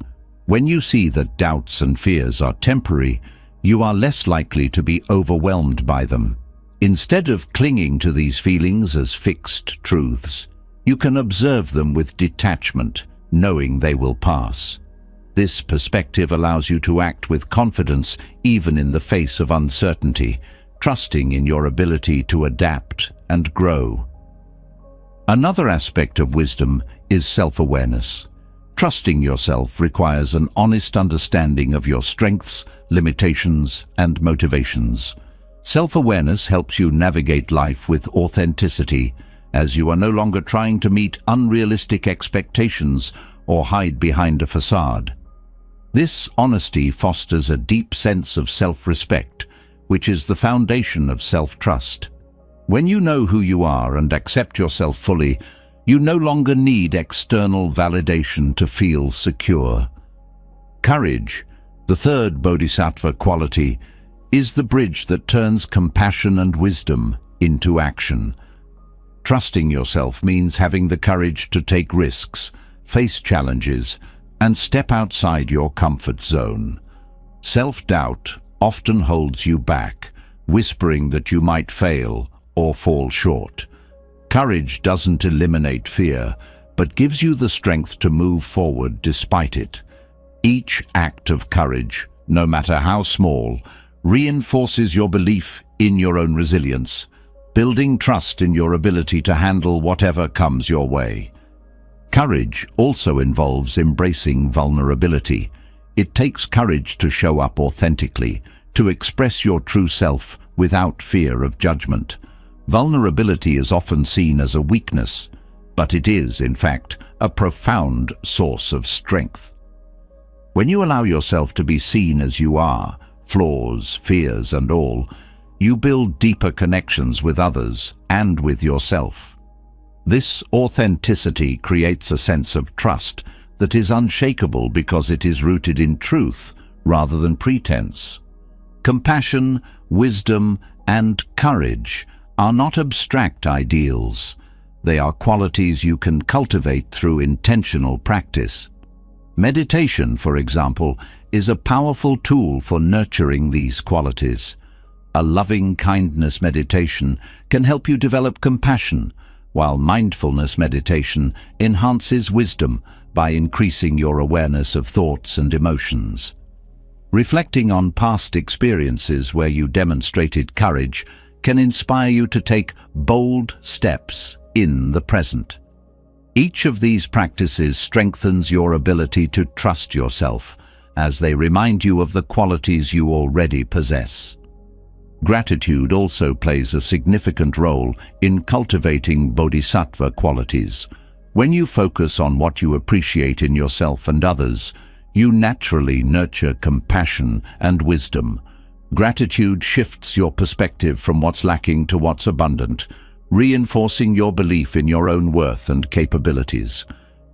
When you see that doubts and fears are temporary, you are less likely to be overwhelmed by them. Instead of clinging to these feelings as fixed truths, you can observe them with detachment, knowing they will pass. This perspective allows you to act with confidence even in the face of uncertainty, trusting in your ability to adapt and grow. Another aspect of wisdom is self-awareness. Trusting yourself requires an honest understanding of your strengths, limitations, and motivations. Self-awareness helps you navigate life with authenticity, as you are no longer trying to meet unrealistic expectations or hide behind a facade. This honesty fosters a deep sense of self-respect, which is the foundation of self-trust. When you know who you are and accept yourself fully, you no longer need external validation to feel secure. Courage, the third bodhisattva quality, is the bridge that turns compassion and wisdom into action. Trusting yourself means having the courage to take risks, face challenges, and step outside your comfort zone. Self-doubt often holds you back, whispering that you might fail or fall short. Courage doesn't eliminate fear, but gives you the strength to move forward despite it. Each act of courage, no matter how small, reinforces your belief in your own resilience, building trust in your ability to handle whatever comes your way. Courage also involves embracing vulnerability. It takes courage to show up authentically, to express your true self without fear of judgment. Vulnerability is often seen as a weakness, but it is, in fact, a profound source of strength. When you allow yourself to be seen as you are, flaws, fears, and all, you build deeper connections with others and with yourself. This authenticity creates a sense of trust that is unshakable because it is rooted in truth rather than pretense. Compassion, wisdom, and courage are not abstract ideals. They are qualities you can cultivate through intentional practice. Meditation, for example, is a powerful tool for nurturing these qualities. A loving kindness meditation can help you develop compassion, while mindfulness meditation enhances wisdom by increasing your awareness of thoughts and emotions. Reflecting on past experiences where you demonstrated courage can inspire you to take bold steps in the present. Each of these practices strengthens your ability to trust yourself, as they remind you of the qualities you already possess. Gratitude also plays a significant role in cultivating bodhisattva qualities. When you focus on what you appreciate in yourself and others, you naturally nurture compassion and wisdom. Gratitude shifts your perspective from what's lacking to what's abundant, reinforcing your belief in your own worth and capabilities.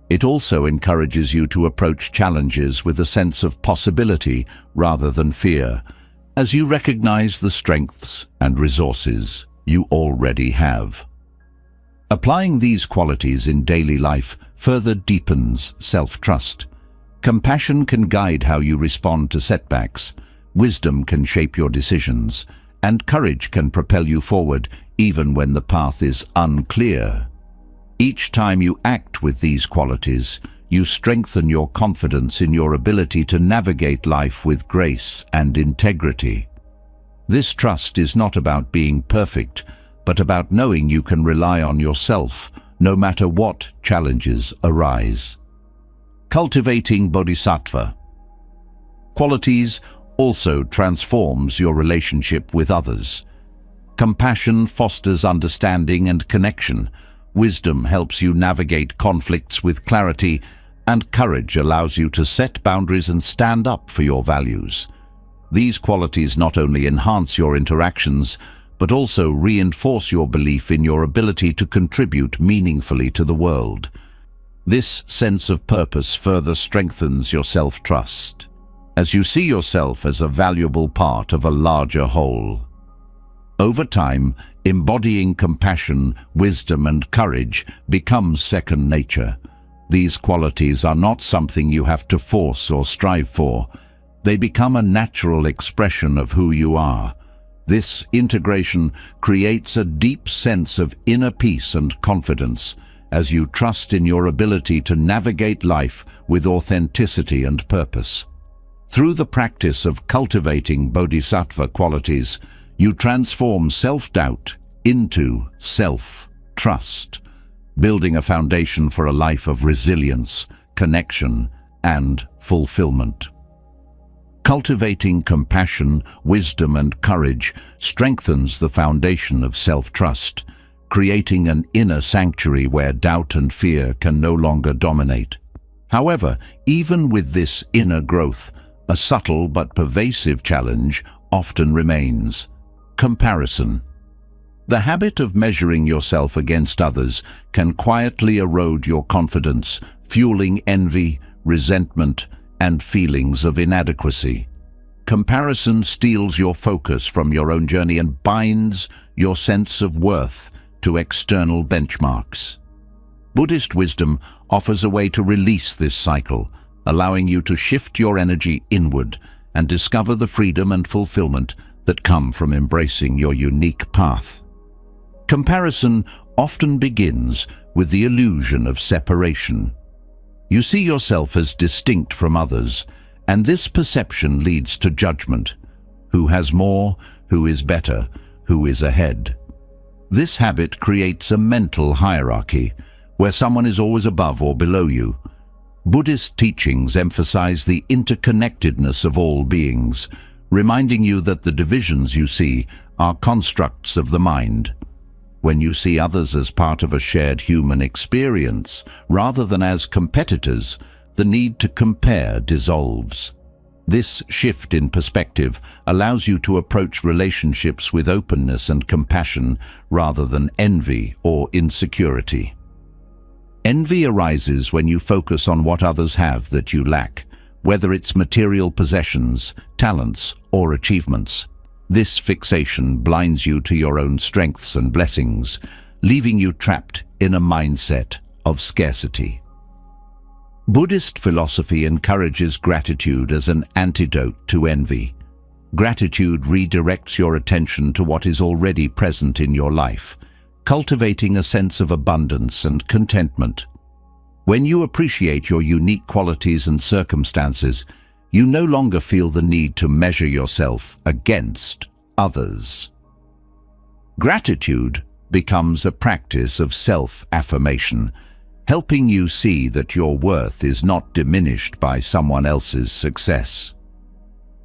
It also encourages you to approach challenges with a sense of possibility rather than fear, as you recognize the strengths and resources you already have. Applying these qualities in daily life further deepens self-trust. Compassion can guide how you respond to setbacks, wisdom can shape your decisions, and courage can propel you forward even when the path is unclear. Each time you act with these qualities, you strengthen your confidence in your ability to navigate life with grace and integrity. This trust is not about being perfect, but about knowing you can rely on yourself no matter what challenges arise. Cultivating bodhisattva qualities also transforms your relationship with others. Compassion fosters understanding and connection. Wisdom helps you navigate conflicts with clarity, and courage allows you to set boundaries and stand up for your values. These qualities not only enhance your interactions, but also reinforce your belief in your ability to contribute meaningfully to the world. This sense of purpose further strengthens your self-trust, as you see yourself as a valuable part of a larger whole. Over time, embodying compassion, wisdom, and courage becomes second nature. These qualities are not something you have to force or strive for. They become a natural expression of who you are. This integration creates a deep sense of inner peace and confidence, as you trust in your ability to navigate life with authenticity and purpose. Through the practice of cultivating bodhisattva qualities, you transform self-doubt into self-trust, building a foundation for a life of resilience, connection, and fulfillment. Cultivating compassion, wisdom, and courage strengthens the foundation of self-trust, creating an inner sanctuary where doubt and fear can no longer dominate. However, even with this inner growth, a subtle but pervasive challenge often remains: comparison. The habit of measuring yourself against others can quietly erode your confidence, fueling envy, resentment, and feelings of inadequacy. Comparison steals your focus from your own journey and binds your sense of worth to external benchmarks. Buddhist wisdom offers a way to release this cycle, allowing you to shift your energy inward and discover the freedom and fulfillment that come from embracing your unique path. Comparison often begins with the illusion of separation. You see yourself as distinct from others, and this perception leads to judgment. Who has more? Who is better? Who is ahead? This habit creates a mental hierarchy, where someone is always above or below you. Buddhist teachings emphasize the interconnectedness of all beings, reminding you that the divisions you see are constructs of the mind. When you see others as part of a shared human experience, rather than as competitors, the need to compare dissolves. This shift in perspective allows you to approach relationships with openness and compassion rather than envy or insecurity. Envy arises when you focus on what others have that you lack, whether it's material possessions, talents, or achievements. This fixation blinds you to your own strengths and blessings, leaving you trapped in a mindset of scarcity. Buddhist philosophy encourages gratitude as an antidote to envy. Gratitude redirects your attention to what is already present in your life, cultivating a sense of abundance and contentment. When you appreciate your unique qualities and circumstances, You no longer feel the need to measure yourself against others. Gratitude becomes a practice of self-affirmation, helping you see that your worth is not diminished by someone else's success.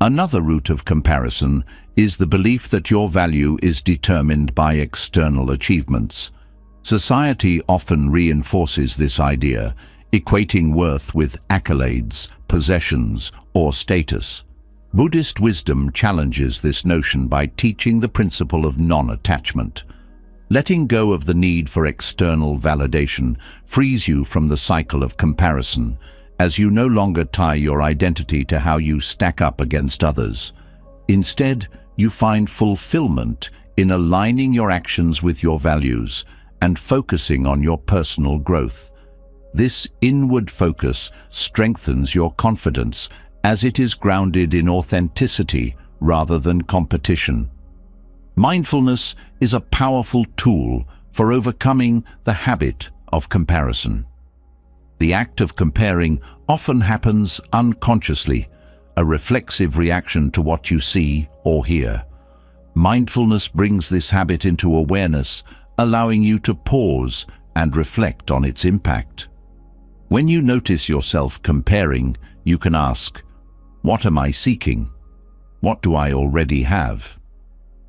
Another root of comparison is the belief that your value is determined by external achievements. Society often reinforces this idea, equating worth with accolades, possessions, or status. Buddhist wisdom challenges this notion by teaching the principle of non-attachment. Letting go of the need for external validation frees you from the cycle of comparison, as you no longer tie your identity to how you stack up against others. Instead, you find fulfillment in aligning your actions with your values and focusing on your personal growth. This inward focus strengthens your confidence as it is grounded in authenticity rather than competition. Mindfulness is a powerful tool for overcoming the habit of comparison. The act of comparing often happens unconsciously, a reflexive reaction to what you see or hear. Mindfulness brings this habit into awareness, allowing you to pause and reflect on its impact. When you notice yourself comparing, you can ask, "What am I seeking? What do I already have?"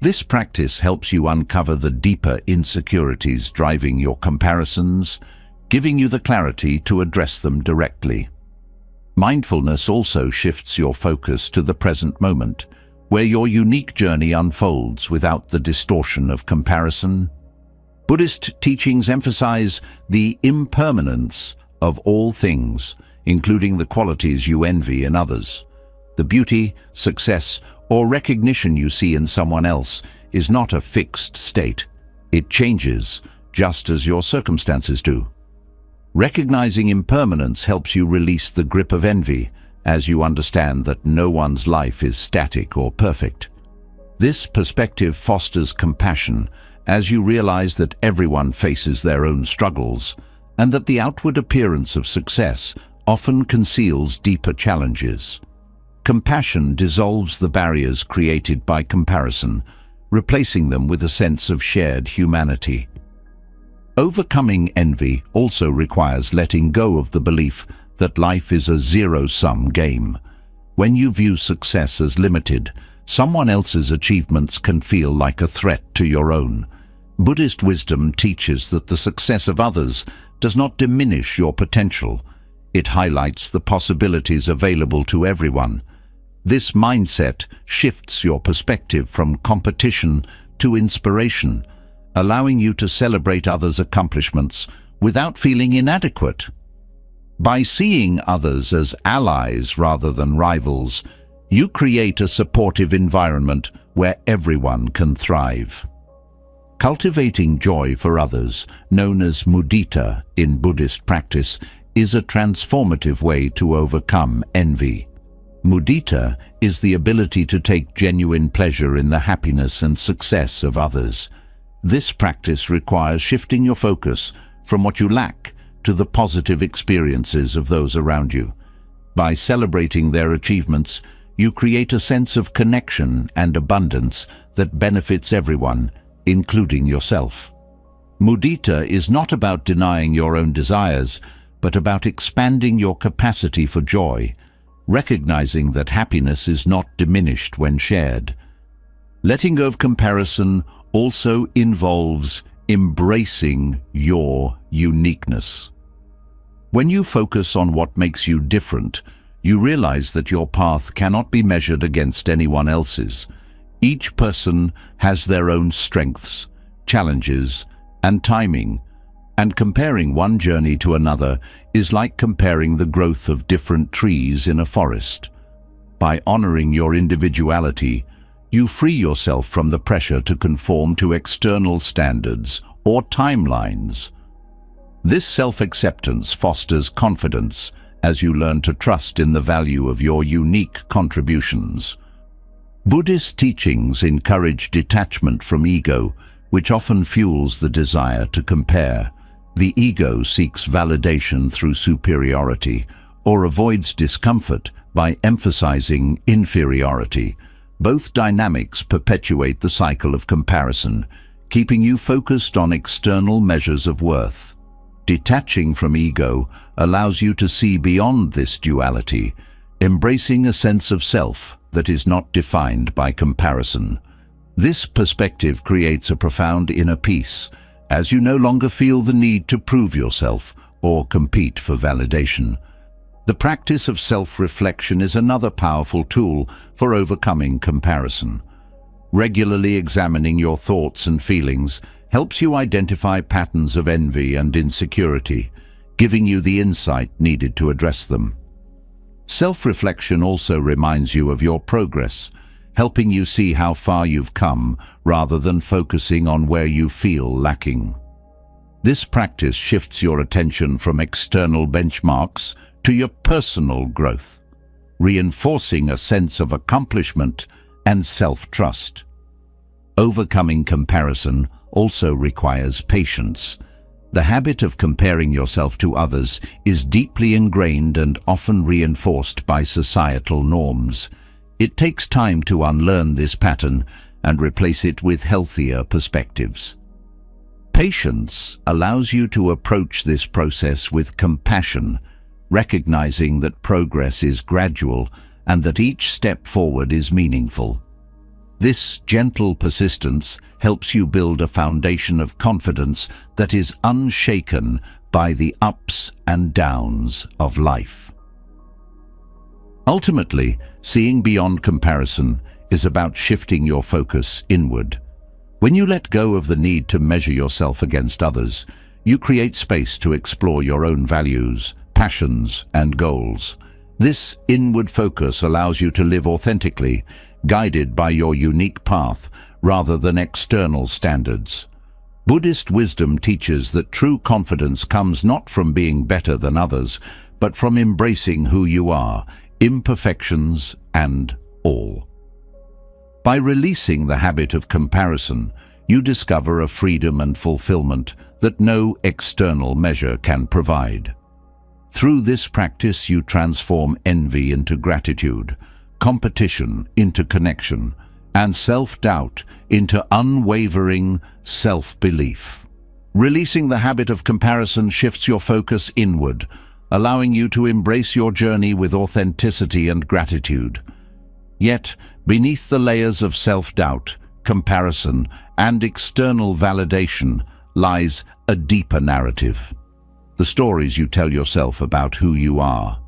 This practice helps you uncover the deeper insecurities driving your comparisons, giving you the clarity to address them directly. Mindfulness also shifts your focus to the present moment, where your unique journey unfolds without the distortion of comparison. Buddhist teachings emphasize the impermanence of all things, including the qualities you envy in others. The beauty, success, or recognition you see in someone else is not a fixed state. It changes, just as your circumstances do. Recognizing impermanence helps you release the grip of envy, as you understand that no one's life is static or perfect. This perspective fosters compassion, as you realize that everyone faces their own struggles, and that the outward appearance of success often conceals deeper challenges. Compassion dissolves the barriers created by comparison, replacing them with a sense of shared humanity. Overcoming envy also requires letting go of the belief that life is a zero-sum game. When you view success as limited, someone else's achievements can feel like a threat to your own. Buddhist wisdom teaches that the success of others does not diminish your potential. It highlights the possibilities available to everyone. This mindset shifts your perspective from competition to inspiration, allowing you to celebrate others' accomplishments without feeling inadequate. By seeing others as allies rather than rivals, you create a supportive environment where everyone can thrive. Cultivating joy for others, known as mudita in Buddhist practice, is a transformative way to overcome envy. Mudita is the ability to take genuine pleasure in the happiness and success of others. This practice requires shifting your focus from what you lack to the positive experiences of those around you. By celebrating their achievements, you create a sense of connection and abundance that benefits everyone, including yourself. Mudita is not about denying your own desires, but about expanding your capacity for joy, recognizing that happiness is not diminished when shared. Letting go of comparison also involves embracing your uniqueness. When you focus on what makes you different, you realize that your path cannot be measured against anyone else's. Each person has their own strengths, challenges, and timing, and comparing one journey to another is like comparing the growth of different trees in a forest. By honoring your individuality, you free yourself from the pressure to conform to external standards or timelines. This self-acceptance fosters confidence as you learn to trust in the value of your unique contributions. Buddhist teachings encourage detachment from ego, which often fuels the desire to compare. The ego seeks validation through superiority, or avoids discomfort by emphasizing inferiority. Both dynamics perpetuate the cycle of comparison, keeping you focused on external measures of worth. Detaching from ego allows you to see beyond this duality, embracing a sense of self that is not defined by comparison. This perspective creates a profound inner peace, as you no longer feel the need to prove yourself or compete for validation. The practice of self-reflection is another powerful tool for overcoming comparison. Regularly examining your thoughts and feelings helps you identify patterns of envy and insecurity, giving you the insight needed to address them. Self-reflection also reminds you of your progress, helping you see how far you've come rather than focusing on where you feel lacking. This practice shifts your attention from external benchmarks to your personal growth, reinforcing a sense of accomplishment and self-trust. Overcoming comparison also requires patience. The habit of comparing yourself to others is deeply ingrained and often reinforced by societal norms. It takes time to unlearn this pattern and replace it with healthier perspectives. Patience allows you to approach this process with compassion, recognizing that progress is gradual and that each step forward is meaningful. This gentle persistence helps you build a foundation of confidence that is unshaken by the ups and downs of life. Ultimately, seeing beyond comparison is about shifting your focus inward. When you let go of the need to measure yourself against others, you create space to explore your own values, passions, and goals. This inward focus allows you to live authentically, guided by your unique path rather than external standards. Buddhist wisdom teaches that true confidence comes not from being better than others, but from embracing who you are, imperfections and all. By releasing the habit of comparison, you discover a freedom and fulfillment that no external measure can provide. Through this practice, you transform envy into gratitude, competition into connection, and self-doubt into unwavering self-belief. Releasing the habit of comparison shifts your focus inward, allowing you to embrace your journey with authenticity and gratitude. Yet, beneath the layers of self-doubt, comparison, and external validation lies a deeper narrative. The stories you tell yourself about who you are.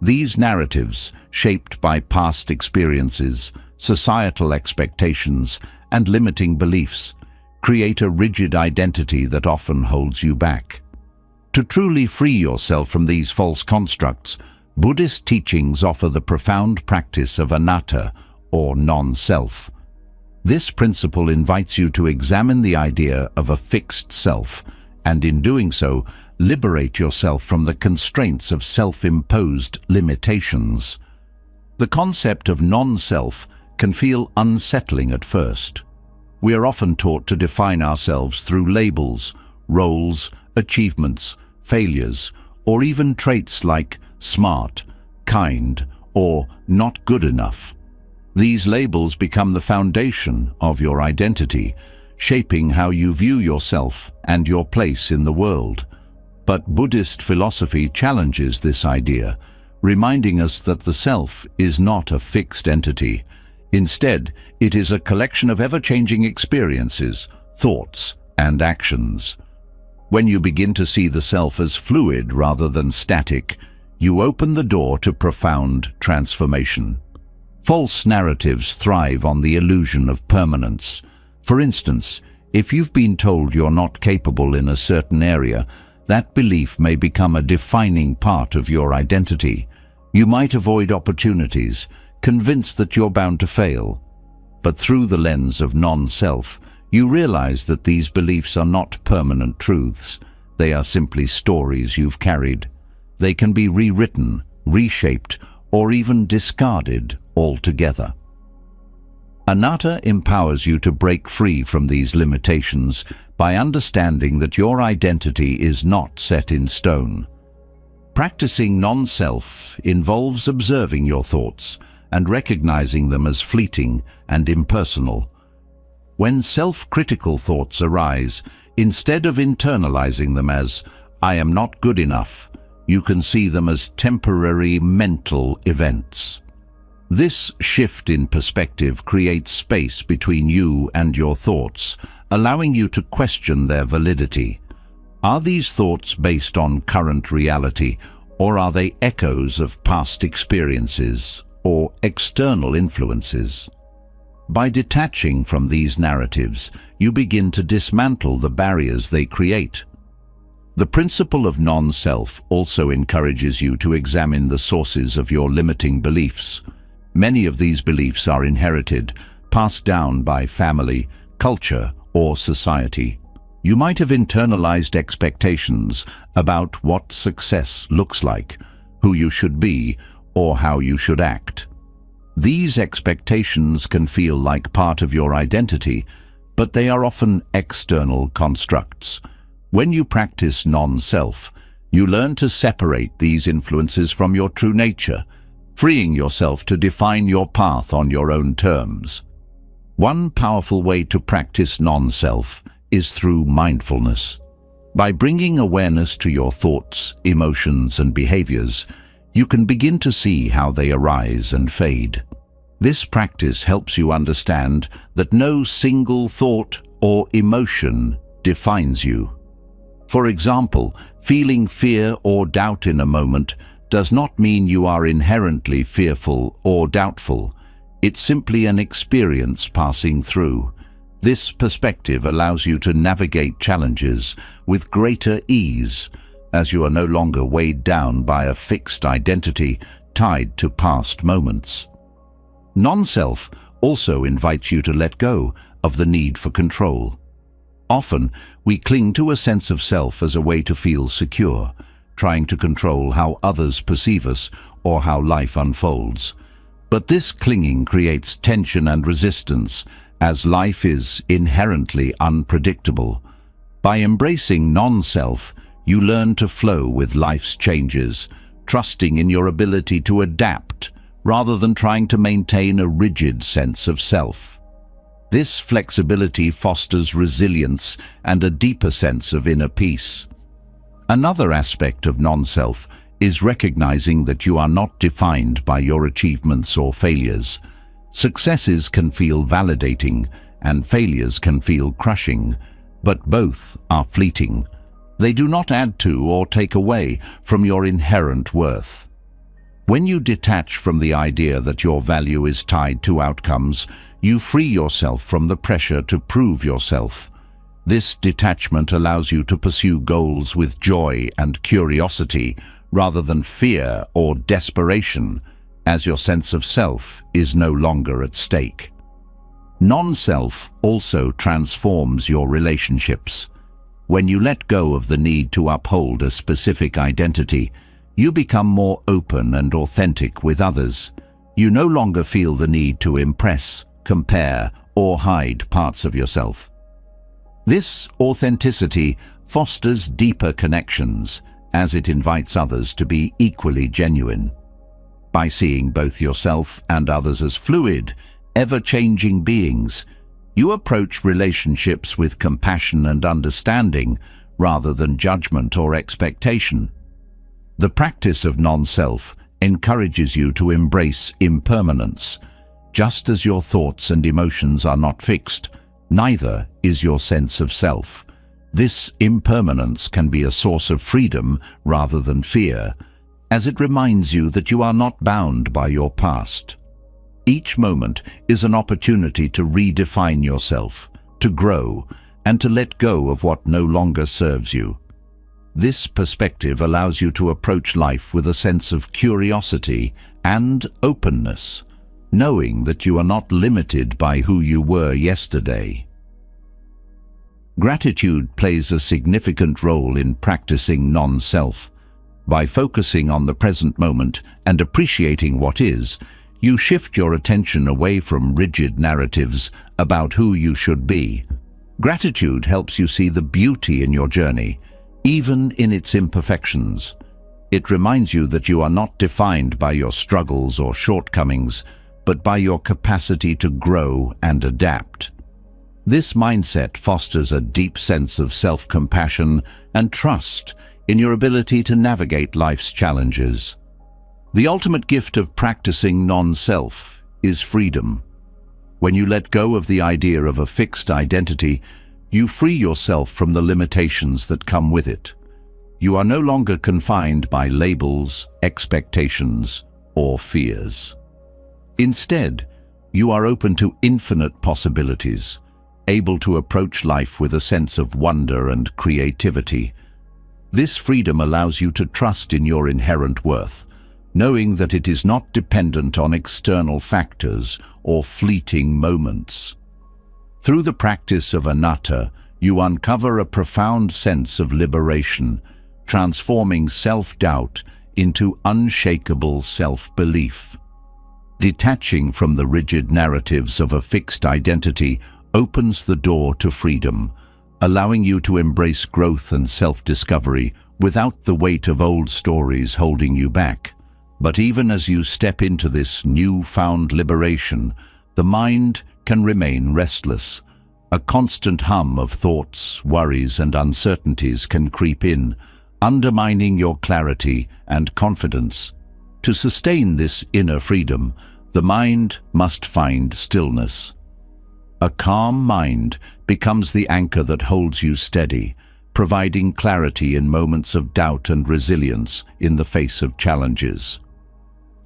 These narratives, shaped by past experiences, societal expectations, and limiting beliefs, create a rigid identity that often holds you back. To truly free yourself from these false constructs, Buddhist teachings offer the profound practice of anatta, or non-self. This principle invites you to examine the idea of a fixed self, and in doing so, liberate yourself from the constraints of self-imposed limitations. The concept of non-self can feel unsettling at first. We are often taught to define ourselves through labels, roles, achievements, failures, or even traits like smart, kind, or not good enough. These labels become the foundation of your identity, shaping how you view yourself and your place in the world. But Buddhist philosophy challenges this idea, reminding us that the self is not a fixed entity. Instead, it is a collection of ever-changing experiences, thoughts, and actions. When you begin to see the self as fluid rather than static, you open the door to profound transformation. False narratives thrive on the illusion of permanence. For instance, if you've been told you're not capable in a certain area, that belief may become a defining part of your identity. You might avoid opportunities, convinced that you're bound to fail. But through the lens of non-self, you realize that these beliefs are not permanent truths. They are simply stories you've carried. They can be rewritten, reshaped, or even discarded altogether. Anatta empowers you to break free from these limitations by understanding that your identity is not set in stone. Practicing non-self involves observing your thoughts and recognizing them as fleeting and impersonal. When self-critical thoughts arise, instead of internalizing them as, "I am not good enough," you can see them as temporary mental events. This shift in perspective creates space between you and your thoughts, allowing you to question their validity. Are these thoughts based on current reality, or are they echoes of past experiences or external influences? By detaching from these narratives, you begin to dismantle the barriers they create. The principle of non-self also encourages you to examine the sources of your limiting beliefs. Many of these beliefs are inherited, passed down by family, culture, or society. You might have internalized expectations about what success looks like, who you should be, or how you should act. These expectations can feel like part of your identity, but they are often external constructs. When you practice non-self, you learn to separate these influences from your true nature, freeing yourself to define your path on your own terms. One powerful way to practice non-self is through mindfulness. By bringing awareness to your thoughts, emotions, and behaviors, you can begin to see how they arise and fade. This practice helps you understand that no single thought or emotion defines you. For example, feeling fear or doubt in a moment does not mean you are inherently fearful or doubtful. It's simply an experience passing through. This perspective allows you to navigate challenges with greater ease, as you are no longer weighed down by a fixed identity tied to past moments. Non-self also invites you to let go of the need for control. Often, we cling to a sense of self as a way to feel secure, trying to control how others perceive us or how life unfolds. But this clinging creates tension and resistance, as life is inherently unpredictable. By embracing non-self, you learn to flow with life's changes, trusting in your ability to adapt rather than trying to maintain a rigid sense of self. This flexibility fosters resilience and a deeper sense of inner peace. Another aspect of non-self is recognizing that you are not defined by your achievements or failures. Successes can feel validating and failures can feel crushing, but both are fleeting. They do not add to or take away from your inherent worth. When you detach from the idea that your value is tied to outcomes, you free yourself from the pressure to prove yourself. This detachment allows you to pursue goals with joy and curiosity rather than fear or desperation, as your sense of self is no longer at stake. Non-self also transforms your relationships. When you let go of the need to uphold a specific identity, you become more open and authentic with others. You no longer feel the need to impress, compare, or hide parts of yourself. This authenticity fosters deeper connections, as it invites others to be equally genuine. By seeing both yourself and others as fluid, ever-changing beings, you approach relationships with compassion and understanding rather than judgment or expectation. The practice of non-self encourages you to embrace impermanence. Just as your thoughts and emotions are not fixed, neither is your sense of self. This impermanence can be a source of freedom rather than fear, as it reminds you that you are not bound by your past. Each moment is an opportunity to redefine yourself, to grow, and to let go of what no longer serves you. This perspective allows you to approach life with a sense of curiosity and openness, knowing that you are not limited by who you were yesterday. Gratitude plays a significant role in practicing non-self. By focusing on the present moment and appreciating what is, you shift your attention away from rigid narratives about who you should be. Gratitude helps you see the beauty in your journey, even in its imperfections. It reminds you that you are not defined by your struggles or shortcomings, but by your capacity to grow and adapt. This mindset fosters a deep sense of self-compassion and trust in your ability to navigate life's challenges. The ultimate gift of practicing non-self is freedom. When you let go of the idea of a fixed identity, you free yourself from the limitations that come with it. You are no longer confined by labels, expectations, or fears. Instead, you are open to infinite possibilities, able to approach life with a sense of wonder and creativity. This freedom allows you to trust in your inherent worth, knowing that it is not dependent on external factors or fleeting moments. Through the practice of anatta, you uncover a profound sense of liberation, transforming self-doubt into unshakable self-belief. Detaching from the rigid narratives of a fixed identity opens the door to freedom, allowing you to embrace growth and self-discovery without the weight of old stories holding you back. But even as you step into this newfound liberation, the mind can remain restless. A constant hum of thoughts, worries, and uncertainties can creep in, undermining your clarity and confidence. To sustain this inner freedom, the mind must find stillness. A calm mind becomes the anchor that holds you steady, providing clarity in moments of doubt and resilience in the face of challenges.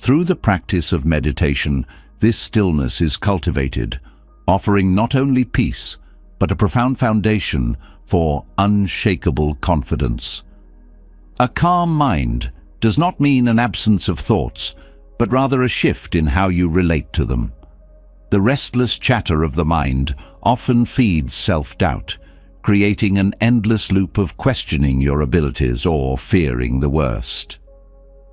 Through the practice of meditation, this stillness is cultivated, offering not only peace, but a profound foundation for unshakable confidence. A calm mind does not mean an absence of thoughts, but rather a shift in how you relate to them. The restless chatter of the mind often feeds self-doubt, creating an endless loop of questioning your abilities or fearing the worst.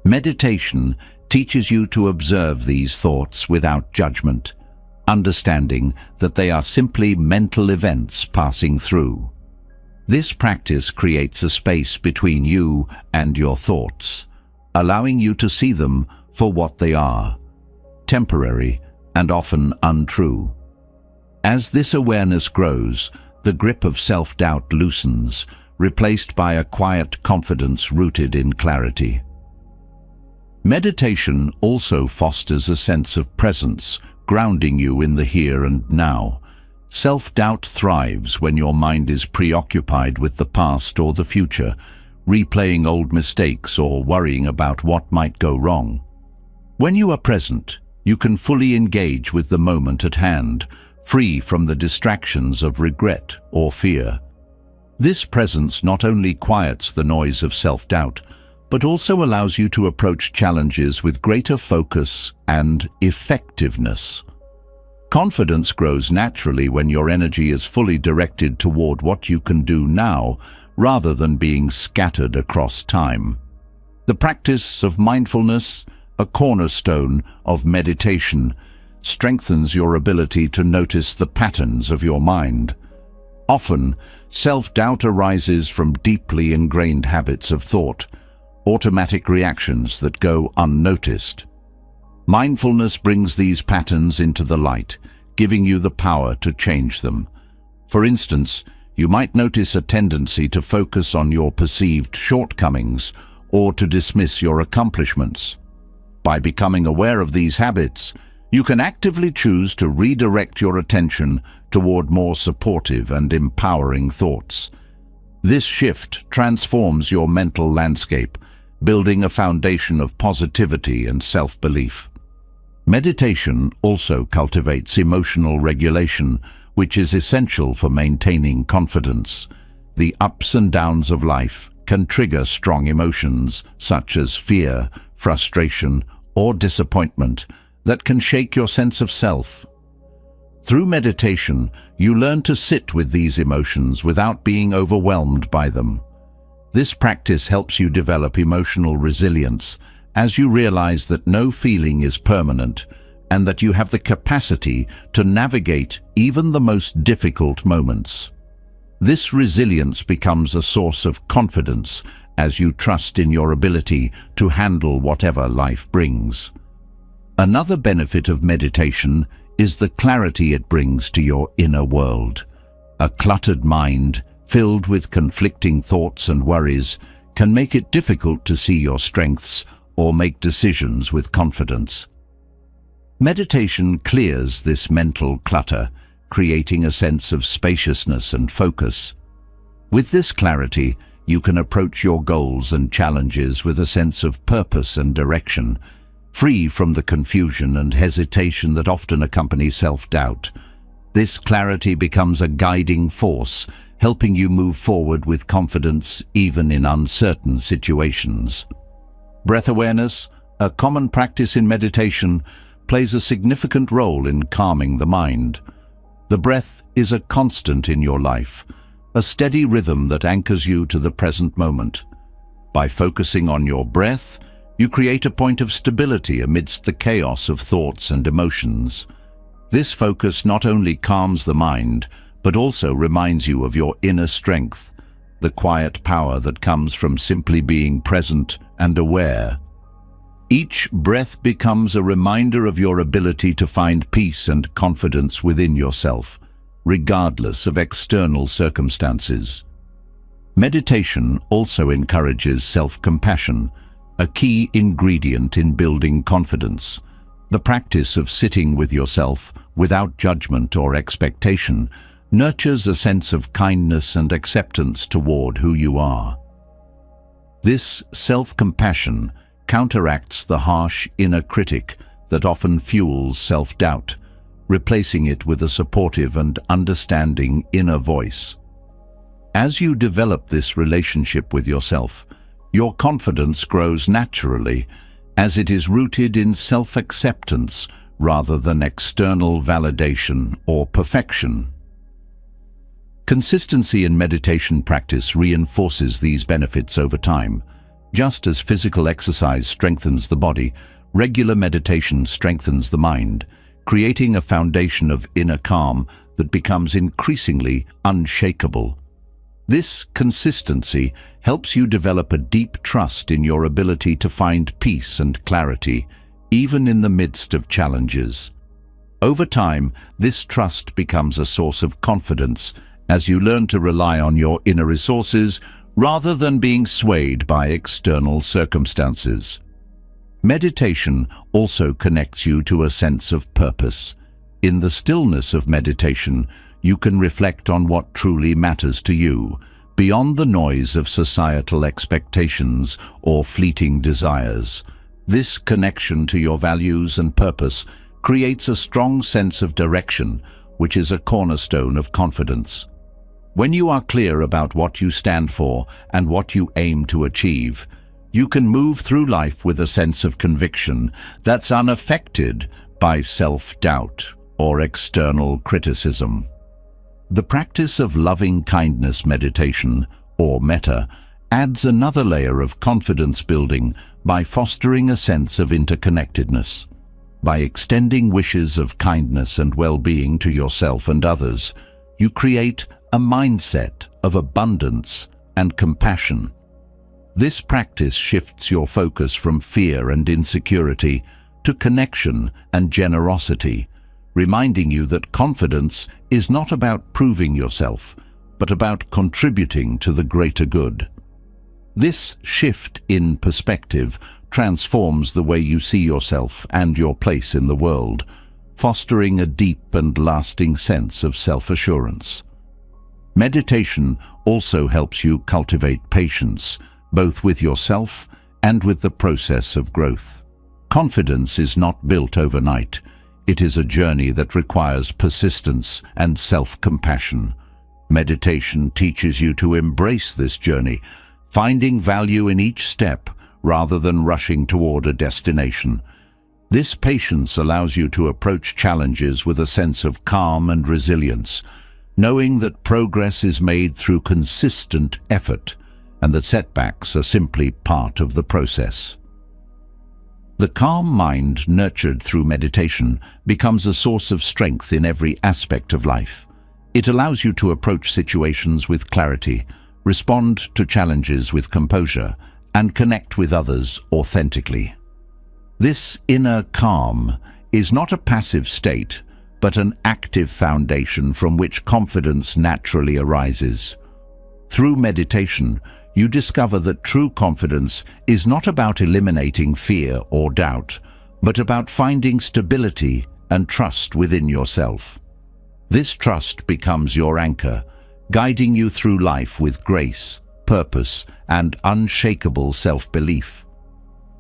Meditation teaches you to observe these thoughts without judgment, understanding that they are simply mental events passing through. This practice creates a space between you and your thoughts, allowing you to see them for what they are, temporary and often untrue. As this awareness grows, the grip of self-doubt loosens, replaced by a quiet confidence rooted in clarity. Meditation also fosters a sense of presence, grounding you in the here and now. Self-doubt thrives when your mind is preoccupied with the past or the future, replaying old mistakes or worrying about what might go wrong. When you are present, you can fully engage with the moment at hand, free from the distractions of regret or fear. This presence not only quiets the noise of self-doubt, but also allows you to approach challenges with greater focus and effectiveness. Confidence grows naturally when your energy is fully directed toward what you can do now, rather than being scattered across time. The practice of mindfulness, a cornerstone of meditation, strengthens your ability to notice the patterns of your mind. Often, self-doubt arises from deeply ingrained habits of thought, automatic reactions that go unnoticed. Mindfulness brings these patterns into the light, giving you the power to change them. For instance, you might notice a tendency to focus on your perceived shortcomings or to dismiss your accomplishments. By becoming aware of these habits, you can actively choose to redirect your attention toward more supportive and empowering thoughts. This shift transforms your mental landscape, building a foundation of positivity and self-belief. Meditation also cultivates emotional regulation, which is essential for maintaining confidence. The ups and downs of life can trigger strong emotions such as fear, frustration, or disappointment that can shake your sense of self. Through meditation, you learn to sit with these emotions without being overwhelmed by them. This practice helps you develop emotional resilience as you realize that no feeling is permanent and that you have the capacity to navigate even the most difficult moments. This resilience becomes a source of confidence as you trust in your ability to handle whatever life brings. Another benefit of meditation is the clarity it brings to your inner world. A cluttered mind, filled with conflicting thoughts and worries, can make it difficult to see your strengths or make decisions with confidence. Meditation clears this mental clutter, creating a sense of spaciousness and focus. With this clarity, you can approach your goals and challenges with a sense of purpose and direction, free from the confusion and hesitation that often accompany self-doubt. This clarity becomes a guiding force, helping you move forward with confidence even in uncertain situations. Breath awareness, a common practice in meditation, plays a significant role in calming the mind. The breath is a constant in your life, a steady rhythm that anchors you to the present moment. By focusing on your breath, you create a point of stability amidst the chaos of thoughts and emotions. This focus not only calms the mind, but also reminds you of your inner strength, the quiet power that comes from simply being present and aware. Each breath becomes a reminder of your ability to find peace and confidence within yourself, regardless of external circumstances. Meditation also encourages self-compassion, a key ingredient in building confidence. The practice of sitting with yourself without judgment or expectation nurtures a sense of kindness and acceptance toward who you are. This self-compassion counteracts the harsh inner critic that often fuels self-doubt, replacing it with a supportive and understanding inner voice. As you develop this relationship with yourself, your confidence grows naturally, as it is rooted in self-acceptance rather than external validation or perfection. Consistency in meditation practice reinforces these benefits over time. Just as physical exercise strengthens the body, regular meditation strengthens the mind, creating a foundation of inner calm that becomes increasingly unshakable. This consistency helps you develop a deep trust in your ability to find peace and clarity, even in the midst of challenges. Over time, this trust becomes a source of confidence as you learn to rely on your inner resources rather than being swayed by external circumstances. Meditation also connects you to a sense of purpose. In the stillness of meditation, you can reflect on what truly matters to you, beyond the noise of societal expectations or fleeting desires. This connection to your values and purpose creates a strong sense of direction, which is a cornerstone of confidence. When you are clear about what you stand for and what you aim to achieve, you can move through life with a sense of conviction that's unaffected by self-doubt or external criticism. The practice of loving-kindness meditation, or metta, adds another layer of confidence building by fostering a sense of interconnectedness. By extending wishes of kindness and well-being to yourself and others, you create a mindset of abundance and compassion. This practice shifts your focus from fear and insecurity to connection and generosity, reminding you that confidence is not about proving yourself, but about contributing to the greater good. This shift in perspective transforms the way you see yourself and your place in the world, fostering a deep and lasting sense of self-assurance. Meditation also helps you cultivate patience, both with yourself and with the process of growth. Confidence is not built overnight. It is a journey that requires persistence and self-compassion. Meditation teaches you to embrace this journey, finding value in each step rather than rushing toward a destination. This patience allows you to approach challenges with a sense of calm and resilience, knowing that progress is made through consistent effort and that setbacks are simply part of the process. The calm mind nurtured through meditation becomes a source of strength in every aspect of life. It allows you to approach situations with clarity, respond to challenges with composure, and connect with others authentically. This inner calm is not a passive state, but an active foundation from which confidence naturally arises. Through meditation, you discover that true confidence is not about eliminating fear or doubt, but about finding stability and trust within yourself. This trust becomes your anchor, guiding you through life with grace, purpose, and unshakable self-belief.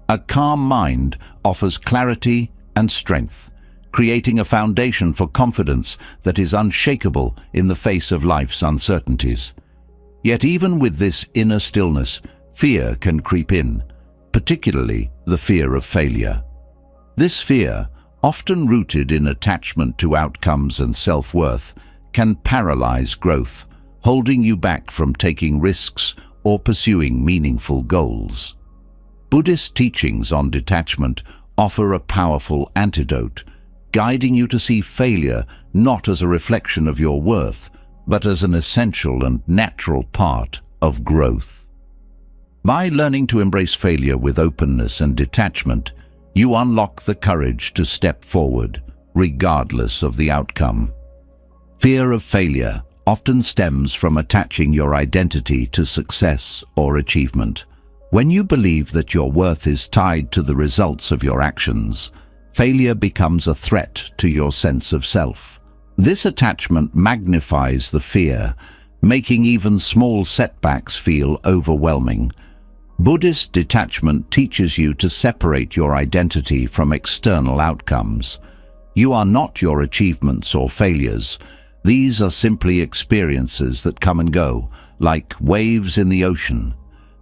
A calm mind offers clarity and strength, creating a foundation for confidence that is unshakable in the face of life's uncertainties. Yet even with this inner stillness, fear can creep in, particularly the fear of failure. This fear, often rooted in attachment to outcomes and self-worth, can paralyze growth, holding you back from taking risks or pursuing meaningful goals. Buddhist teachings on detachment offer a powerful antidote, guiding you to see failure not as a reflection of your worth, but as an essential and natural part of growth. By learning to embrace failure with openness and detachment, you unlock the courage to step forward, regardless of the outcome. Fear of failure often stems from attaching your identity to success or achievement. When you believe that your worth is tied to the results of your actions, failure becomes a threat to your sense of self. This attachment magnifies the fear, making even small setbacks feel overwhelming. Buddhist detachment teaches you to separate your identity from external outcomes. You are not your achievements or failures. These are simply experiences that come and go, like waves in the ocean.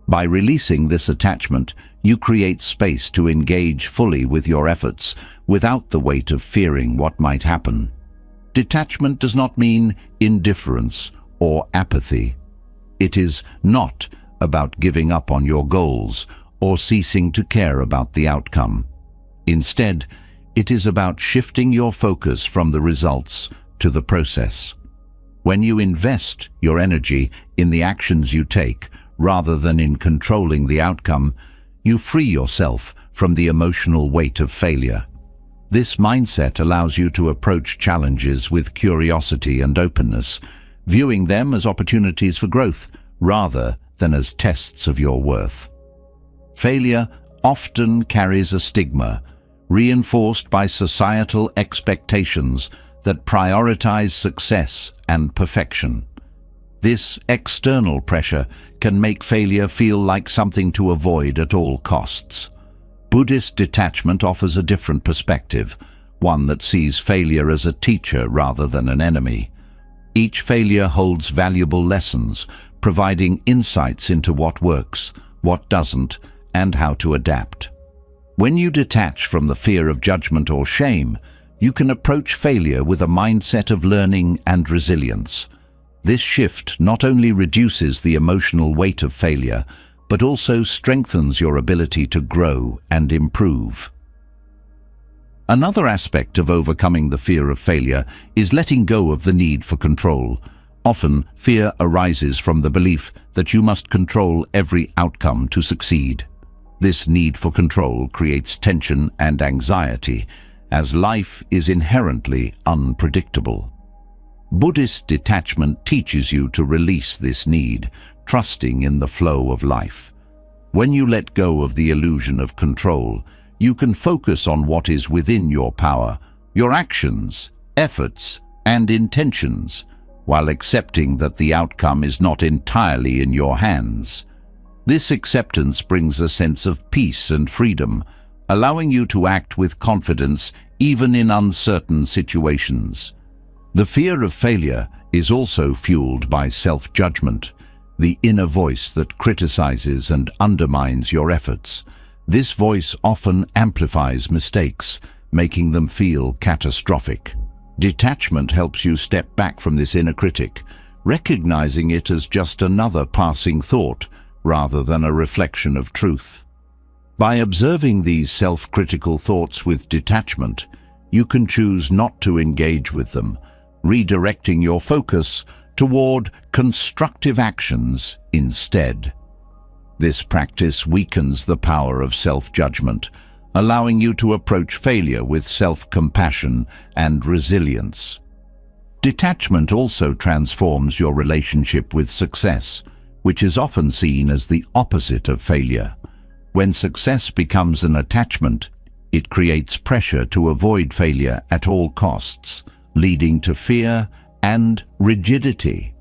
By releasing this attachment, you create space to engage fully with your efforts without the weight of fearing what might happen. Detachment does not mean indifference or apathy. It is not about giving up on your goals or ceasing to care about the outcome. Instead, it is about shifting your focus from the results to the process. When you invest your energy in the actions you take, rather than in controlling the outcome, you free yourself from the emotional weight of failure. This mindset allows you to approach challenges with curiosity and openness, viewing them as opportunities for growth rather than as tests of your worth. Failure often carries a stigma, reinforced by societal expectations that prioritize success and perfection. This external pressure can make failure feel like something to avoid at all costs. Buddhist detachment offers a different perspective, one that sees failure as a teacher rather than an enemy. Each failure holds valuable lessons, providing insights into what works, what doesn't, and how to adapt. When you detach from the fear of judgment or shame, you can approach failure with a mindset of learning and resilience. This shift not only reduces the emotional weight of failure, but also strengthens your ability to grow and improve. Another aspect of overcoming the fear of failure is letting go of the need for control. Often, fear arises from the belief that you must control every outcome to succeed. This need for control creates tension and anxiety, as life is inherently unpredictable. Buddhist detachment teaches you to release this need, trusting in the flow of life. When you let go of the illusion of control, you can focus on what is within your power, your actions, efforts, and intentions, while accepting that the outcome is not entirely in your hands. This acceptance brings a sense of peace and freedom, allowing you to act with confidence even in uncertain situations. The fear of failure is also fueled by self-judgment, the inner voice that criticizes and undermines your efforts. This voice often amplifies mistakes, making them feel catastrophic. Detachment helps you step back from this inner critic, recognizing it as just another passing thought rather than a reflection of truth. By observing these self-critical thoughts with detachment, you can choose not to engage with them, redirecting your focus toward constructive actions instead. This practice weakens the power of self-judgment, allowing you to approach failure with self-compassion and resilience. Detachment also transforms your relationship with success, which is often seen as the opposite of failure. When success becomes an attachment, it creates pressure to avoid failure at all costs, leading to fear and rigidity.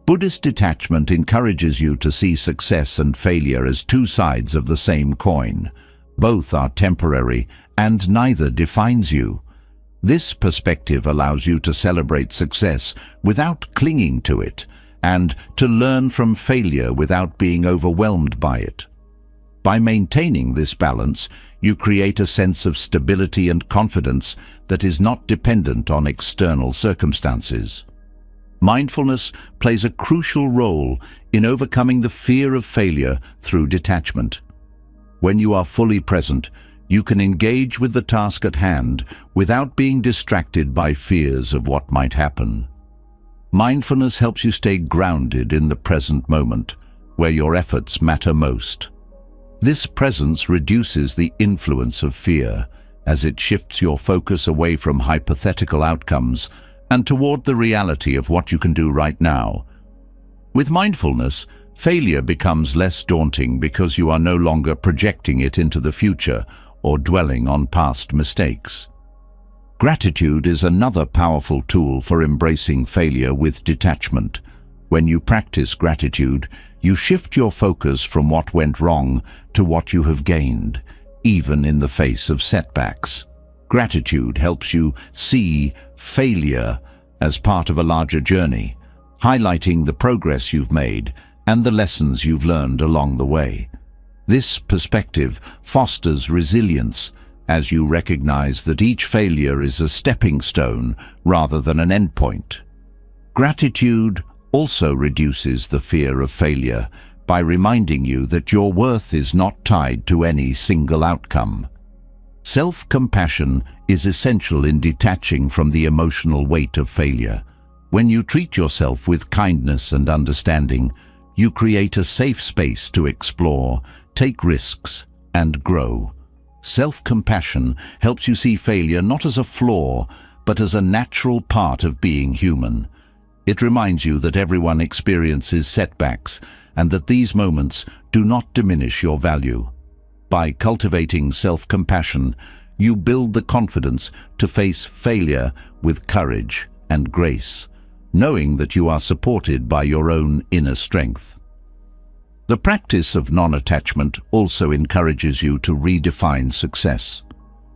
Buddhist detachment encourages you to see success and failure as two sides of the same coin. Both are temporary, and neither defines you. This perspective allows you to celebrate success without clinging to it, and to learn from failure without being overwhelmed by it. By maintaining this balance, you create a sense of stability and confidence that is not dependent on external circumstances. Mindfulness plays a crucial role in overcoming the fear of failure through detachment. When you are fully present, you can engage with the task at hand without being distracted by fears of what might happen. Mindfulness helps you stay grounded in the present moment, where your efforts matter most. This presence reduces the influence of fear, as it shifts your focus away from hypothetical outcomes and toward the reality of what you can do right now. With mindfulness, failure becomes less daunting because you are no longer projecting it into the future or dwelling on past mistakes. Gratitude is another powerful tool for embracing failure with detachment. When you practice gratitude, you shift your focus from what went wrong to what you have gained, even in the face of setbacks. Gratitude helps you see failure as part of a larger journey, highlighting the progress you've made and the lessons you've learned along the way. This perspective fosters resilience, as you recognize that each failure is a stepping stone rather than an endpoint. Gratitude also reduces the fear of failure by reminding you that your worth is not tied to any single outcome. Self-compassion is essential in detaching from the emotional weight of failure. When you treat yourself with kindness and understanding, you create a safe space to explore, take risks, and grow. Self-compassion helps you see failure not as a flaw, but as a natural part of being human. It reminds you that everyone experiences setbacks and that these moments do not diminish your value. By cultivating self-compassion, you build the confidence to face failure with courage and grace, knowing that you are supported by your own inner strength. The practice of non-attachment also encourages you to redefine success.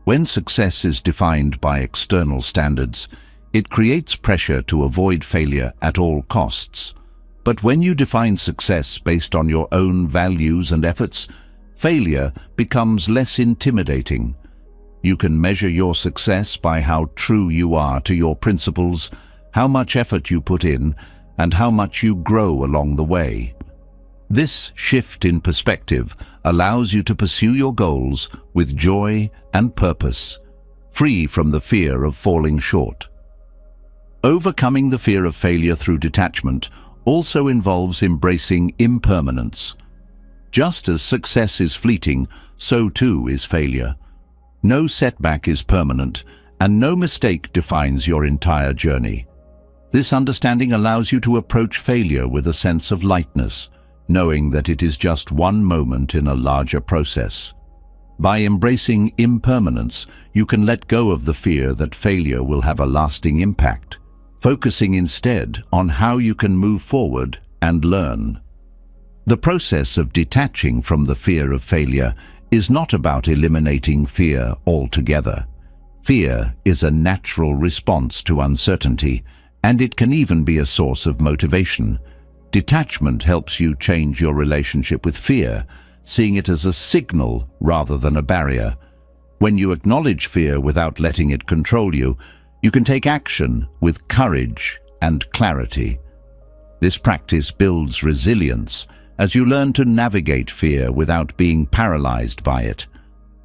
When success is defined by external standards, it creates pressure to avoid failure at all costs. But when you define success based on your own values and efforts, failure becomes less intimidating. You can measure your success by how true you are to your principles, how much effort you put in, and how much you grow along the way. This shift in perspective allows you to pursue your goals with joy and purpose, free from the fear of falling short. Overcoming the fear of failure through detachment also involves embracing impermanence. Just as success is fleeting, so too is failure. No setback is permanent, and no mistake defines your entire journey. This understanding allows you to approach failure with a sense of lightness, knowing that it is just one moment in a larger process. By embracing impermanence, you can let go of the fear that failure will have a lasting impact, focusing instead on how you can move forward and learn. The process of detaching from the fear of failure is not about eliminating fear altogether. Fear is a natural response to uncertainty, and it can even be a source of motivation. Detachment helps you change your relationship with fear, seeing it as a signal rather than a barrier. When you acknowledge fear without letting it control you, you can take action with courage and clarity. This practice builds resilience as you learn to navigate fear without being paralyzed by it.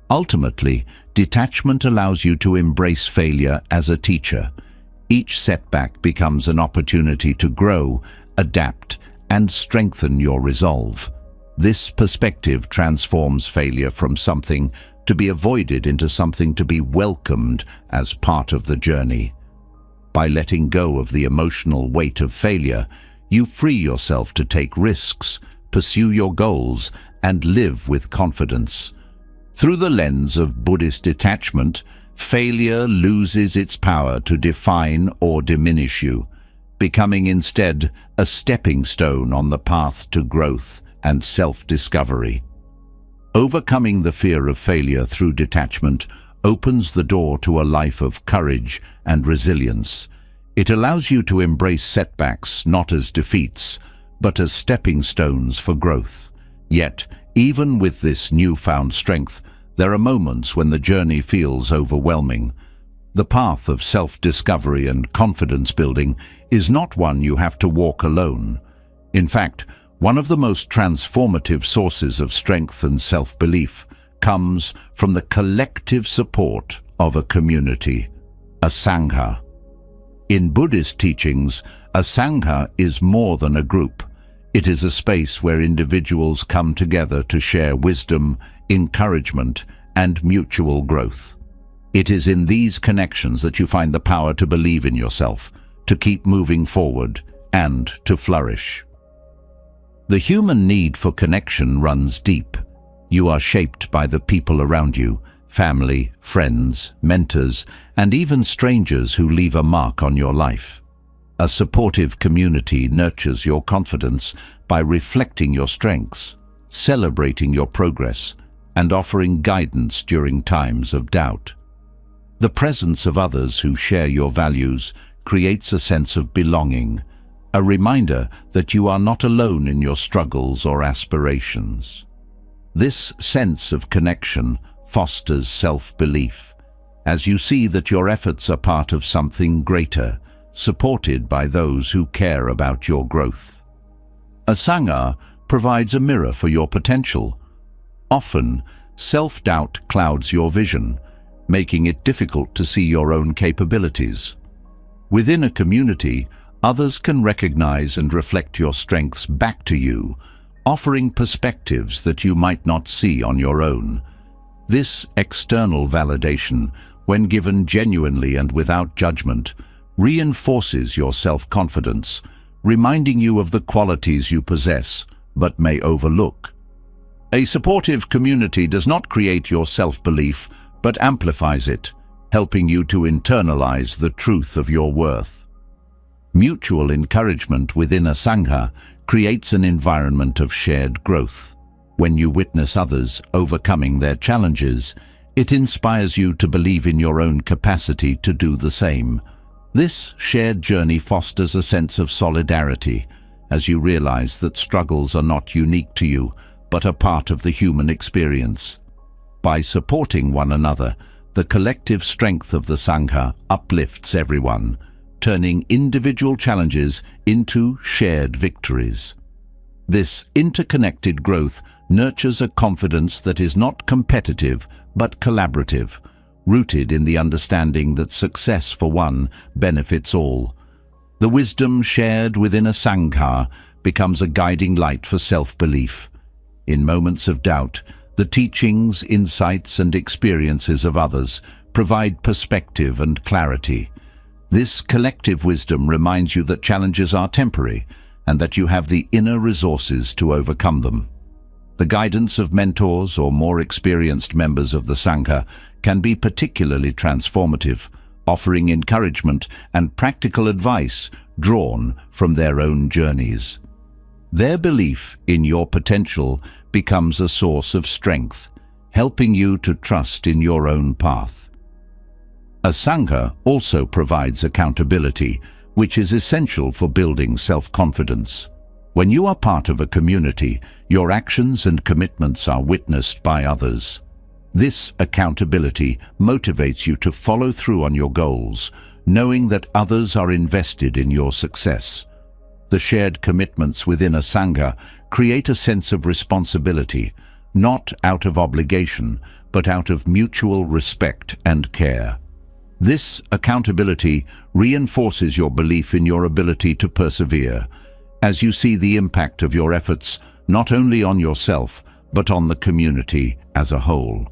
Ultimately, detachment allows you to embrace failure as a teacher. Each setback becomes an opportunity to grow, adapt, and strengthen your resolve. This perspective transforms failure from something to be avoided into something to be welcomed as part of the journey. By letting go of the emotional weight of failure, you free yourself to take risks, pursue your goals, and live with confidence. Through the lens of Buddhist detachment, failure loses its power to define or diminish you, becoming instead a stepping stone on the path to growth and self-discovery. Overcoming the fear of failure through detachment opens the door to a life of courage and resilience. It allows you to embrace setbacks not as defeats, but as stepping stones for growth. Yet, even with this newfound strength, there are moments when the journey feels overwhelming. The path of self-discovery and confidence building is not one you have to walk alone. In fact, one of the most transformative sources of strength and self-belief comes from the collective support of a community, a sangha. In Buddhist teachings, a sangha is more than a group. It is a space where individuals come together to share wisdom, encouragement, and mutual growth. It is in these connections that you find the power to believe in yourself, to keep moving forward, and to flourish. The human need for connection runs deep. You are shaped by the people around you, family, friends, mentors, and even strangers who leave a mark on your life. A supportive community nurtures your confidence by reflecting your strengths, celebrating your progress, and offering guidance during times of doubt. The presence of others who share your values creates a sense of belonging, a reminder that you are not alone in your struggles or aspirations. This sense of connection fosters self-belief, as you see that your efforts are part of something greater, supported by those who care about your growth. A sangha provides a mirror for your potential. Often, self-doubt clouds your vision, making it difficult to see your own capabilities. Within a community, others can recognize and reflect your strengths back to you, offering perspectives that you might not see on your own. This external validation, when given genuinely and without judgment, reinforces your self-confidence, reminding you of the qualities you possess but may overlook. A supportive community does not create your self-belief but amplifies it, helping you to internalize the truth of your worth. Mutual encouragement within a sangha creates an environment of shared growth. When you witness others overcoming their challenges, it inspires you to believe in your own capacity to do the same. This shared journey fosters a sense of solidarity, as you realize that struggles are not unique to you, but are part of the human experience. By supporting one another, the collective strength of the sangha uplifts everyone, turning individual challenges into shared victories. This interconnected growth nurtures a confidence that is not competitive but collaborative, rooted in the understanding that success for one benefits all. The wisdom shared within a sangha becomes a guiding light for self-belief. In moments of doubt, the teachings, insights, and experiences of others provide perspective and clarity. This collective wisdom reminds you that challenges are temporary and that you have the inner resources to overcome them. The guidance of mentors or more experienced members of the sangha can be particularly transformative, offering encouragement and practical advice drawn from their own journeys. Their belief in your potential becomes a source of strength, helping you to trust in your own path. A sangha also provides accountability, which is essential for building self-confidence. When you are part of a community, your actions and commitments are witnessed by others. This accountability motivates you to follow through on your goals, knowing that others are invested in your success. The shared commitments within a sangha create a sense of responsibility, not out of obligation, but out of mutual respect and care. This accountability reinforces your belief in your ability to persevere, as you see the impact of your efforts not only on yourself, but on the community as a whole.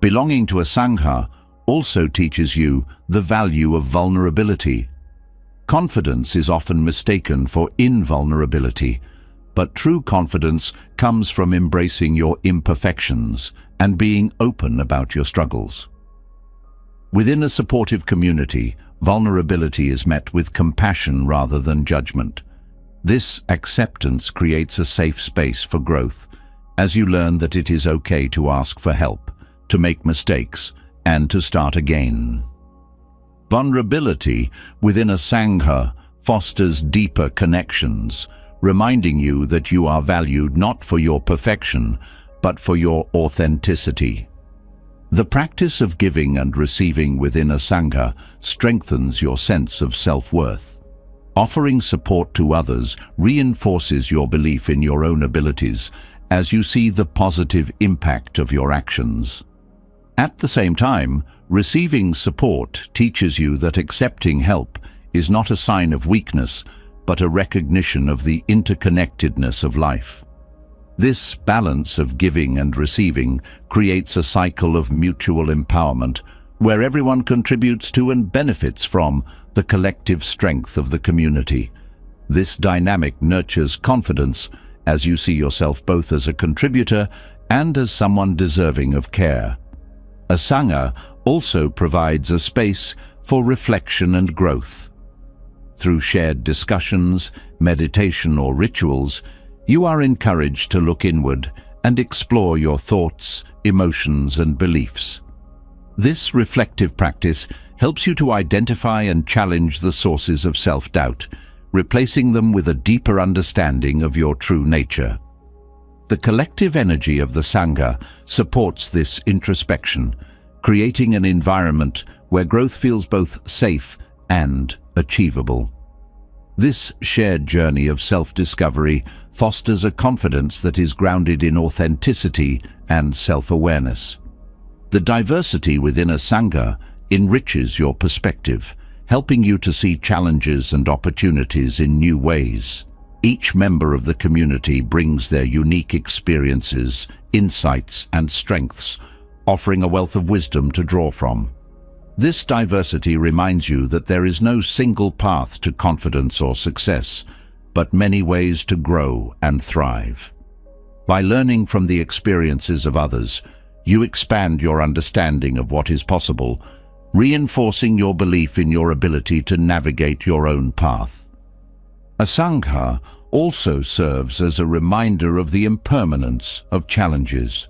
Belonging to a Sangha also teaches you the value of vulnerability. Confidence is often mistaken for invulnerability, but true confidence comes from embracing your imperfections and being open about your struggles. Within a supportive community, vulnerability is met with compassion rather than judgment. This acceptance creates a safe space for growth, as you learn that it is okay to ask for help, to make mistakes, and to start again. Vulnerability within a Sangha fosters deeper connections, reminding you that you are valued not for your perfection, but for your authenticity. The practice of giving and receiving within a Sangha strengthens your sense of self-worth. Offering support to others reinforces your belief in your own abilities as you see the positive impact of your actions. At the same time, receiving support teaches you that accepting help is not a sign of weakness, but a recognition of the interconnectedness of life. This balance of giving and receiving creates a cycle of mutual empowerment, where everyone contributes to and benefits from the collective strength of the community. This dynamic nurtures confidence as you see yourself both as a contributor and as someone deserving of care. A Sangha also provides a space for reflection and growth. Through shared discussions, meditation, or rituals, you are encouraged to look inward and explore your thoughts, emotions, and beliefs. This reflective practice helps you to identify and challenge the sources of self-doubt, replacing them with a deeper understanding of your true nature. The collective energy of the Sangha supports this introspection, creating an environment where growth feels both safe and achievable. This shared journey of self-discovery fosters a confidence that is grounded in authenticity and self-awareness. The diversity within a Sangha enriches your perspective, helping you to see challenges and opportunities in new ways. Each member of the community brings their unique experiences, insights, and strengths, offering a wealth of wisdom to draw from. This diversity reminds you that there is no single path to confidence or success, but many ways to grow and thrive. By learning from the experiences of others, you expand your understanding of what is possible, reinforcing your belief in your ability to navigate your own path. A Sangha also serves as a reminder of the impermanence of challenges.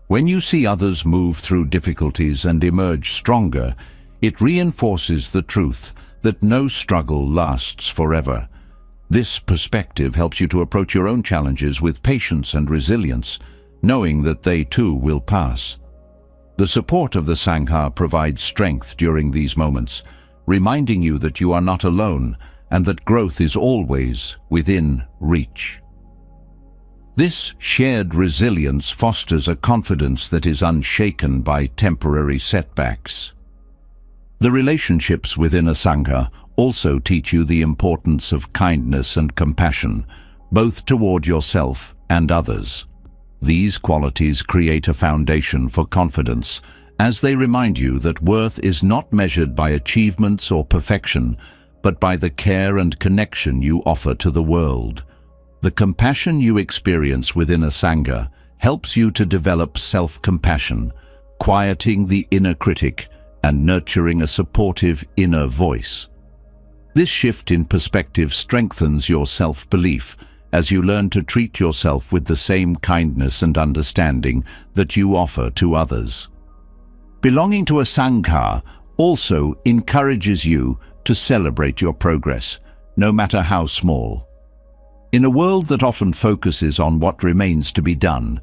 When you see others move through difficulties and emerge stronger, it reinforces the truth that no struggle lasts forever. This perspective helps you to approach your own challenges with patience and resilience, knowing that they too will pass. The support of the Sangha provides strength during these moments, reminding you that you are not alone and that growth is always within reach. This shared resilience fosters a confidence that is unshaken by temporary setbacks. The relationships within a Sangha also teach you the importance of kindness and compassion, both toward yourself and others. These qualities create a foundation for confidence, as they remind you that worth is not measured by achievements or perfection, but by the care and connection you offer to the world. The compassion you experience within a Sangha helps you to develop self-compassion, quieting the inner critic and nurturing a supportive inner voice. This shift in perspective strengthens your self-belief as you learn to treat yourself with the same kindness and understanding that you offer to others. Belonging to a Sangha also encourages you to celebrate your progress, no matter how small. In a world that often focuses on what remains to be done,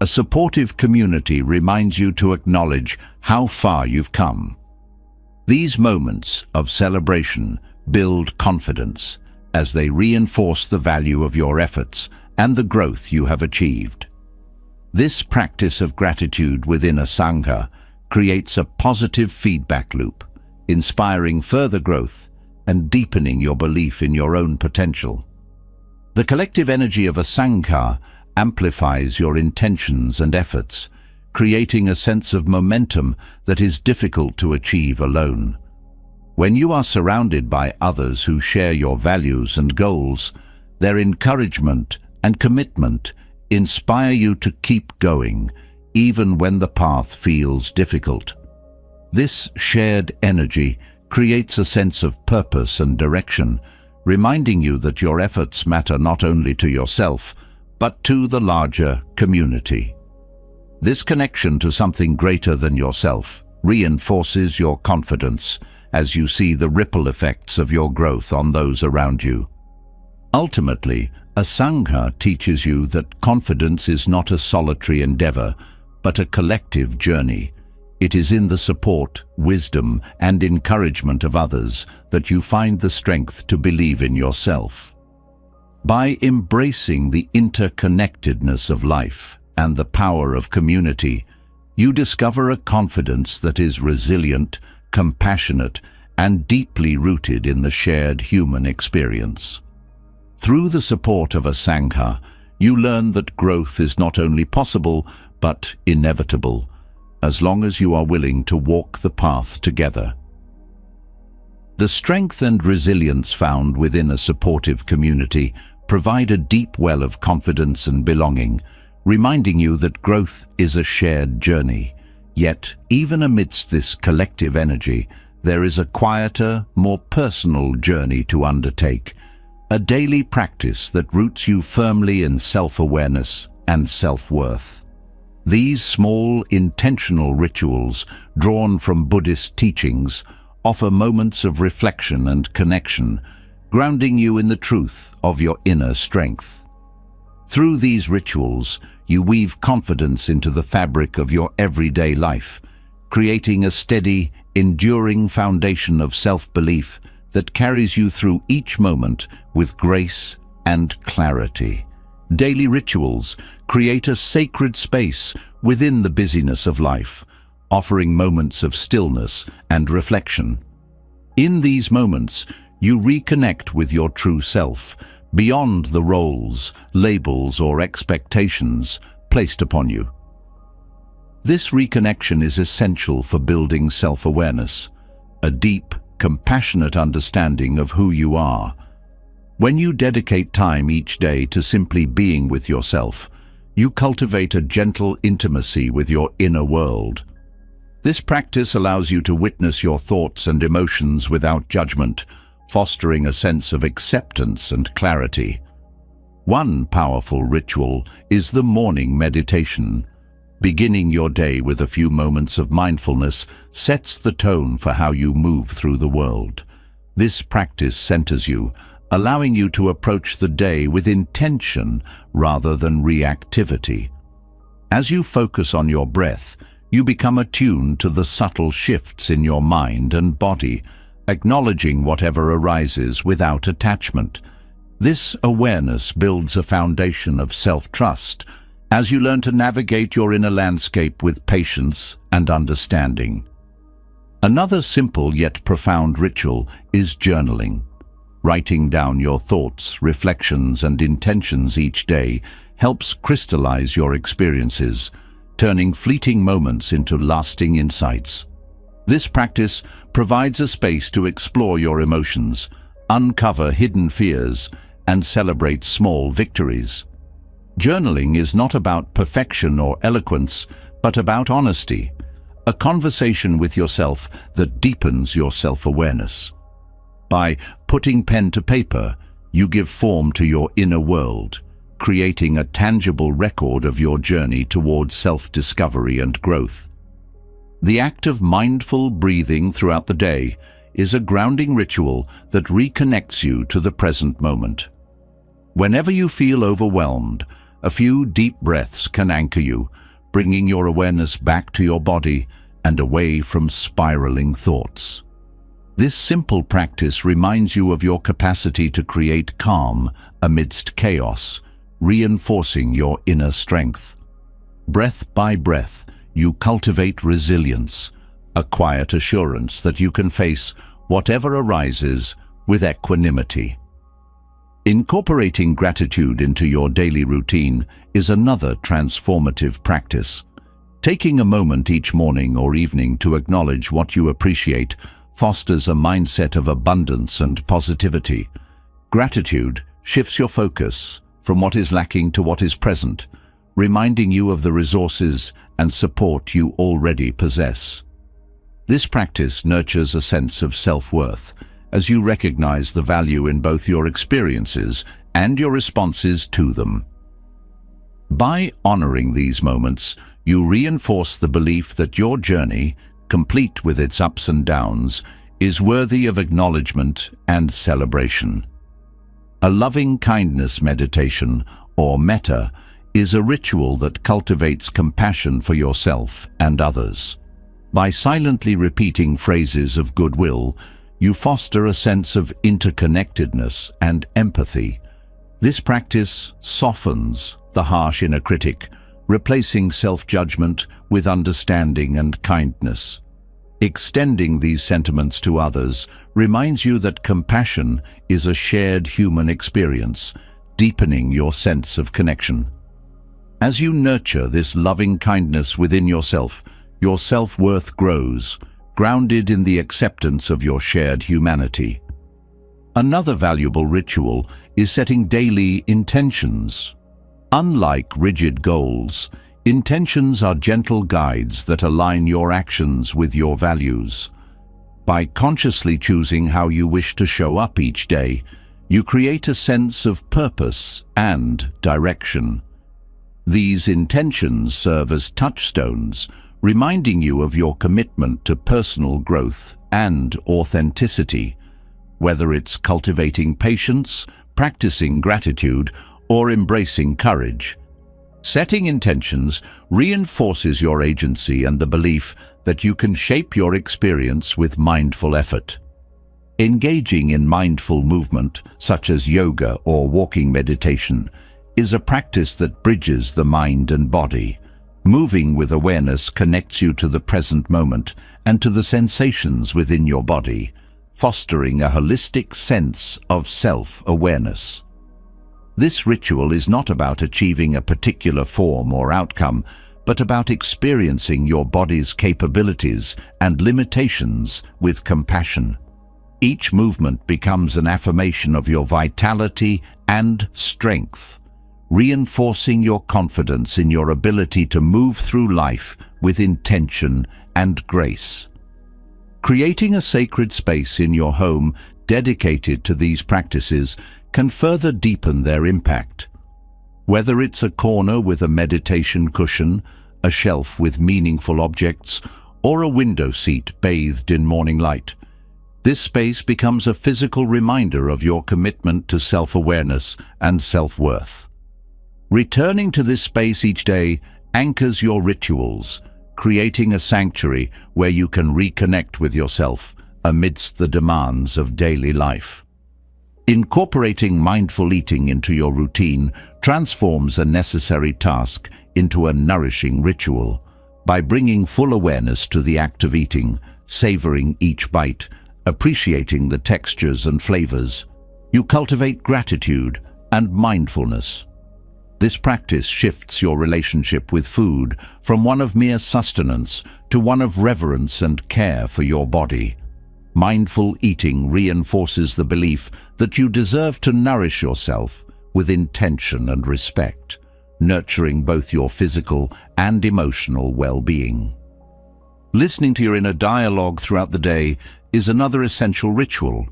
a supportive community reminds you to acknowledge how far you've come. These moments of celebration build confidence as they reinforce the value of your efforts and the growth you have achieved. This practice of gratitude within a Sangha creates a positive feedback loop, inspiring further growth and deepening your belief in your own potential. The collective energy of a Sangha amplifies your intentions and efforts, creating a sense of momentum that is difficult to achieve alone. When you are surrounded by others who share your values and goals, their encouragement and commitment inspire you to keep going, even when the path feels difficult. This shared energy creates a sense of purpose and direction, reminding you that your efforts matter not only to yourself, but to the larger community. This connection to something greater than yourself reinforces your confidence as you see the ripple effects of your growth on those around you. Ultimately, a Sangha teaches you that confidence is not a solitary endeavor, but a collective journey. It is in the support, wisdom, and encouragement of others that you find the strength to believe in yourself. By embracing the interconnectedness of life and the power of community, you discover a confidence that is resilient, compassionate, and deeply rooted in the shared human experience. Through the support of a Sangha, you learn that growth is not only possible, but inevitable, as long as you are willing to walk the path together. The strength and resilience found within a supportive community provide a deep well of confidence and belonging, reminding you that growth is a shared journey. Yet, even amidst this collective energy, there is a quieter, more personal journey to undertake, a daily practice that roots you firmly in self-awareness and self-worth. These small, intentional rituals, drawn from Buddhist teachings, offer moments of reflection and connection, grounding you in the truth of your inner strength. Through these rituals, you weave confidence into the fabric of your everyday life, creating a steady, enduring foundation of self-belief that carries you through each moment with grace and clarity. Daily rituals create a sacred space within the busyness of life, offering moments of stillness and reflection. In these moments, you reconnect with your true self, beyond the roles, labels, or expectations placed upon you. This reconnection is essential for building self-awareness, a deep, compassionate understanding of who you are. When you dedicate time each day to simply being with yourself, you cultivate a gentle intimacy with your inner world. This practice allows you to witness your thoughts and emotions without judgment, fostering a sense of acceptance and clarity. One powerful ritual is the morning meditation. Beginning your day with a few moments of mindfulness sets the tone for how you move through the world. This practice centers you, allowing you to approach the day with intention rather than reactivity. As you focus on your breath, you become attuned to the subtle shifts in your mind and body, acknowledging whatever arises without attachment. This awareness builds a foundation of self-trust as you learn to navigate your inner landscape with patience and understanding. Another simple yet profound ritual is journaling. Writing down your thoughts, reflections, and intentions each day helps crystallize your experiences, turning fleeting moments into lasting insights. This practice provides a space to explore your emotions, uncover hidden fears, and celebrate small victories. Journaling is not about perfection or eloquence, but about honesty, a conversation with yourself that deepens your self-awareness. By putting pen to paper, you give form to your inner world, creating a tangible record of your journey towards self-discovery and growth. The act of mindful breathing throughout the day is a grounding ritual that reconnects you to the present moment. Whenever you feel overwhelmed, a few deep breaths can anchor you, bringing your awareness back to your body and away from spiraling thoughts. This simple practice reminds you of your capacity to create calm amidst chaos, reinforcing your inner strength. Breath by breath, you cultivate resilience, a quiet assurance that you can face whatever arises with equanimity. Incorporating gratitude into your daily routine is another transformative practice. Taking a moment each morning or evening to acknowledge what you appreciate fosters a mindset of abundance and positivity. Gratitude shifts your focus from what is lacking to what is present, reminding you of the resources and support you already possess. This practice nurtures a sense of self-worth as you recognize the value in both your experiences and your responses to them. By honoring these moments, you reinforce the belief that your journey, complete with its ups and downs, is worthy of acknowledgement and celebration. A loving kindness meditation, or metta, is a ritual that cultivates compassion for yourself and others. By silently repeating phrases of goodwill, you foster a sense of interconnectedness and empathy. This practice softens the harsh inner critic, replacing self-judgment with understanding and kindness. Extending these sentiments to others reminds you that compassion is a shared human experience, deepening your sense of connection. As you nurture this loving kindness within yourself, your self-worth grows, grounded in the acceptance of your shared humanity. Another valuable ritual is setting daily intentions. Unlike rigid goals, intentions are gentle guides that align your actions with your values. By consciously choosing how you wish to show up each day, you create a sense of purpose and direction. These intentions serve as touchstones, reminding you of your commitment to personal growth and authenticity. Whether it's cultivating patience, practicing gratitude, or embracing courage, setting intentions reinforces your agency and the belief that you can shape your experience with mindful effort. Engaging in mindful movement, such as yoga or walking meditation, is a practice that bridges the mind and body. Moving with awareness connects you to the present moment and to the sensations within your body, fostering a holistic sense of self-awareness. This ritual is not about achieving a particular form or outcome, but about experiencing your body's capabilities and limitations with compassion. Each movement becomes an affirmation of your vitality and strength, reinforcing your confidence in your ability to move through life with intention and grace. Creating a sacred space in your home dedicated to these practices can further deepen their impact. Whether it's a corner with a meditation cushion, a shelf with meaningful objects, or a window seat bathed in morning light, this space becomes a physical reminder of your commitment to self-awareness and self-worth. Returning to this space each day anchors your rituals, creating a sanctuary where you can reconnect with yourself amidst the demands of daily life. Incorporating mindful eating into your routine transforms a necessary task into a nourishing ritual. By bringing full awareness to the act of eating, savoring each bite, appreciating the textures and flavors, you cultivate gratitude and mindfulness. This practice shifts your relationship with food from one of mere sustenance to one of reverence and care for your body. Mindful eating reinforces the belief that you deserve to nourish yourself with intention and respect, nurturing both your physical and emotional well-being. Listening to your inner dialogue throughout the day is another essential ritual.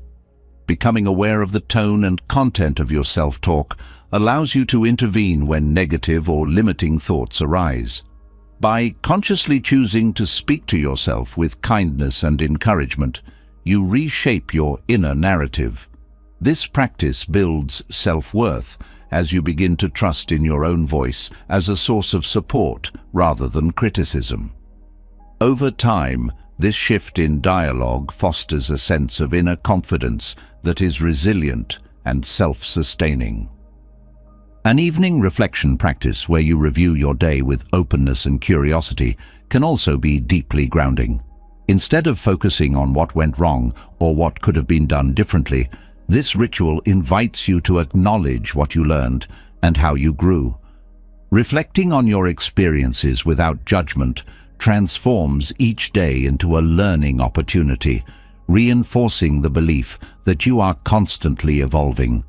Becoming aware of the tone and content of your self-talk allows you to intervene when negative or limiting thoughts arise. By consciously choosing to speak to yourself with kindness and encouragement, you reshape your inner narrative. This practice builds self-worth as you begin to trust in your own voice as a source of support rather than criticism. Over time, this shift in dialogue fosters a sense of inner confidence that is resilient and self-sustaining. An evening reflection practice where you review your day with openness and curiosity can also be deeply grounding. Instead of focusing on what went wrong or what could have been done differently, this ritual invites you to acknowledge what you learned and how you grew. Reflecting on your experiences without judgment transforms each day into a learning opportunity, reinforcing the belief that you are constantly evolving.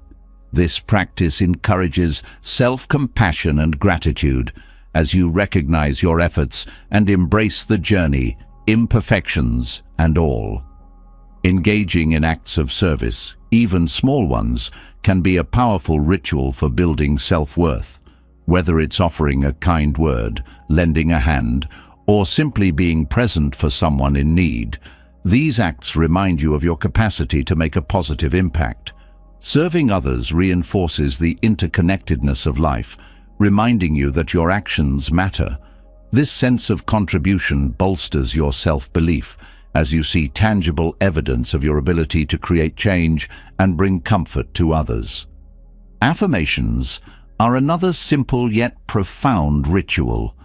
This practice encourages self-compassion and gratitude as you recognize your efforts and embrace the journey, imperfections and all. Engaging in acts of service, even small ones, can be a powerful ritual for building self-worth. Whether it's offering a kind word, lending a hand, or simply being present for someone in need, these acts remind you of your capacity to make a positive impact. Serving others reinforces the interconnectedness of life, reminding you that your actions matter. This sense of contribution bolsters your self-belief as you see tangible evidence of your ability to create change and bring comfort to others. Affirmations are another simple yet profound ritual.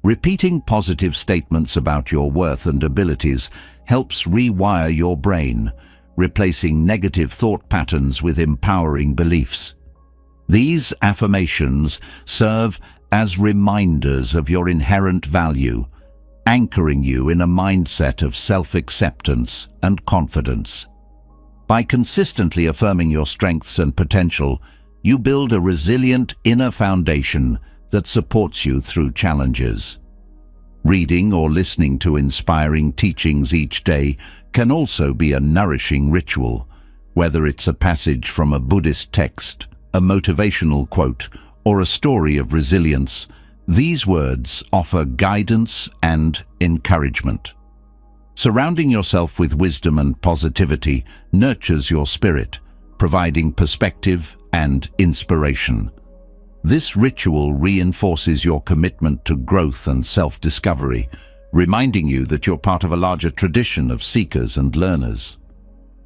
Repeating positive statements about your worth and abilities helps rewire your brain, replacing negative thought patterns with empowering beliefs. These affirmations serve as reminders of your inherent value, anchoring you in a mindset of self-acceptance and confidence. By consistently affirming your strengths and potential, you build a resilient inner foundation that supports you through challenges. Reading or listening to inspiring teachings each day can also be a nourishing ritual, whether it's a passage from a Buddhist text, a motivational quote, or a story of resilience. These words offer guidance and encouragement. Surrounding yourself with wisdom and positivity nurtures your spirit, providing perspective and inspiration. This ritual reinforces your commitment to growth and self-discovery, reminding you that you're part of a larger tradition of seekers and learners.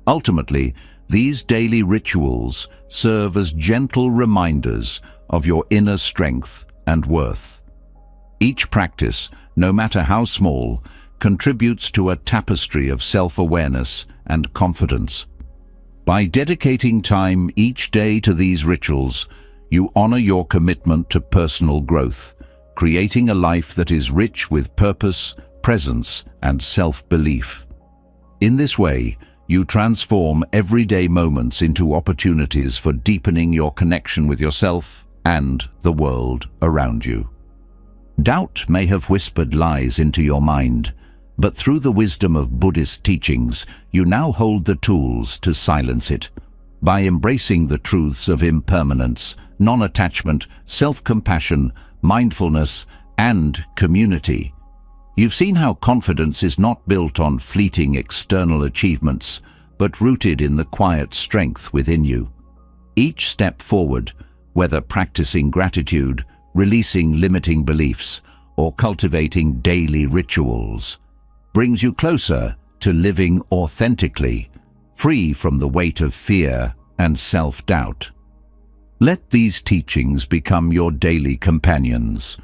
Ultimately, these daily rituals serve as gentle reminders of your inner strength and worth. Each practice, no matter how small, contributes to a tapestry of self-awareness and confidence. By dedicating time each day to these rituals, you honor your commitment to personal growth, creating a life that is rich with purpose, presence, and self-belief. In this way, you transform everyday moments into opportunities for deepening your connection with yourself and the world around you. Doubt may have whispered lies into your mind, but through the wisdom of Buddhist teachings, you now hold the tools to silence it. By embracing the truths of impermanence, non-attachment, self-compassion, mindfulness, and community, you've seen how confidence is not built on fleeting external achievements, but rooted in the quiet strength within you. Each step forward, whether practicing gratitude, releasing limiting beliefs, or cultivating daily rituals, brings you closer to living authentically, free from the weight of fear and self-doubt. Let these teachings become your daily companions.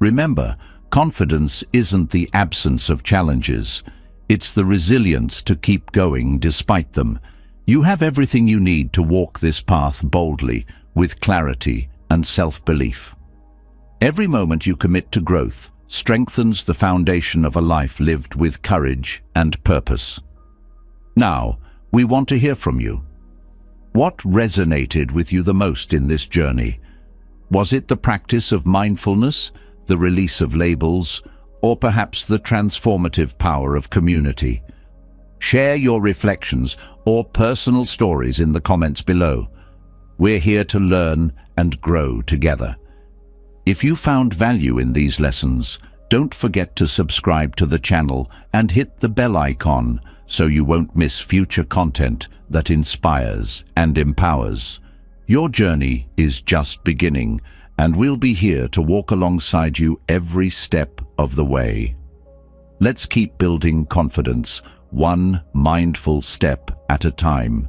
Remember, confidence isn't the absence of challenges. It's the resilience to keep going despite them. You have everything you need to walk this path boldly, with clarity and self-belief. Every moment you commit to growth strengthens the foundation of a life lived with courage and purpose. Now, we want to hear from you. What resonated with you the most in this journey? Was it the practice of mindfulness, the release of labels, or perhaps the transformative power of community? Share your reflections or personal stories in the comments below. We're here to learn and grow together. If you found value in these lessons, don't forget to subscribe to the channel and hit the bell icon so you won't miss future content that inspires and empowers. Your journey is just beginning, and we'll be here to walk alongside you every step of the way. Let's keep building confidence, one mindful step at a time.